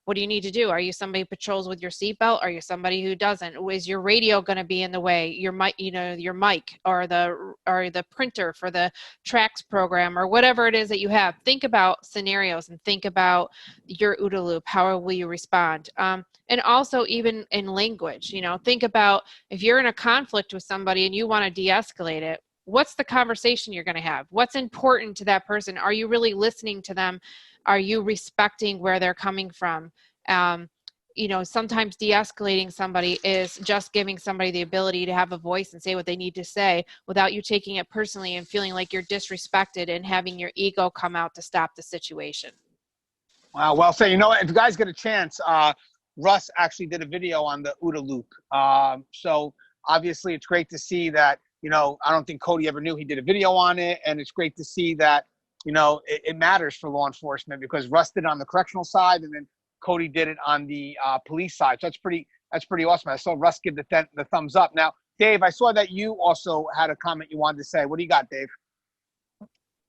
what do you need to do? Are you somebody who patrols with your seatbelt? Are you somebody who doesn't? Is your radio going to be in the way? Your mic, you know, your mic or the printer for the tracks program or whatever it is that you have. Think about scenarios and think about your OODA loop. How will you respond? And also even in language, you know, think about if you're in a conflict with somebody and you want to de-escalate it, what's the conversation you're going to have? What's important to that person? Are you really listening to them? Are you respecting where they're coming from? You know, sometimes de-escalating somebody is just giving somebody the ability to have a voice and say what they need to say without you taking it personally and feeling like you're disrespected and having your ego come out to stop the situation. Wow, well said. You know what? If you guys get a chance, Russ actually did a video on the OODA loop. So obviously it's great to see that, you know, I don't think Cody ever knew he did a video on it. And it's great to see that, you know, it matters for law enforcement because Russ did it on the correctional side and then Cody did it on the police side. So that's pretty awesome. I saw Russ give the thumbs up. Now, Dave, I saw that you also had a comment you wanted to say. What do you got, Dave?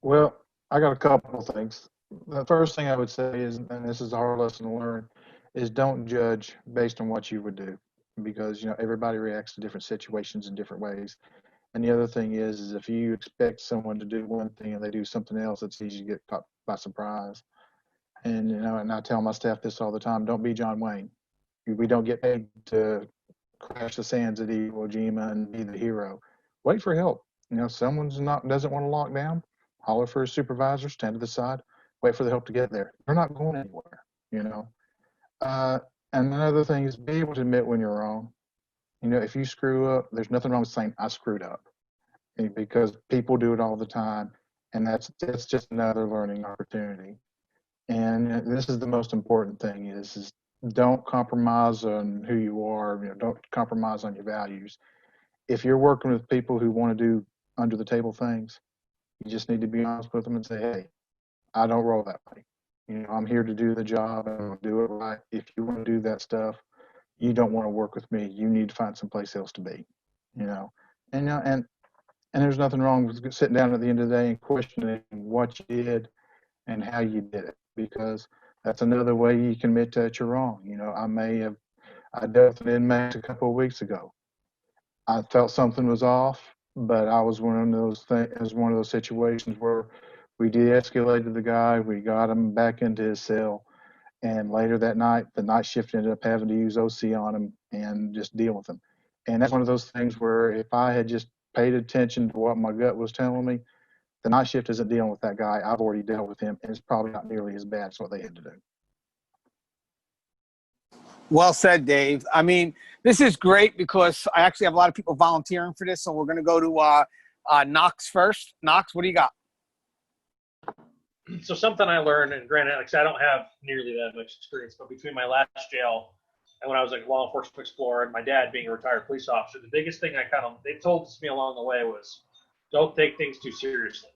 Well, I got a couple of things. The first thing I would say is, and this is a hard lesson to learn, is don't judge based on what you would do because, you know, everybody reacts to different situations in different ways. And the other thing is if you expect someone to do one thing and they do something else, it's easy to get caught by surprise. And, you know, and I tell my staff this all the time, don't be John Wayne. We don't get paid to crash the sands at Iwo Jima and be the hero. Wait for help. You know, someone's doesn't want to lock down, holler for a supervisor, stand to the side, wait for the help to get there. They're not going anywhere, you know. And another thing is be able to admit when you're wrong. You know, if you screw up, there's nothing wrong with saying, I screwed up. Because people do it all the time. And that's just another learning opportunity. And this is the most important thing is don't compromise on who you are. You know, don't compromise on your values. If you're working with people who want to do under the table things, you just need to be honest with them and say, hey, I don't roll that way. You know, I'm here to do the job and I'll do it right. If you want to do that stuff, you don't want to work with me. You need to find someplace else to be, you know. And there's nothing wrong with sitting down at the end of the day and questioning what you did and how you did it, because that's another way you can admit that you're wrong. You know, I dealt with an inmate a couple of weeks ago. I felt something was off, but I was one of those things. It was one of those situations where we de-escalated the guy. We got him back into his cell. And later that night, the night shift ended up having to use OC on him and just deal with him. And that's one of those things where if I had just paid attention to what my gut was telling me, the night shift isn't dealing with that guy. I've already dealt with him, and it's probably not nearly as bad as what they had to do. Well said, Dave. I mean, this is great because I actually have a lot of people volunteering for this. So we're going to go to Knox first. Knox, what do you got? So something I learned, and granted, like I said, I don't have nearly that much experience, but between my last jail and when I was a law enforcement explorer and my dad being a retired police officer, the biggest thing they told me along the way was, don't take things too seriously.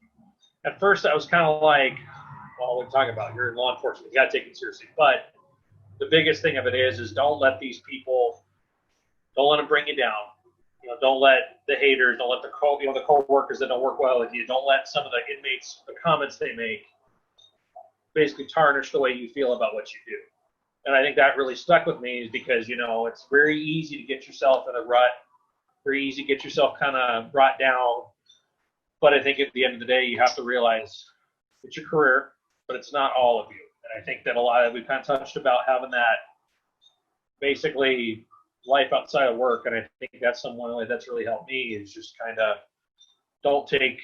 At first, I was kind of like, well, what are you talking about? You're in law enforcement. You got to take it seriously. But the biggest thing of it is don't let these people, don't let them bring you down. You know, don't let the haters, don't let the co-workers that don't work well with you, don't let some of the inmates, the comments they make, basically tarnish the way you feel about what you do. And I think that really stuck with me, is because, you know, it's very easy to get yourself in a rut, very easy to get yourself kind of brought down. But I think at the end of the day, you have to realize it's your career, but it's not all of you. And I think that we kind of touched about having that basically life outside of work. And I think that's someone that's really helped me, is just kind of don't take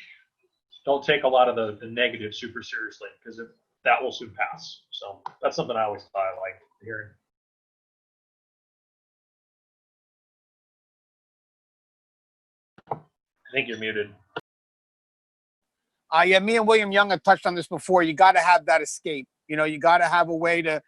a lot of the negative super seriously, because that will soon pass. So that's something I always thought I liked hearing. I think you're muted. Yeah, me and William Young have touched on this before. You got to have that escape. You know, you got to have a way to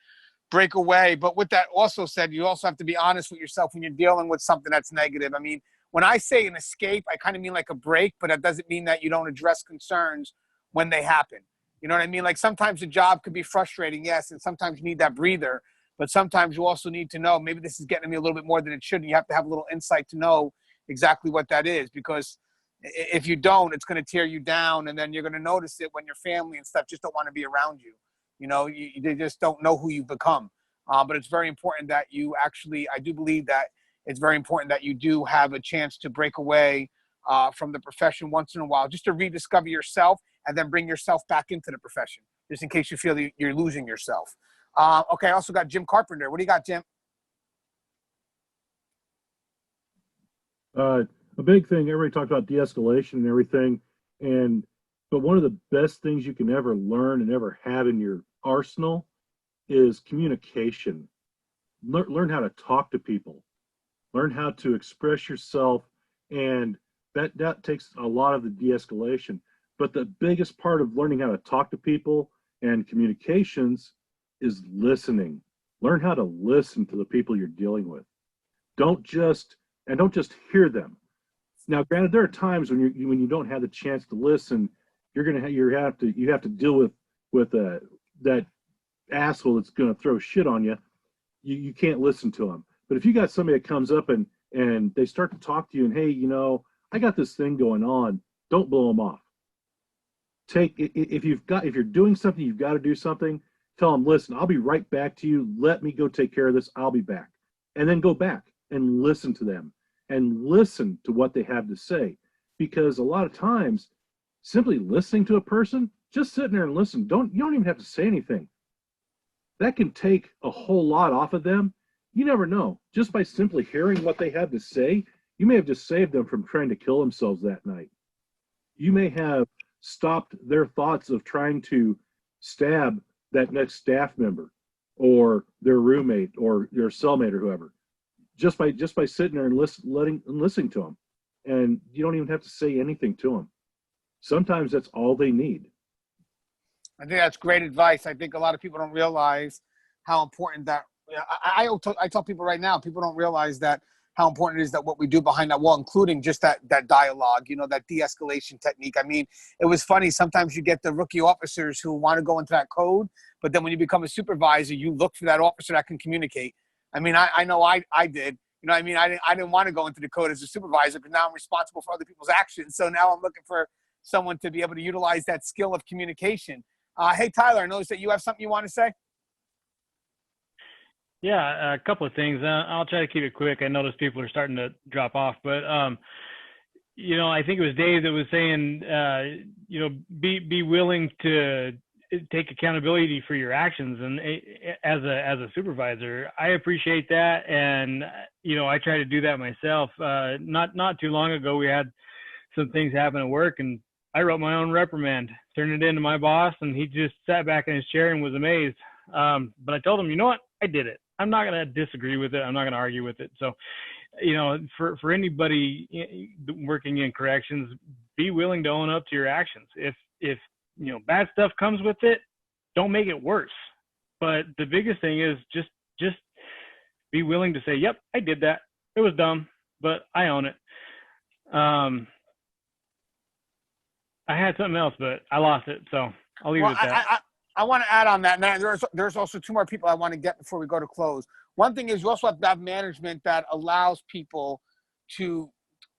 break away. But with that also said, you also have to be honest with yourself when you're dealing with something that's negative. I mean, when I say an escape, I kind of mean like a break, but that doesn't mean that you don't address concerns when they happen. You know what I mean? Like sometimes a job could be frustrating, yes, and sometimes you need that breather. But sometimes you also need to know, maybe this is getting me a little bit more than it should. And you have to have a little insight to know exactly what that is, because if you don't, it's going to tear you down, and then you're going to notice it when your family and stuff just don't want to be around you. You know, they just don't know who you've become. But it's very important that you actually, I do believe that it's very important that you do have a chance to break away from the profession once in a while, just to rediscover yourself and then bring yourself back into the profession, just in case you feel that you're losing yourself. Okay, I also got Jim Carpenter. What do you got, Jim? A big thing, everybody talked about de-escalation and everything, but one of the best things you can ever learn and ever have in your arsenal is communication. Learn how to talk to people, learn how to express yourself, and that takes a lot of the de-escalation. But the biggest part of learning how to talk to people and communications is listening. Learn how to listen to the people you're dealing with. Don't just hear them. Now, granted, there are times when you don't have the chance to listen. You have to deal with that asshole that's going to throw shit on you. You can't listen to them. But if you got somebody that comes up and they start to talk to you, and hey, you know, I got this thing going on, don't blow them off. If you're doing something, you've got to do something. Tell them, listen, I'll be right back to you. Let me go take care of this. I'll be back. And then go back and listen to them and listen to what they have to say. Because a lot of times, simply listening to a person, just sitting there and listen, you don't even have to say anything. That can take a whole lot off of them. You never know. Just by simply hearing what they have to say, you may have just saved them from trying to kill themselves that night. You may have stopped their thoughts of trying to stab that next staff member or their roommate or their cellmate or whoever, just by sitting there and listening to them. And you don't even have to say anything to them. Sometimes that's all they need. I think that's great advice. I think a lot of people don't realize how important that. I tell people right now, people don't realize that how important it is that what we do behind that wall, including just that dialogue, you know, that de-escalation technique. I mean, it was funny. Sometimes you get the rookie officers who want to go into that code, but then when you become a supervisor, you look for that officer that can communicate. I mean, I know I did. You know what I mean? I didn't want to go into the code as a supervisor, but now I'm responsible for other people's actions. So now I'm looking for someone to be able to utilize that skill of communication. Hey, Tyler, I noticed that you have something you want to say? Yeah, a couple of things. I'll try to keep it quick. I noticed people are starting to drop off, but you know, I think it was Dave that was saying, you know, be willing to take accountability for your actions. And as a supervisor, I appreciate that, and you know, I try to do that myself. Not too long ago, we had some things happen at work, and I wrote my own reprimand, turned it into my boss, and he just sat back in his chair and was amazed. But I told him, you know what, I did it. I'm not going to disagree with it. I'm not going to argue with it. So, you know, for anybody working in corrections, be willing to own up to your actions. If you know, bad stuff comes with it, don't make it worse. But the biggest thing is just be willing to say, yep, I did that. It was dumb, but I own it. I had something else, but I lost it. So I'll leave it at that. I want to add on that. Now, there's also two more people I want to get before we go to close. One thing is you also have to have management that allows people to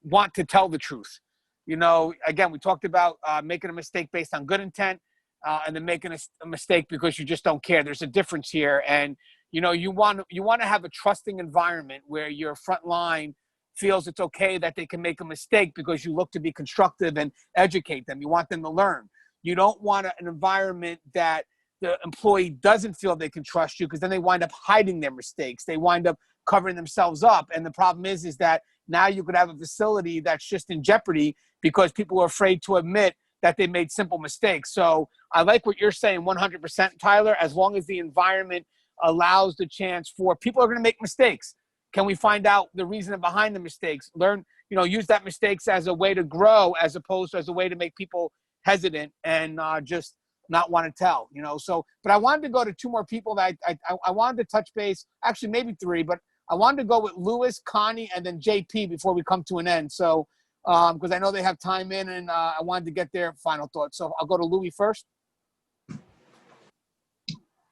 want to tell the truth. You know, again, we talked about making a mistake based on good intent and then making a mistake because you just don't care. There's a difference here. And You know, you want to have a trusting environment where your front line feels it's okay that they can make a mistake because you look to be constructive and educate them. You want them to learn. You don't want an environment that the employee doesn't feel they can trust you, because then they wind up hiding their mistakes. They wind up covering themselves up. And the problem is that now you could have a facility that's just in jeopardy because people are afraid to admit that they made simple mistakes. So I like what you're saying 100%, Tyler, as long as the environment allows the chance for people are going to make mistakes. Can we find out the reason behind the mistakes? Learn, use that mistakes as a way to grow as opposed to as a way to make people hesitant and just not want to tell, So, but I wanted to go to two more people that I wanted to touch base, actually maybe three, but I wanted to go with Lewis, Connie, and then JP before we come to an end. So, because I know they have time in, and I wanted to get their final thoughts. So I'll go to Louis first.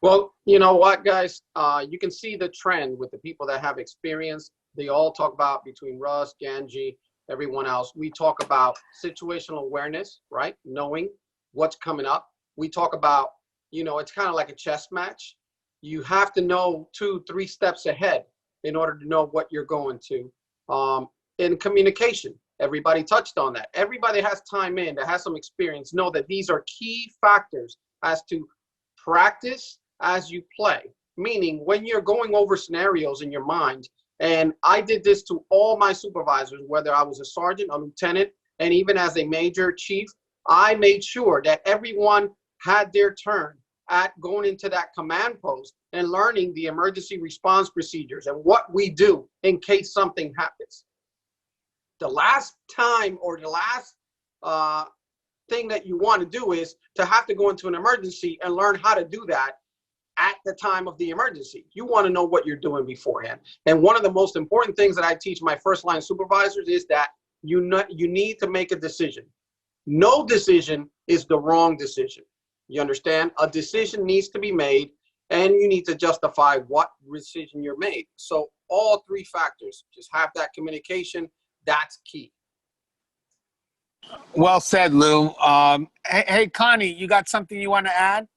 Well, you know what, guys? You can see the trend with the people that have experience. They all talk about, between Russ, Gangi, everyone else, we talk about situational awareness, right? Knowing what's coming up. We talk about, it's kind of like a chess match. You have to know 2-3 steps ahead in order to know what you're going to. In communication, everybody touched on that. Everybody has time in, that has some experience, know that these are key factors as to practice as you play. Meaning, when you're going over scenarios in your mind, and I did this to all my supervisors, whether I was a sergeant, a lieutenant, and even as a major chief, I made sure that everyone had their turn at going into that command post and learning the emergency response procedures and what we do in case something happens. The last time, or the last thing that you want to do is to have to go into an emergency and learn how to do that at the time of the emergency. You want to know what you're doing beforehand. And one of the most important things that I teach my first line supervisors is that you need to make a decision. No decision is the wrong decision. You understand? A decision needs to be made, and you need to justify what decision you're made. So all 3 factors, just have that communication. That's key. Well said, Lou. Hey, Connie, you got something you want to add?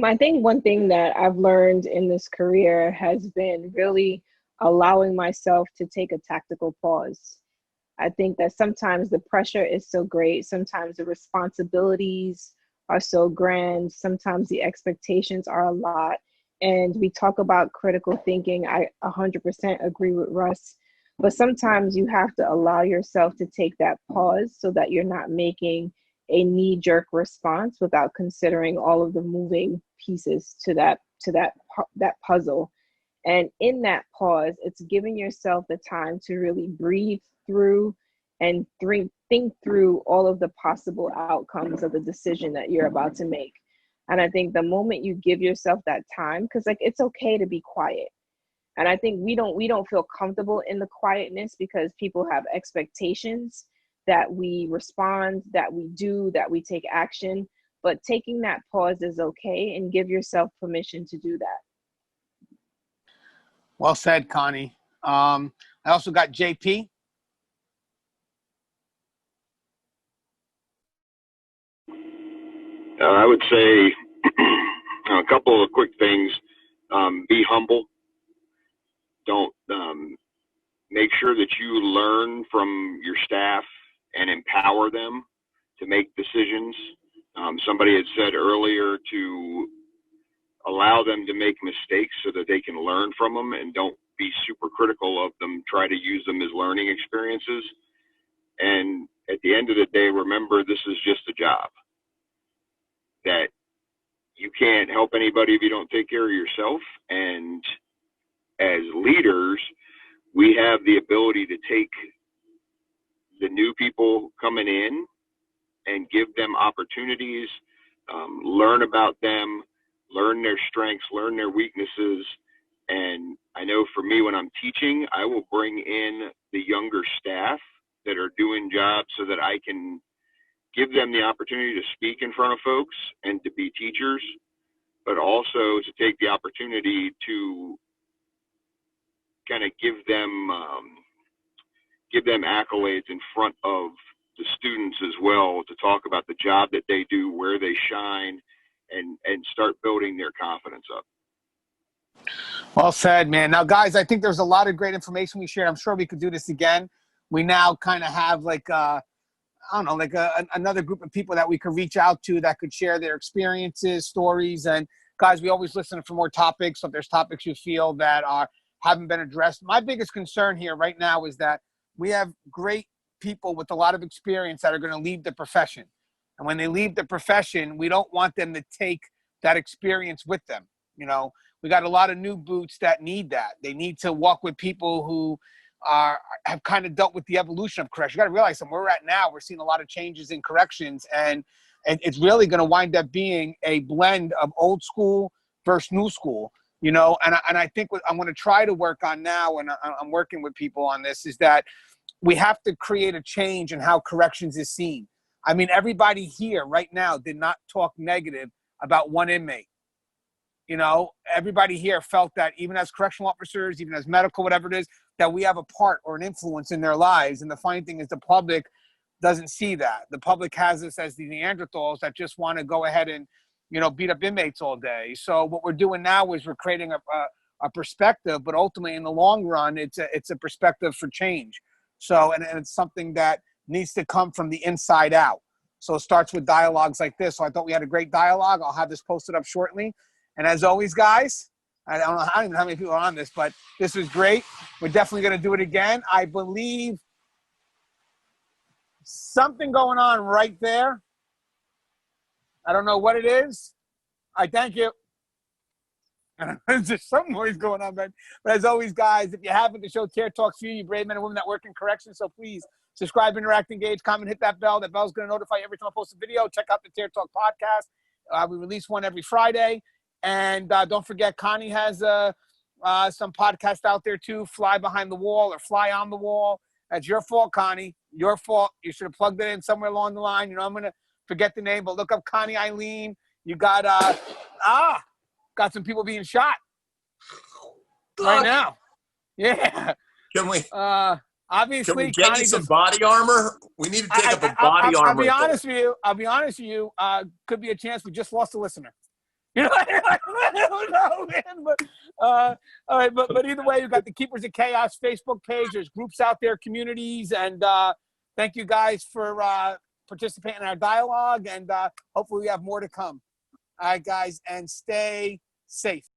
I think one thing that I've learned in this career has been really allowing myself to take a tactical pause. I think that sometimes the pressure is so great. Sometimes the responsibilities are so grand. Sometimes the expectations are a lot. And we talk about critical thinking. I 100% agree with Russ. But sometimes you have to allow yourself to take that pause so that you're not making a knee-jerk response without considering all of the moving pieces to that puzzle. And in that pause, it's giving yourself the time to really breathe through and think through all of the possible outcomes of the decision that you're about to make. And I think the moment you give yourself that time, because it's okay to be quiet. And I think we don't feel comfortable in the quietness because people have expectations that we respond, that we do, that we take action. But taking that pause is okay, and give yourself permission to do that. Well said, Connie. I also got JP. I would say a couple of quick things. Be humble. Don't make sure that you learn from your staff and empower them to make decisions. Somebody had said earlier to allow them to make mistakes so that they can learn from them, and don't be super critical of them. Try to use them as learning experiences. And at the end of the day, remember, this is just a job. That you can't help anybody if you don't take care of yourself. And as leaders, we have the ability to take the new people coming in and give them opportunities, learn about them, learn their strengths, learn their weaknesses. And I know for me, when I'm teaching, I will bring in the younger staff that are doing jobs so that I can give them the opportunity to speak in front of folks and to be teachers, but also to take the opportunity to kind of give them accolades in front of the students as well, to talk about the job that they do, where they shine, and start building their confidence up. Well said, man. Now, guys, I think there's a lot of great information we shared. I'm sure we could do this again. We now kind of have like, I don't know, like another group of people that we could reach out to that could share their experiences, stories. And guys, we always listen for more topics. So if there's topics you feel that haven't been addressed. My biggest concern here right now is that we have great people with a lot of experience that are going to leave the profession. And when they leave the profession, we don't want them to take that experience with them. You know, we got a lot of new boots that need that. They need to walk with people who have kind of dealt with the evolution of correction. You got to realize that where we're at now, we're seeing a lot of changes in corrections, and it's really going to wind up being a blend of old school versus new school. You know, and I think what I'm going to try to work on now, and I'm working with people on this, is that we have to create a change in how corrections is seen. I mean, everybody here right now did not talk negative about one inmate. You know, everybody here felt that even as correctional officers, even as medical, whatever it is, that we have a part or an influence in their lives. And the funny thing is the public doesn't see that. The public has us as the Neanderthals that just want to go ahead and, you know, beat up inmates all day. So what we're doing now is we're creating a perspective, but ultimately in the long run, it's a perspective for change. So, and it's something that needs to come from the inside out. So it starts with dialogues like this. So I thought we had a great dialogue. I'll have this posted up shortly. And as always, guys, I don't even know how many people are on this, but this was great. We're definitely going to do it again. I believe something going on right there. I don't know what it is. I thank you. There's just some noise going on, man. But as always, guys, if you haven't, the show Tear Talks for you, brave men and women that work in corrections. So please subscribe, interact, engage, comment, hit that bell. That bell's going to notify you every time I post a video. Check out the Tear Talk podcast. We release one every Friday. And don't forget, Connie has some podcast out there too, Fly Behind the Wall or Fly on the Wall. That's your fault, Connie. Your fault. You should have plugged it in somewhere along the line. You know, I'm going to forget the name, but look up Connie Alleyne. You got, got some people being shot right now. Yeah. Can we? Obviously, can we get Connie you some body armor? We need to take up a body armor. I'll be honest with you. Could be a chance we just lost a listener. You know, I don't know, man. But all right, but either way, you've got the Keepers of Chaos Facebook page. There's groups out there, communities, and thank you guys for participating in our dialogue. And hopefully, we have more to come. All right, guys, and stay safe.